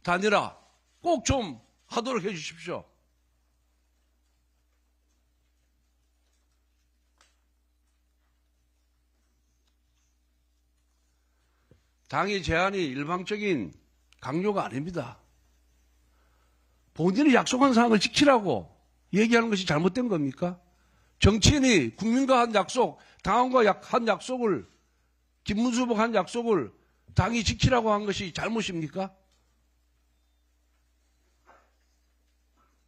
단일화 꼭 좀 하도록 해 주십시오. 당의 제안이 일방적인 강요가 아닙니다. 본인이 약속한 사항을 지키라고 얘기하는 것이 잘못된 겁니까? 정치인이 국민과 한 약속, 당원과 한 약속을, 김문수 후보가 한 약속을 당이 지키라고 한 것이 잘못입니까?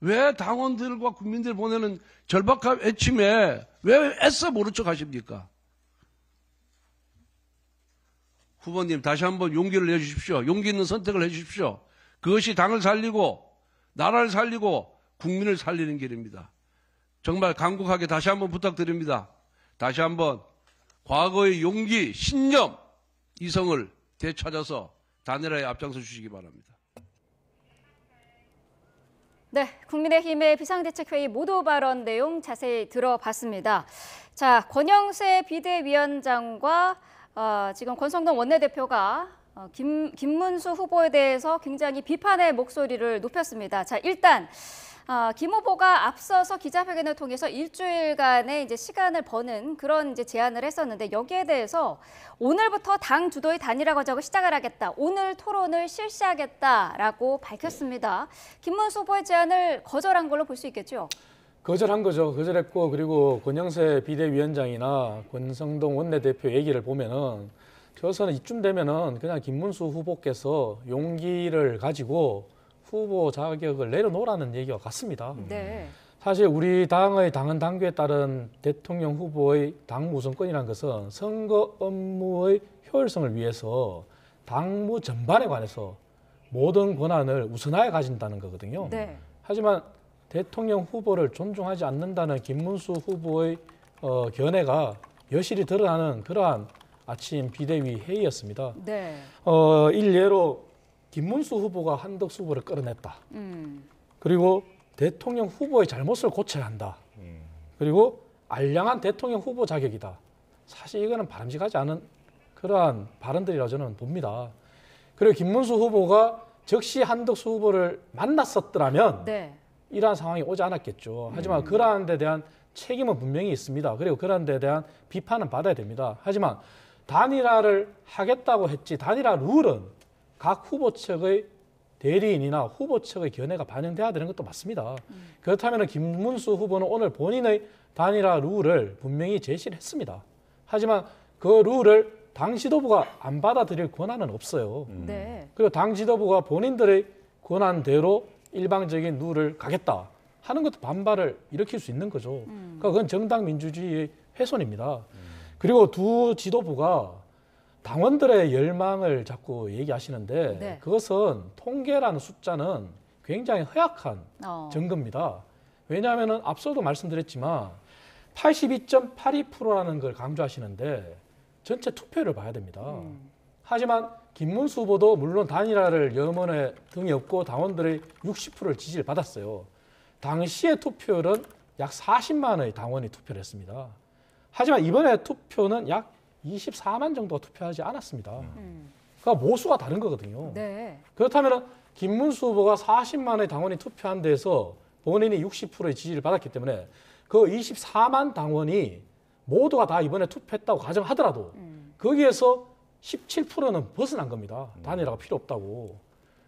왜 당원들과 국민들 보내는 절박한 외침에 왜 애써 모른 척 하십니까? 후보님 다시 한번 용기를 내주십시오. 용기 있는 선택을 해주십시오. 그것이 당을 살리고 나라를 살리고 국민을 살리는 길입니다. 정말 간곡하게 다시 한번 부탁드립니다. 다시 한번 과거의 용기, 신념, 이성을 되찾아서 단일화에 앞장서 주시기 바랍니다. 네, 국민의힘의 비상대책회의 모두 발언 내용 자세히 들어봤습니다. 자, 권영세 비대위원장과 지금 권성동 원내대표가 김문수 후보에 대해서 굉장히 비판의 목소리를 높였습니다. 자, 일단 김 후보가 앞서서 기자회견을 통해서 일주일간의 이제 시간을 버는 그런 이제 제안을 했었는데 여기에 대해서 오늘부터 당 주도의 단일화 과정을 시작을 하겠다. 오늘 토론을 실시하겠다라고 밝혔습니다. 김문수 후보의 제안을 거절한 걸로 볼 수 있겠죠? 거절한 거죠. 거절했고 그리고 권영세 비대위원장이나 권성동 원내대표 얘기를 보면은 저서는 이쯤 되면은 그냥 김문수 후보께서 용기를 가지고 후보 자격을 내려놓으라는 얘기와 같습니다. 네. 사실 우리 당의 당헌 당규에 따른 대통령 후보의 당무 우선권이라는 것은 선거 업무의 효율성을 위해서 당무 전반에 관해서 모든 권한을 우선하에 가진다는 거거든요. 네. 하지만 대통령 후보를 존중하지 않는다는 김문수 후보의 견해가 여실히 드러나는 그러한 아침 비대위 회의였습니다. 네. 일례로 김문수 후보가 한덕수 후보를 끌어냈다. 그리고 대통령 후보의 잘못을 고쳐야 한다. 그리고 알량한 대통령 후보 자격이다. 사실 이거는 바람직하지 않은 그러한 발언들이라고 저는 봅니다. 그리고 김문수 후보가 즉시 한덕수 후보를 만났었더라면 네. 이러한 상황이 오지 않았겠죠. 하지만 그러한 데 대한 책임은 분명히 있습니다. 그리고 그러한 데 대한 비판은 받아야 됩니다. 하지만 단일화를 하겠다고 했지 단일화 룰은 각 후보 측의 대리인이나 후보 측의 견해가 반영돼야 되는 것도 맞습니다. 그렇다면 김문수 후보는 오늘 본인의 단일화 룰을 분명히 제시를 했습니다. 하지만 그 룰을 당 지도부가 안 받아들일 권한은 없어요. 네. 그리고 당 지도부가 본인들의 권한대로 일방적인 룰을 가겠다. 하는 것도 반발을 일으킬 수 있는 거죠. 그러니까 그건 정당 민주주의의 훼손입니다. 그리고 두 지도부가 당원들의 열망을 자꾸 얘기하시는데 네. 그것은 통계라는 숫자는 굉장히 허약한 증거입니다. 왜냐하면 앞서도 말씀드렸지만 82.82%라는 걸 강조하시는데 전체 투표를 봐야 됩니다. 하지만 김문수 후보도 물론 단일화를 염원에 등이 없고 당원들의 60%를 지지를 받았어요. 당시의 투표율은 약 40만의 당원이 투표를 했습니다. 하지만 이번에 투표는 약 24만 정도가 투표하지 않았습니다. 그러니까 모수가 다른 거거든요. 네. 그렇다면 김문수 후보가 40만의 당원이 투표한 데서 본인이 60%의 지지를 받았기 때문에 그 24만 당원이 모두가 다 이번에 투표했다고 가정하더라도 거기에서 17%는 벗어난 겁니다. 단일화가 필요 없다고.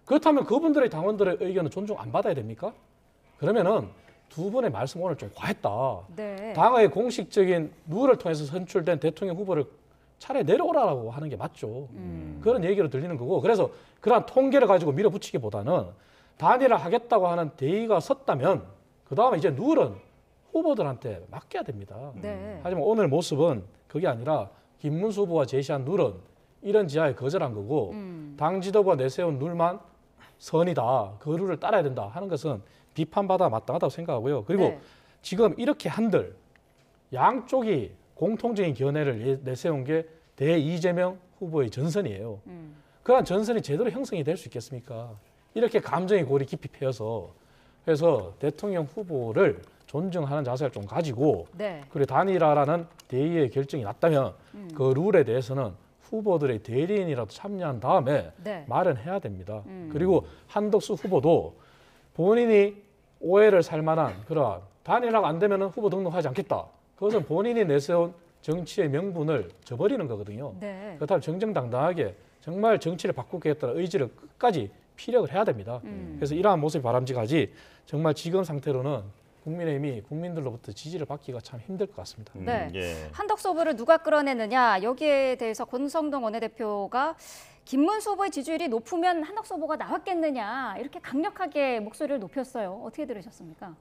그렇다면 그분들의 당원들의 의견은 존중 안 받아야 됩니까? 그러면은 두 분의 말씀 오늘 좀 과했다. 네. 당의 공식적인 룰을 통해서 선출된 대통령 후보를 차라리 내려오라고 하는 게 맞죠. 그런 얘기로 들리는 거고 그래서 그러한 통계를 가지고 밀어붙이기보다는 단일화 하겠다고 하는 대의가 섰다면 그다음에 이제 룰은 후보들한테 맡겨야 됩니다. 네. 하지만 오늘 모습은 그게 아니라 김문수 후보가 제시한 룰은 이런 지하에 거절한 거고 당 지도부가 내세운 룰만 선이다. 그 룰을 따라야 된다 하는 것은 비판받아 마땅하다고 생각하고요. 그리고 네. 지금 이렇게 한들 양쪽이 공통적인 견해를 내세운 게 이재명 후보의 전선이에요. 그러한 전선이 제대로 형성이 될 수 있겠습니까? 이렇게 감정의 골이 깊이 패여서 그래서 대통령 후보를 존중하는 자세를 좀 가지고 네. 그리고 단일화라는 대의의 결정이 났다면 그 룰에 대해서는 후보들의 대리인이라도 참여한 다음에 네. 마련해야 됩니다. 그리고 한덕수 후보도 본인이 오해를 살 만한 그런 단일화가 안 되면 후보 등록하지 않겠다. 그것은 본인이 내세운 정치의 명분을 저버리는 거거든요. 네. 그렇다면 정정당당하게 정말 정치를 바꾸겠다는 의지를 끝까지 피력을 해야 됩니다. 그래서 이러한 모습이 바람직하지 정말 지금 상태로는 국민의힘이 국민들로부터 지지를 받기가 참 힘들 것 같습니다. 네. 예. 한덕수 후보를 누가 끌어내느냐 여기에 대해서 권성동 원내대표가 김문수 후보의 지지율이 높으면 한덕수 후보가 나왔겠느냐 이렇게 강력하게 목소리를 높였어요. 어떻게 들으셨습니까?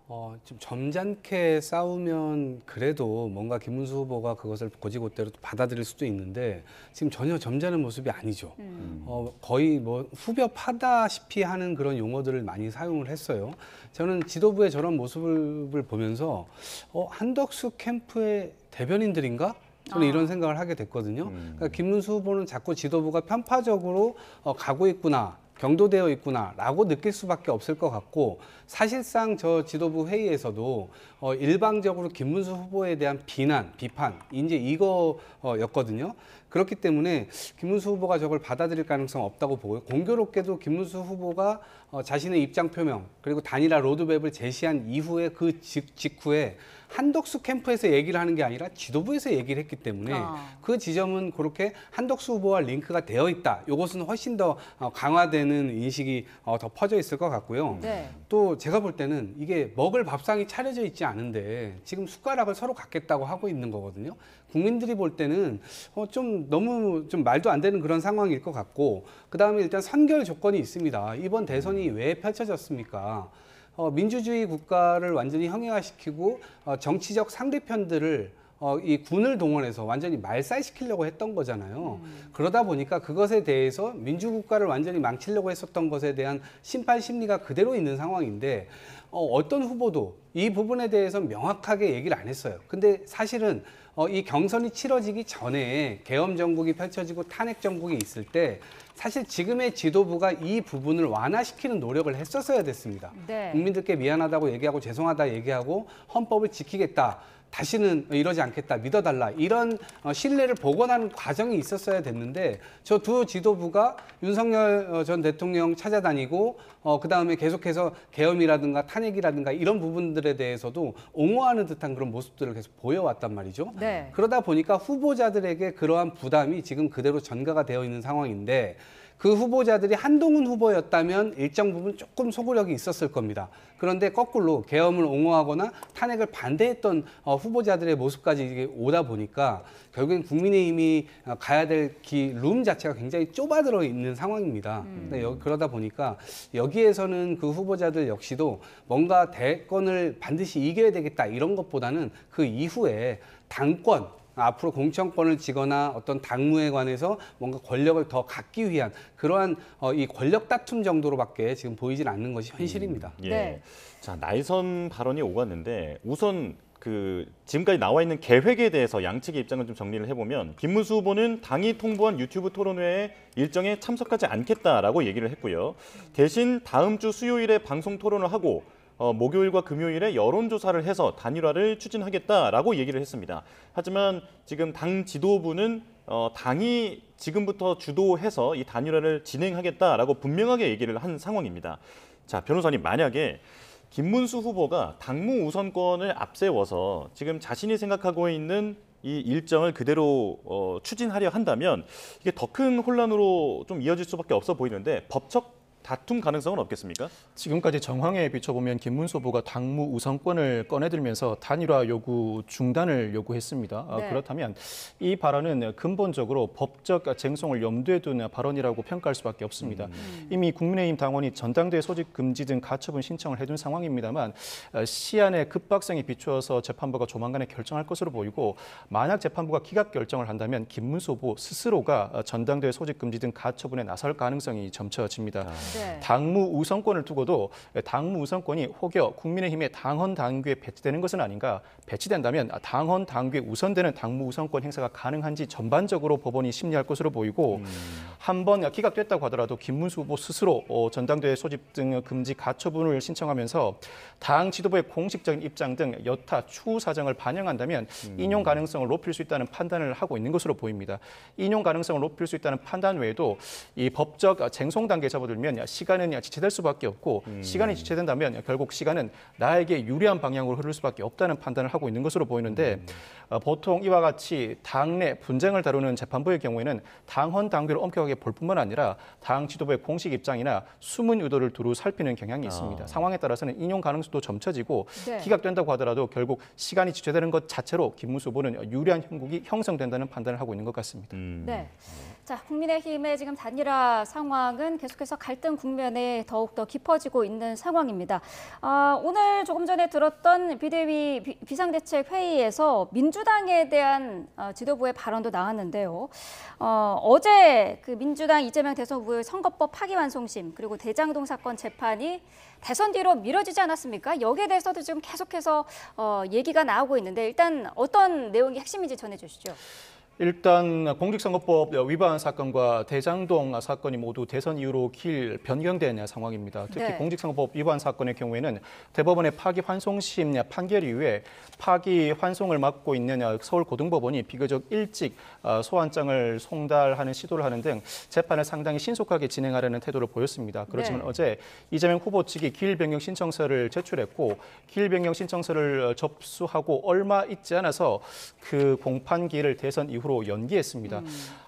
좀 점잖게 싸우면 그래도 뭔가 김문수 후보가 그것을 고지고대로 받아들일 수도 있는데 지금 전혀 점잖은 모습이 아니죠. 거의 뭐 후벼파다시피 하는 그런 용어들을 많이 사용을 했어요. 저는 지도부의 저런 모습을 보면서 한덕수 캠프의 대변인들인가? 저는 이런 생각을 하게 됐거든요. 그러니까 김문수 후보는 자꾸 지도부가 편파적으로 가고 있구나, 경도되어 있구나라고 느낄 수밖에 없을 것 같고 사실상 저 지도부 회의에서도 일방적으로 김문수 후보에 대한 비판, 이제 이거였거든요. 그렇기 때문에 김문수 후보가 저걸 받아들일 가능성은 없다고 보고요. 공교롭게도 김문수 후보가 자신의 입장 표명 그리고 단일화 로드맵을 제시한 이후에 그 직후에 한덕수 캠프에서 얘기를 하는 게 아니라 지도부에서 얘기를 했기 때문에 그 지점은 그렇게 한덕수 후보와 링크가 되어 있다. 이것은 훨씬 더 강화되는 인식이 더 퍼져 있을 것 같고요. 네. 또 제가 볼 때는 이게 먹을 밥상이 차려져 있지 않은데 지금 숟가락을 서로 갖겠다고 하고 있는 거거든요. 국민들이 볼 때는 좀 너무 좀 말도 안 되는 그런 상황일 것 같고 그다음에 일단 선결 조건이 있습니다. 이번 대선이 왜 펼쳐졌습니까? 민주주의 국가를 완전히 형해화시키고 정치적 상대편들을 이 군을 동원해서 완전히 말살시키려고 했던 거잖아요. 그러다 보니까 그것에 대해서 민주국가를 완전히 망치려고 했었던 것에 대한 심판 심리가 그대로 있는 상황인데 어떤 후보도 이 부분에 대해서 명확하게 얘기를 안 했어요. 근데 사실은 이 경선이 치러지기 전에 계엄 정국이 펼쳐지고 탄핵 정국이 있을 때 사실 지금의 지도부가 이 부분을 완화시키는 노력을 했었어야 됐습니다. 네. 국민들께 미안하다고 얘기하고 죄송하다 얘기하고 헌법을 지키겠다. 다시는 이러지 않겠다, 믿어달라 이런 신뢰를 복원하는 과정이 있었어야 됐는데 저 두 지도부가 윤석열 전 대통령 찾아다니고 그다음에 계속해서 계엄이라든가 탄핵이라든가 이런 부분들에 대해서도 옹호하는 듯한 그런 모습들을 계속 보여왔단 말이죠. 네. 그러다 보니까 후보자들에게 그러한 부담이 지금 그대로 전가가 되어 있는 상황인데 그 후보자들이 한동훈 후보였다면 일정 부분 조금 소구력이 있었을 겁니다. 그런데 거꾸로 계엄을 옹호하거나 탄핵을 반대했던 후보자들의 모습까지 이게 오다 보니까 결국엔 국민의힘이 가야 될 룸 자체가 굉장히 좁아들어 있는 상황입니다. 그러다 보니까 여기에서는 그 후보자들 역시도 뭔가 대권을 반드시 이겨야 되겠다 이런 것보다는 그 이후에 당권, 앞으로 공천권을 쥐거나 어떤 당무에 관해서 뭔가 권력을 더 갖기 위한 그러한 이 권력 다툼 정도로밖에 지금 보이질 않는 것이 현실입니다. 예. 네. 자, 날선 발언이 오갔는데 우선 지금까지 나와 있는 계획에 대해서 양측의 입장을 좀 정리를 해보면 김문수 후보는 당이 통보한 유튜브 토론회 일정에 참석하지 않겠다라고 얘기를 했고요. 대신 다음 주 수요일에 방송 토론을 하고 목요일과 금요일에 여론조사를 해서 단일화를 추진하겠다라고 얘기를 했습니다. 하지만 지금 당 지도부는 당이 지금부터 주도해서 이 단일화를 진행하겠다라고 분명하게 얘기를 한 상황입니다. 자, 변호사님, 만약에 김문수 후보가 당무 우선권을 앞세워서 지금 자신이 생각하고 있는 이 일정을 그대로 추진하려 한다면 이게 더 큰 혼란으로 좀 이어질 수밖에 없어 보이는데 법적 다툼 가능성은 없겠습니까? 지금까지 정황에 비춰보면 김문수 후보가 당무 우선권을 꺼내들면서 단일화 요구 중단을 요구했습니다. 네. 그렇다면 이 발언은 근본적으로 법적 쟁송을 염두에 둔 발언이라고 평가할 수밖에 없습니다. 이미 국민의힘 당원이 전당대회 소집 금지 등 가처분 신청을 해둔 상황입니다만 시한의 급박성에 비추어서 재판부가 조만간에 결정할 것으로 보이고 만약 재판부가 기각 결정을 한다면 김문수 후보 스스로가 전당대회 소집 금지 등 가처분에 나설 가능성이 점쳐집니다. 네. 당무 우선권을 두고도 당무 우선권이 혹여 국민의힘의 당헌 당규에 배치되는 것은 아닌가, 배치된다면 당헌 당규에 우선되는 당무 우선권 행사가 가능한지 전반적으로 법원이 심리할 것으로 보이고 한번 기각됐다고 하더라도 김문수 후보 스스로 전당대회 소집 등 금지 가처분을 신청하면서 당 지도부의 공식적인 입장 등 여타 추후 사정을 반영한다면 인용 가능성을 높일 수 있다는 판단을 하고 있는 것으로 보입니다. 인용 가능성을 높일 수 있다는 판단 외에도 이 법적 쟁송 단계에 접어들면 시간은 지체될 수밖에 없고 시간이 지체된다면 결국 시간은 나에게 유리한 방향으로 흐를 수밖에 없다는 판단을 하고 있는 것으로 보이는데 보통 이와 같이 당내 분쟁을 다루는 재판부의 경우에는 당헌 당규를 엄격하게 볼 뿐만 아니라 당 지도부의 공식 입장이나 숨은 의도를 두루 살피는 경향이 있습니다. 상황에 따라서는 인용 가능성도 점쳐지고 네. 기각된다고 하더라도 결국 시간이 지체되는 것 자체로 김문수 후보는 유리한 형국이 형성된다는 판단을 하고 있는 것 같습니다. 네. 자, 국민의힘의 지금 단일화 상황은 계속해서 갈등 국면에 더욱더 깊어지고 있는 상황입니다. 오늘 조금 전에 들었던 비대위 비상대책회의에서 민주당에 대한 지도부의 발언도 나왔는데요. 어제 그 민주당 이재명 대선 후보의 선거법 파기환송심 그리고 대장동 사건 재판이 대선 뒤로 미뤄지지 않았습니까? 여기에 대해서도 지금 계속해서 얘기가 나오고 있는데 일단 어떤 내용이 핵심인지 전해주시죠. 일단 공직선거법 위반 사건과 대장동 사건이 모두 대선 이후로 길 변경된 상황입니다. 특히 네. 공직선거법 위반 사건의 경우에는 대법원의 파기환송심 판결 이후에 파기환송을 맡고 있는 서울고등법원이 비교적 일찍 소환장을 송달하는 시도를 하는 등 재판을 상당히 신속하게 진행하려는 태도를 보였습니다. 그렇지만 네. 어제 이재명 후보 측이 길 변경 신청서를 제출했고 길 변경 신청서를 접수하고 얼마 있지 않아서 그 공판기일을 대선 이후 로 연기했습니다.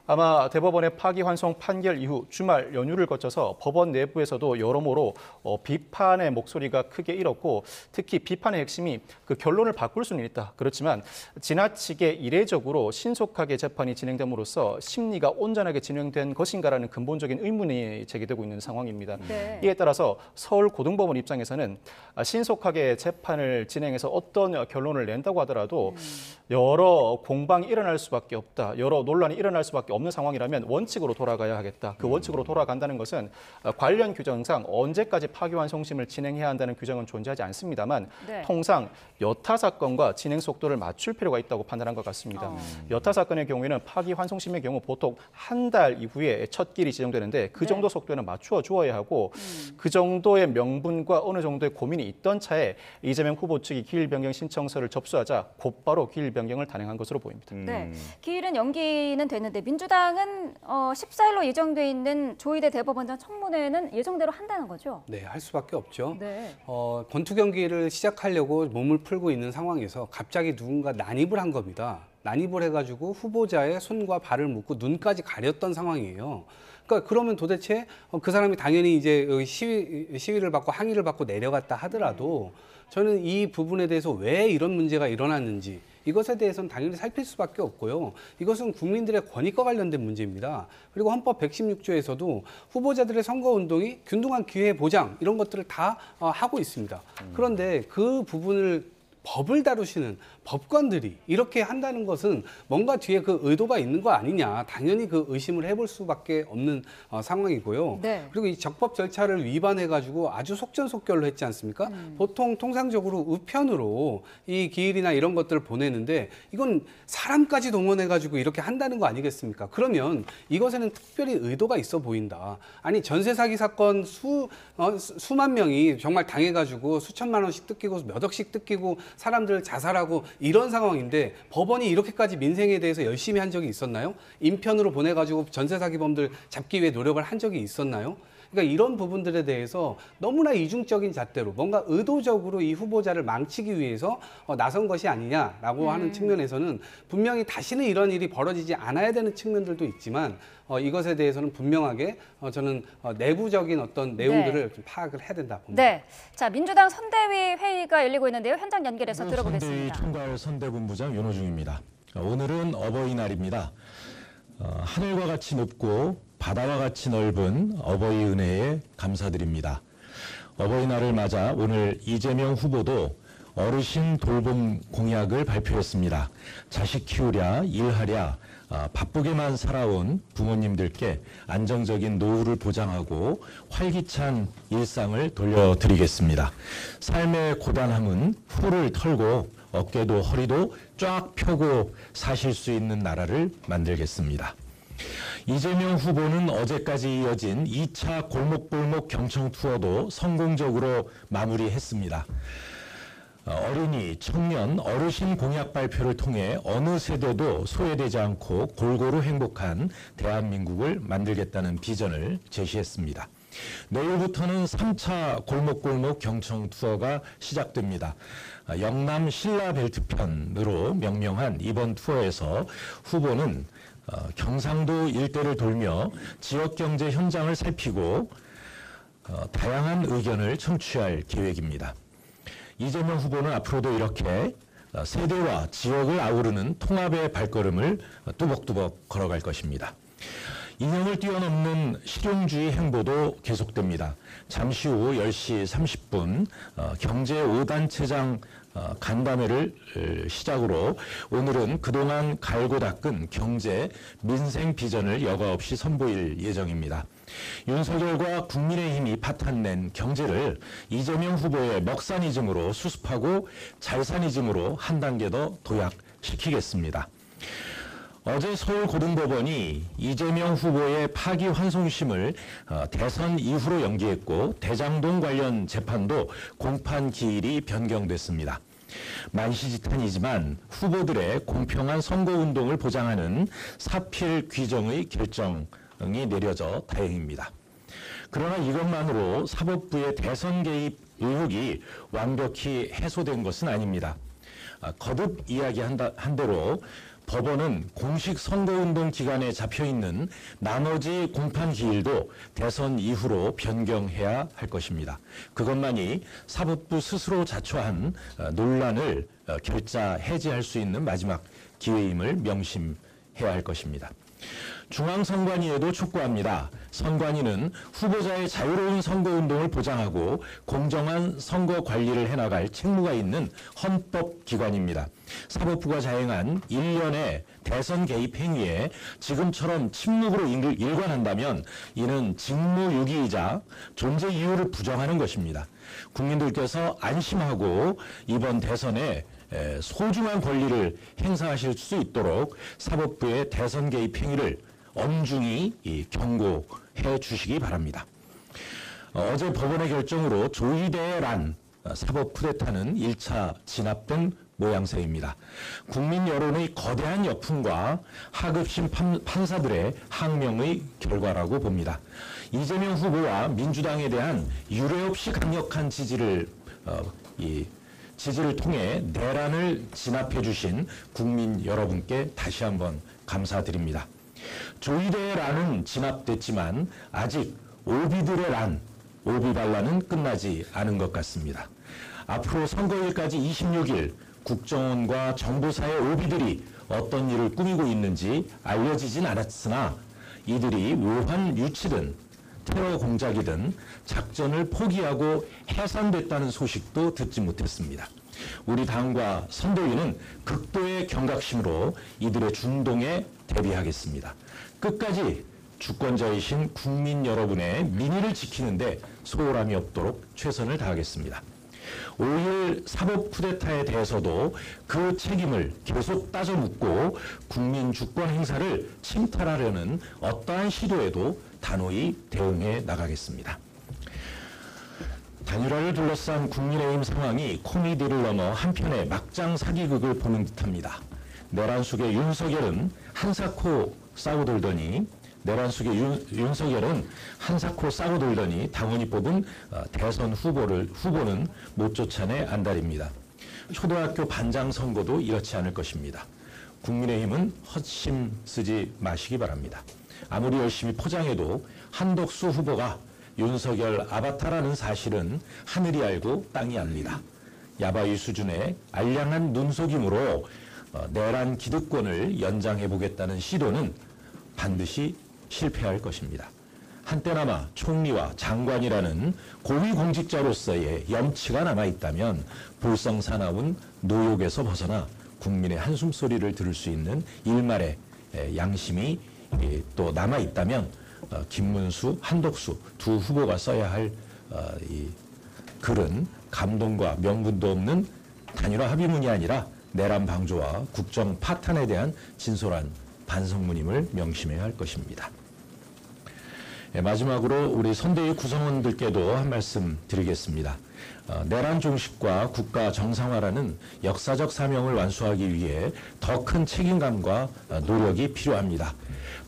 아마 대법원의 파기환송 판결 이후 주말 연휴를 거쳐서 법원 내부에서도 여러모로 비판의 목소리가 크게 일었고 특히 비판의 핵심이 그 결론을 바꿀 수는 있다. 그렇지만 지나치게 이례적으로 신속하게 재판이 진행됨으로써 심리가 온전하게 진행된 것인가라는 근본적인 의문이 제기되고 있는 상황입니다. 네. 이에 따라서 서울고등법원 입장에서는 신속하게 재판을 진행해서 어떤 결론을 낸다고 하더라도 여러 공방이 일어날 수밖에 없다. 여러 논란이 일어날 수밖에 없는 상황이라면 원칙으로 돌아가야 하겠다. 그 원칙으로 돌아간다는 것은 관련 규정상 언제까지 파기환송심을 진행해야 한다는 규정은 존재하지 않습니다만 네. 통상 여타 사건과 진행 속도를 맞출 필요가 있다고 판단한 것 같습니다. 여타 사건의 경우에는 파기환송심의 경우 보통 한 달 이후에 첫 길이 지정되는데 그 정도 속도는 맞추어 주어야 하고 그 정도의 명분과 어느 정도의 고민이 있던 차에 이재명 후보 측이 기일 변경 신청서를 접수하자 곧바로 기일 변경을 단행한 것으로 보입니다. 네, 기일은 연기는 됐는데 민주당은 14일로 예정돼 있는 조희대 대법원장 청문회는 예정대로 한다는 거죠? 네, 할 수밖에 없죠. 네. 권투 경기를 시작하려고 몸을 풀고 있는 상황에서 갑자기 누군가 난입을 한 겁니다. 난입을 해가지고 후보자의 손과 발을 묶고 눈까지 가렸던 상황이에요. 그러니까 그러면 도대체 그 사람이 당연히 이제 시위를 받고 항의를 받고 내려갔다 하더라도 저는 이 부분에 대해서 왜 이런 문제가 일어났는지 이것에 대해서는 당연히 살필 수밖에 없고요. 이것은 국민들의 권익과 관련된 문제입니다. 그리고 헌법 116조에서도 후보자들의 선거운동이 균등한 기회 보장 이런 것들을 다 하고 있습니다. 그런데 그 부분을 법을 다루시는 법관들이 이렇게 한다는 것은 뭔가 뒤에 그 의도가 있는 거 아니냐. 당연히 그 의심을 해볼 수밖에 없는 상황이고요. 네. 그리고 이 적법 절차를 위반해가지고 아주 속전속결로 했지 않습니까? 보통 통상적으로 우편으로 이 기일이나 이런 것들을 보내는데 이건 사람까지 동원해가지고 이렇게 한다는 거 아니겠습니까? 그러면 이것에는 특별히 의도가 있어 보인다. 아니 전세 사기 사건 수만 명이 정말 당해가지고 수천만 원씩 뜯기고 몇 억씩 뜯기고 사람들 자살하고 이런 상황인데 법원이 이렇게까지 민생에 대해서 열심히 한 적이 있었나요? 인편으로 보내가지고 전세 사기범들 잡기 위해 노력을 한 적이 있었나요? 그러니까 이런 부분들에 대해서 너무나 이중적인 잣대로 뭔가 의도적으로 이 후보자를 망치기 위해서 나선 것이 아니냐라고 하는 측면에서는 분명히 다시는 이런 일이 벌어지지 않아야 되는 측면들도 있지만 이것에 대해서는 분명하게 저는 내부적인 어떤 내용들을 좀 파악을 해야 된다 봅니다. 네, 자 민주당 선대위 회의가 열리고 있는데요. 현장 연결해서 들어보겠습니다. 선대위 총괄 선대본부장 윤호중입니다. 오늘은 어버이날입니다. 하늘과 같이 높고 바다와 같이 넓은 어버이 은혜에 감사드립니다. 어버이날을 맞아 오늘 이재명 후보도 어르신 돌봄 공약을 발표했습니다. 자식 키우랴 일하랴 바쁘게만 살아온 부모님들께 안정적인 노후를 보장하고 활기찬 일상을 돌려드리겠습니다. 삶의 고단함은 풀을 털고 어깨도 허리도 쫙 펴고 사실 수 있는 나라를 만들겠습니다. 이재명 후보는 어제까지 이어진 2차 골목골목 경청 투어도 성공적으로 마무리했습니다. 어린이, 청년, 어르신 공약 발표를 통해 어느 세대도 소외되지 않고 골고루 행복한 대한민국을 만들겠다는 비전을 제시했습니다. 내일부터는 3차 골목골목 경청 투어가 시작됩니다. 영남 신라벨트편으로 명명한 이번 투어에서 후보는 경상도 일대를 돌며 지역경제 현장을 살피고 다양한 의견을 청취할 계획입니다. 이재명 후보는 앞으로도 이렇게 세대와 지역을 아우르는 통합의 발걸음을 뚜벅뚜벅 걸어갈 것입니다. 이념을 뛰어넘는 실용주의 행보도 계속됩니다. 잠시 후 10시 30분 경제 5단체장 간담회를 시작으로 오늘은 그동안 갈고 닦은 경제, 민생 비전을 여과 없이 선보일 예정입니다. 윤석열과 국민의힘이 파탄낸 경제를 이재명 후보의 먹사니즘으로 수습하고 잘사니즘으로 한 단계 더 도약시키겠습니다. 어제 서울고등법원이 이재명 후보의 파기환송심을 대선 이후로 연기했고 대장동 관련 재판도 공판 기일이 변경됐습니다. 만시지탄이지만 후보들의 공평한 선거운동을 보장하는 사필 규정의 결정이 내려져 다행입니다. 그러나 이것만으로 사법부의 대선 개입 의혹이 완벽히 해소된 것은 아닙니다. 거듭 이야기한 대로 법원은 공식 선거운동 기간에 잡혀있는 나머지 공판 기일도 대선 이후로 변경해야 할 것입니다. 그것만이 사법부 스스로 자초한 논란을 결자 해제할 수 있는 마지막 기회임을 명심해야 할 것입니다. 중앙선관위에도 촉구합니다. 선관위는 후보자의 자유로운 선거운동을 보장하고 공정한 선거 관리를 해나갈 책무가 있는 헌법기관입니다. 사법부가 자행한 일련의 대선 개입 행위에 지금처럼 침묵으로 일관한다면 이는 직무유기이자 존재 이유를 부정하는 것입니다. 국민들께서 안심하고 이번 대선에 소중한 권리를 행사하실 수 있도록 사법부의 대선 개입 행위를 엄중히 경고해 주시기 바랍니다. 어제 법원의 결정으로 조이대란 사법 쿠데타는 1차 진압된 모양새입니다. 국민 여론의 거대한 역풍과 하급심 판사들의 항명의 결과라고 봅니다. 이재명 후보와 민주당에 대한 유례없이 강력한 지지를 통해 내란을 진압해 주신 국민 여러분께 다시 한번 감사드립니다. 조이대의 란은 진압됐지만 아직 오비들의 란, 오비발란은 끝나지 않은 것 같습니다. 앞으로 선거일까지 26일 국정원과 정보사의 오비들이 어떤 일을 꾸미고 있는지 알려지진 않았으나 이들이 묘한 유치든 테러 공작이든 작전을 포기하고 해산됐다는 소식도 듣지 못했습니다. 우리 당과 선대위는 극도의 경각심으로 이들의 중동에 대비하겠습니다. 끝까지 주권자이신 국민 여러분의 민의를 지키는데 소홀함이 없도록 최선을 다하겠습니다. 5.1 사법 쿠데타에 대해서도 그 책임을 계속 따져 묻고 국민 주권 행사를 침탈하려는 어떠한 시도에도 단호히 대응해 나가겠습니다. 단일화를 둘러싼 국민의힘 상황이 코미디를 넘어 한편의 막장 사기극을 보는 듯합니다. 내란 속의 윤석열은 한사코 싸고 돌더니 당원이 뽑은 대선 후보는 못 쫓아내 안달입니다. 초등학교 반장 선거도 이렇지 않을 것입니다. 국민의힘은 헛심 쓰지 마시기 바랍니다. 아무리 열심히 포장해도 한덕수 후보가 윤석열 아바타라는 사실은 하늘이 알고 땅이 압니다. 야바이 수준의 알량한 눈속임으로 내란 기득권을 연장해보겠다는 시도는 반드시 실패할 것입니다. 한때나마 총리와 장관이라는 고위공직자로서의 염치가 남아있다면 불성사나운 노욕에서 벗어나 국민의 한숨소리를 들을 수 있는 일말의 양심이 또 남아있다면 김문수, 한덕수 두 후보가 써야 할 이 글은 감동과 명분도 없는 단일화 합의문이 아니라 내란 방조와 국정 파탄에 대한 진솔한 반성문임을 명심해야 할 것입니다. 마지막으로 우리 선대위 구성원들께도 한 말씀 드리겠습니다. 내란 종식과 국가 정상화라는 역사적 사명을 완수하기 위해 더 큰 책임감과 노력이 필요합니다.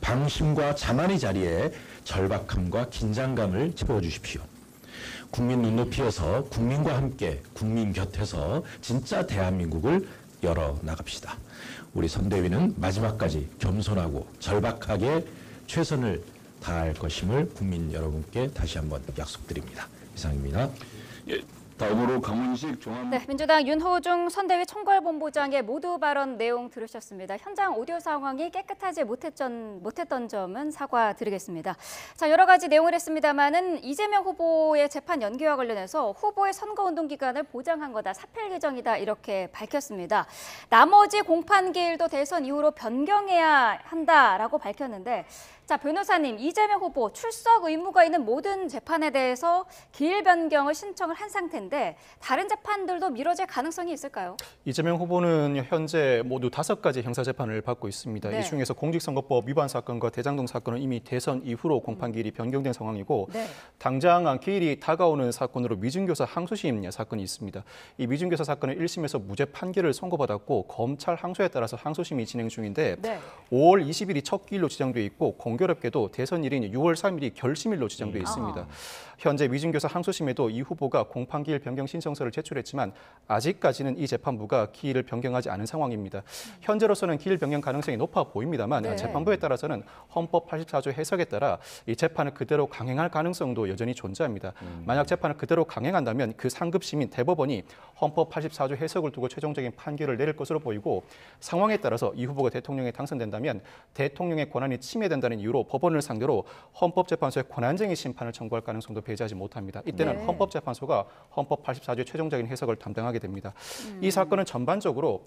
방심과 자만의 자리에 절박함과 긴장감을 채워주십시오. 국민 눈높이에서 국민과 함께 국민 곁에서 진짜 대한민국을 열어나갑시다. 우리 선대위는 마지막까지 겸손하고 절박하게 최선을 다할 것임을 국민 여러분께 다시 한번 약속드립니다. 이상입니다. 다음으로 강훈식 네, 민주당 윤호중 선대위 총괄본부장의 모두 발언 내용 들으셨습니다. 현장 오디오 상황이 깨끗하지 못했던 점은 사과드리겠습니다. 자, 여러 가지 내용을 했습니다만은 이재명 후보의 재판 연기와 관련해서 후보의 선거운동 기간을 보장한 거다, 사필 규정이다 이렇게 밝혔습니다. 나머지 공판기일도 대선 이후로 변경해야 한다라고 밝혔는데, 자, 변호사님, 이재명 후보 출석 의무가 있는 모든 재판에 대해서 기일 변경을 신청을 한 상태인데 다른 재판들도 미뤄질 가능성이 있을까요? 이재명 후보는 현재 모두 5가지 형사재판을 받고 있습니다. 네. 이 중에서 공직선거법 위반 사건과 대장동 사건은 이미 대선 이후로 공판기일이 변경된 상황이고 네. 당장 기일이 다가오는 사건으로 미중교사 항소심 사건이 있습니다. 이 미중교사 사건은 1심에서 무죄 판결을 선고받았고 검찰 항소에 따라서 항소심이 진행 중인데 네. 5월 20일이 첫 기일로 지정돼 있고 공교롭게도 대선일인 6월 3일이 결심일로 지정돼 있습니다. 현재 미중교사 항소심에도 이 후보가 공판기일 변경 신청서를 제출했지만 아직까지는 이 재판부가 기일을 변경하지 않은 상황입니다. 현재로서는 기일 변경 가능성이 높아 보입니다만 네. 재판부에 따라서는 헌법 84조 해석에 따라 이 재판을 그대로 강행할 가능성도 여전히 존재합니다. 만약 재판을 그대로 강행한다면 그 상급 시민 대법원이 헌법 84조 해석을 두고 최종적인 판결을 내릴 것으로 보이고, 상황에 따라서 이 후보가 대통령에 당선된다면 대통령의 권한이 침해된다는 이유로 법원을 상대로 헌법재판소에 권한쟁의 심판을 청구할 가능성도 배제하지 못합니다. 이때는 네. 헌법재판소가 헌법 84조의 최종적인 해석을 담당하게 됩니다. 이 사건은 전반적으로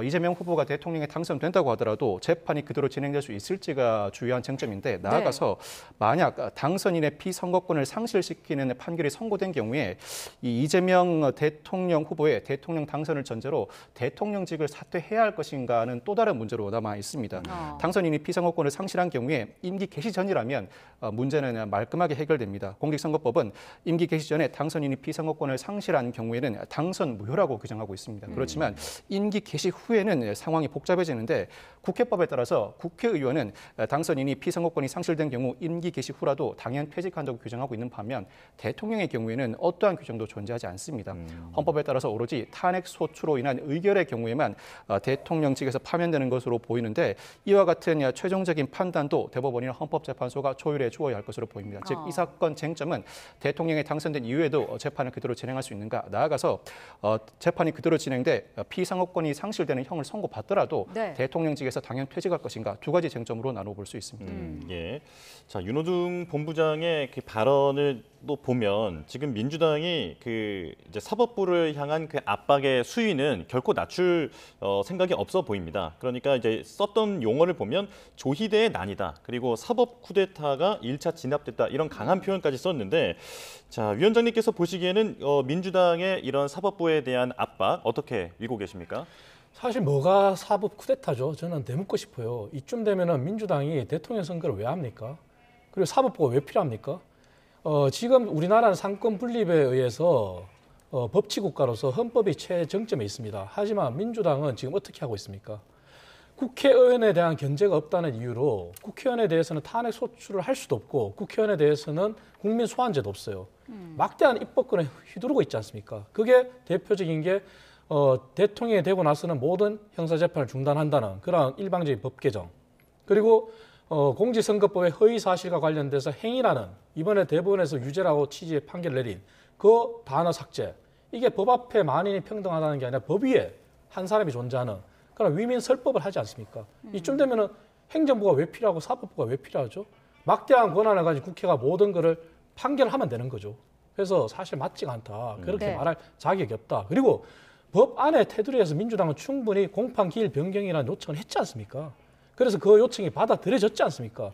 이재명 후보가 대통령에 당선된다고 하더라도 재판이 그대로 진행될 수 있을지가 주요한 쟁점인데, 나아가서 만약 당선인의 피선거권을 상실시키는 판결이 선고된 경우에 이 이재명 대통령 후보의 대통령 당선을 전제로 대통령직을 사퇴해야 할 것인가는 또 다른 문제로 남아 있습니다. 당선인이 피선거권을 상실한 경우에 임기 개시 전이라면 문제는 말끔하게 해결됩니다. 공직선거법은 임기 개시 전에 당선인이 피선거권을 상실한 경우에는 당선 무효라고 규정하고 있습니다. 그렇지만 임기 개시 후에는 상황이 복잡해지는데, 국회법에 따라서 국회의원은 당선인이 피선거권이 상실된 경우 임기 개시 후라도 당연 퇴직한다고 규정하고 있는 반면 대통령의 경우에는 어떠한 규정도 존재하지 않습니다. 헌법에 따라서 오로지 탄핵 소추로 인한 의결의 경우에만 대통령직에서 파면되는 것으로 보이는데, 이와 같은 최종적인 판단도 대법원 대법원이나 헌법재판소가 조율해 주어야 할 것으로 보입니다. 즉 이 사건 쟁점은 대통령이 당선된 이후에도 재판을 그대로 진행할 수 있는가, 나아가서 재판이 그대로 진행돼 피상호권이 상실되는 형을 선고받더라도 네. 대통령직에서 당연 퇴직할 것인가, 두 가지 쟁점으로 나눠볼 수 있습니다. 예. 자, 윤호중 본부장의 그 발언을 또 보면 지금 민주당이 그 이제 사법부를 향한 그 압박의 수위는 결코 낮출 생각이 없어 보입니다. 그러니까 이제 썼던 용어를 보면 조희대의 난이다, 그리고 사법 쿠데타가 1차 진압됐다, 이런 강한 표현까지 썼는데, 자, 위원장님께서 보시기에는 민주당의 이런 사법부에 대한 압박 어떻게 읽고 계십니까? 사실 뭐가 사법 쿠데타죠? 저는 되묻고 싶어요. 이쯤 되면은 민주당이 대통령 선거를 왜 합니까? 그리고 사법부가 왜 필요합니까? 지금 우리나라는 상권 분립에 의해서 법치국가로서 헌법이 최정점에 있습니다. 하지만 민주당은 지금 어떻게 하고 있습니까? 국회의원에 대한 견제가 없다는 이유로 국회의원에 대해서는 탄핵 소추를 할 수도 없고, 국회의원에 대해서는 국민 소환제도 없어요. 막대한 입법권에 휘두르고 있지 않습니까? 그게 대표적인 게 대통령이 되고 나서는 모든 형사재판을 중단한다는 그런 일방적인 법 개정, 그리고 공직선거법의 허위사실과 관련돼서 행위라는, 이번에 대법원에서 유죄라고 취지의 판결을 내린 그 단어 삭제, 이게 법 앞에 만인이 평등하다는 게 아니라 법 위에 한 사람이 존재하는 그런 위민설법을 하지 않습니까? 이쯤 되면은 행정부가 왜 필요하고 사법부가 왜 필요하죠? 막대한 권한을 가지고 국회가 모든 것을 판결하면 되는 거죠. 그래서 사실 맞지가 않다, 그렇게 네. 말할 자격이 없다. 그리고 법 안에 테두리에서 민주당은 충분히 공판 기일 변경이라는 요청을 했지 않습니까? 그래서 그 요청이 받아들여졌지 않습니까?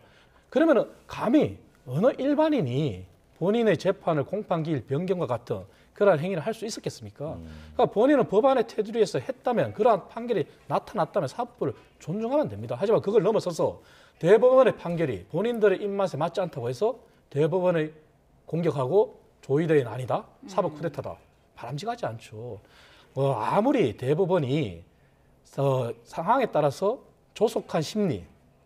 그러면은 감히 어느 일반인이 본인의 재판을 공판 기일 변경과 같은 그러한 행위를 할 수 있었겠습니까? 그러니까 본인은 법안의 테두리에서 했다면, 그러한 판결이 나타났다면 사법부를 존중하면 됩니다. 하지만 그걸 넘어서서 대법원의 판결이 본인들의 입맛에 맞지 않다고 해서 대법원을 공격하고 조희대의 난이다, 사법 쿠데타다, 바람직하지 않죠. 아무리 대법원이 상황에 따라서 조속한 심리,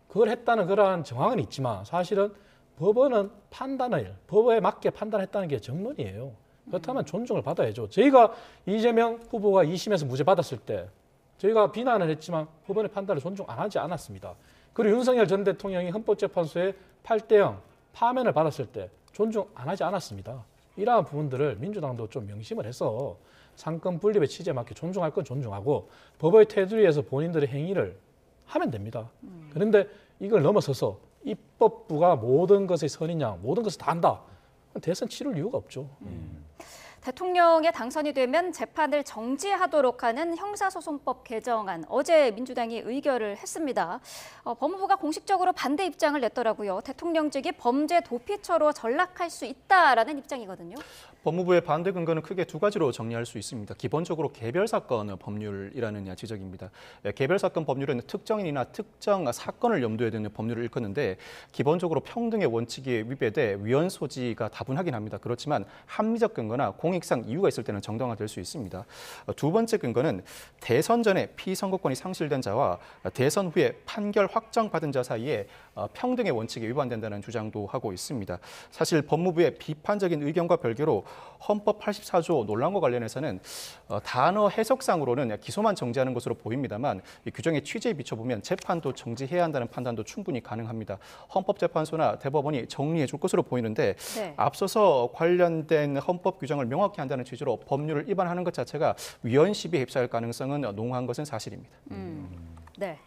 그걸 했다는 그러한 정황은 있지만, 사실은 법원은 판단을 법에 맞게 판단했다는 게 정론이에요. 그렇다면 존중을 받아야죠. 저희가 이재명 후보가 2심에서 무죄 받았을 때 저희가 비난을 했지만 법원의 판단을 존중 안 하지 않았습니다. 그리고 윤석열 전 대통령이 헌법재판소에 8대0 파면을 받았을 때 존중 안 하지 않았습니다. 이러한 부분들을 민주당도 좀 명심을 해서 상권 분립의 취지에 맞게 존중할 건 존중하고 법의 테두리에서 본인들의 행위를 하면 됩니다. 그런데 이걸 넘어서서 입법부가 모든 것의 선인양, 모든 것을 다 한다. 대선 치를 이유가 없죠. 대통령에 당선이 되면 재판을 정지하도록 하는 형사소송법 개정안, 어제 민주당이 의결을 했습니다. 법무부가 공식적으로 반대 입장을 냈더라고요. 대통령직이 범죄 도피처로 전락할 수 있다라는 입장이거든요. 법무부의 반대 근거는 크게 두 가지로 정리할 수 있습니다. 기본적으로 개별사건 법률이라는 지적입니다. 개별사건 법률은 특정인이나 특정 사건을 염두에 두는 법률을 일컫는데, 기본적으로 평등의 원칙에 위배돼 위헌 소지가 다분하긴 합니다. 그렇지만 합리적 근거나 공익상 이유가 있을 때는 정당화될 수 있습니다. 두 번째 근거는 대선 전에 피선거권이 상실된 자와 대선 후에 판결 확정받은 자 사이에 평등의 원칙에 위반된다는 주장도 하고 있습니다. 사실 법무부의 비판적인 의견과 별개로 헌법 84조 논란과 관련해서는 단어 해석상으로는 기소만 정지하는 것으로 보입니다만, 이 규정의 취지에 비춰보면 재판도 정지해야 한다는 판단도 충분히 가능합니다. 헌법재판소나 대법원이 정리해 줄 것으로 보이는데, 네. 앞서서 관련된 헌법 규정을 명확히 한다는 취지로 법률을 위반하는 것 자체가 위헌 시비에 휩싸일 가능성은 농후한 것은 사실입니다. 네.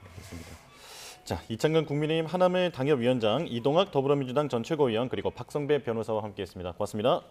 자, 이창근 국민의힘 하남의 당협위원장, 이동학 더불어민주당 전 최고위원, 그리고 박성배 변호사와 함께했습니다. 고맙습니다.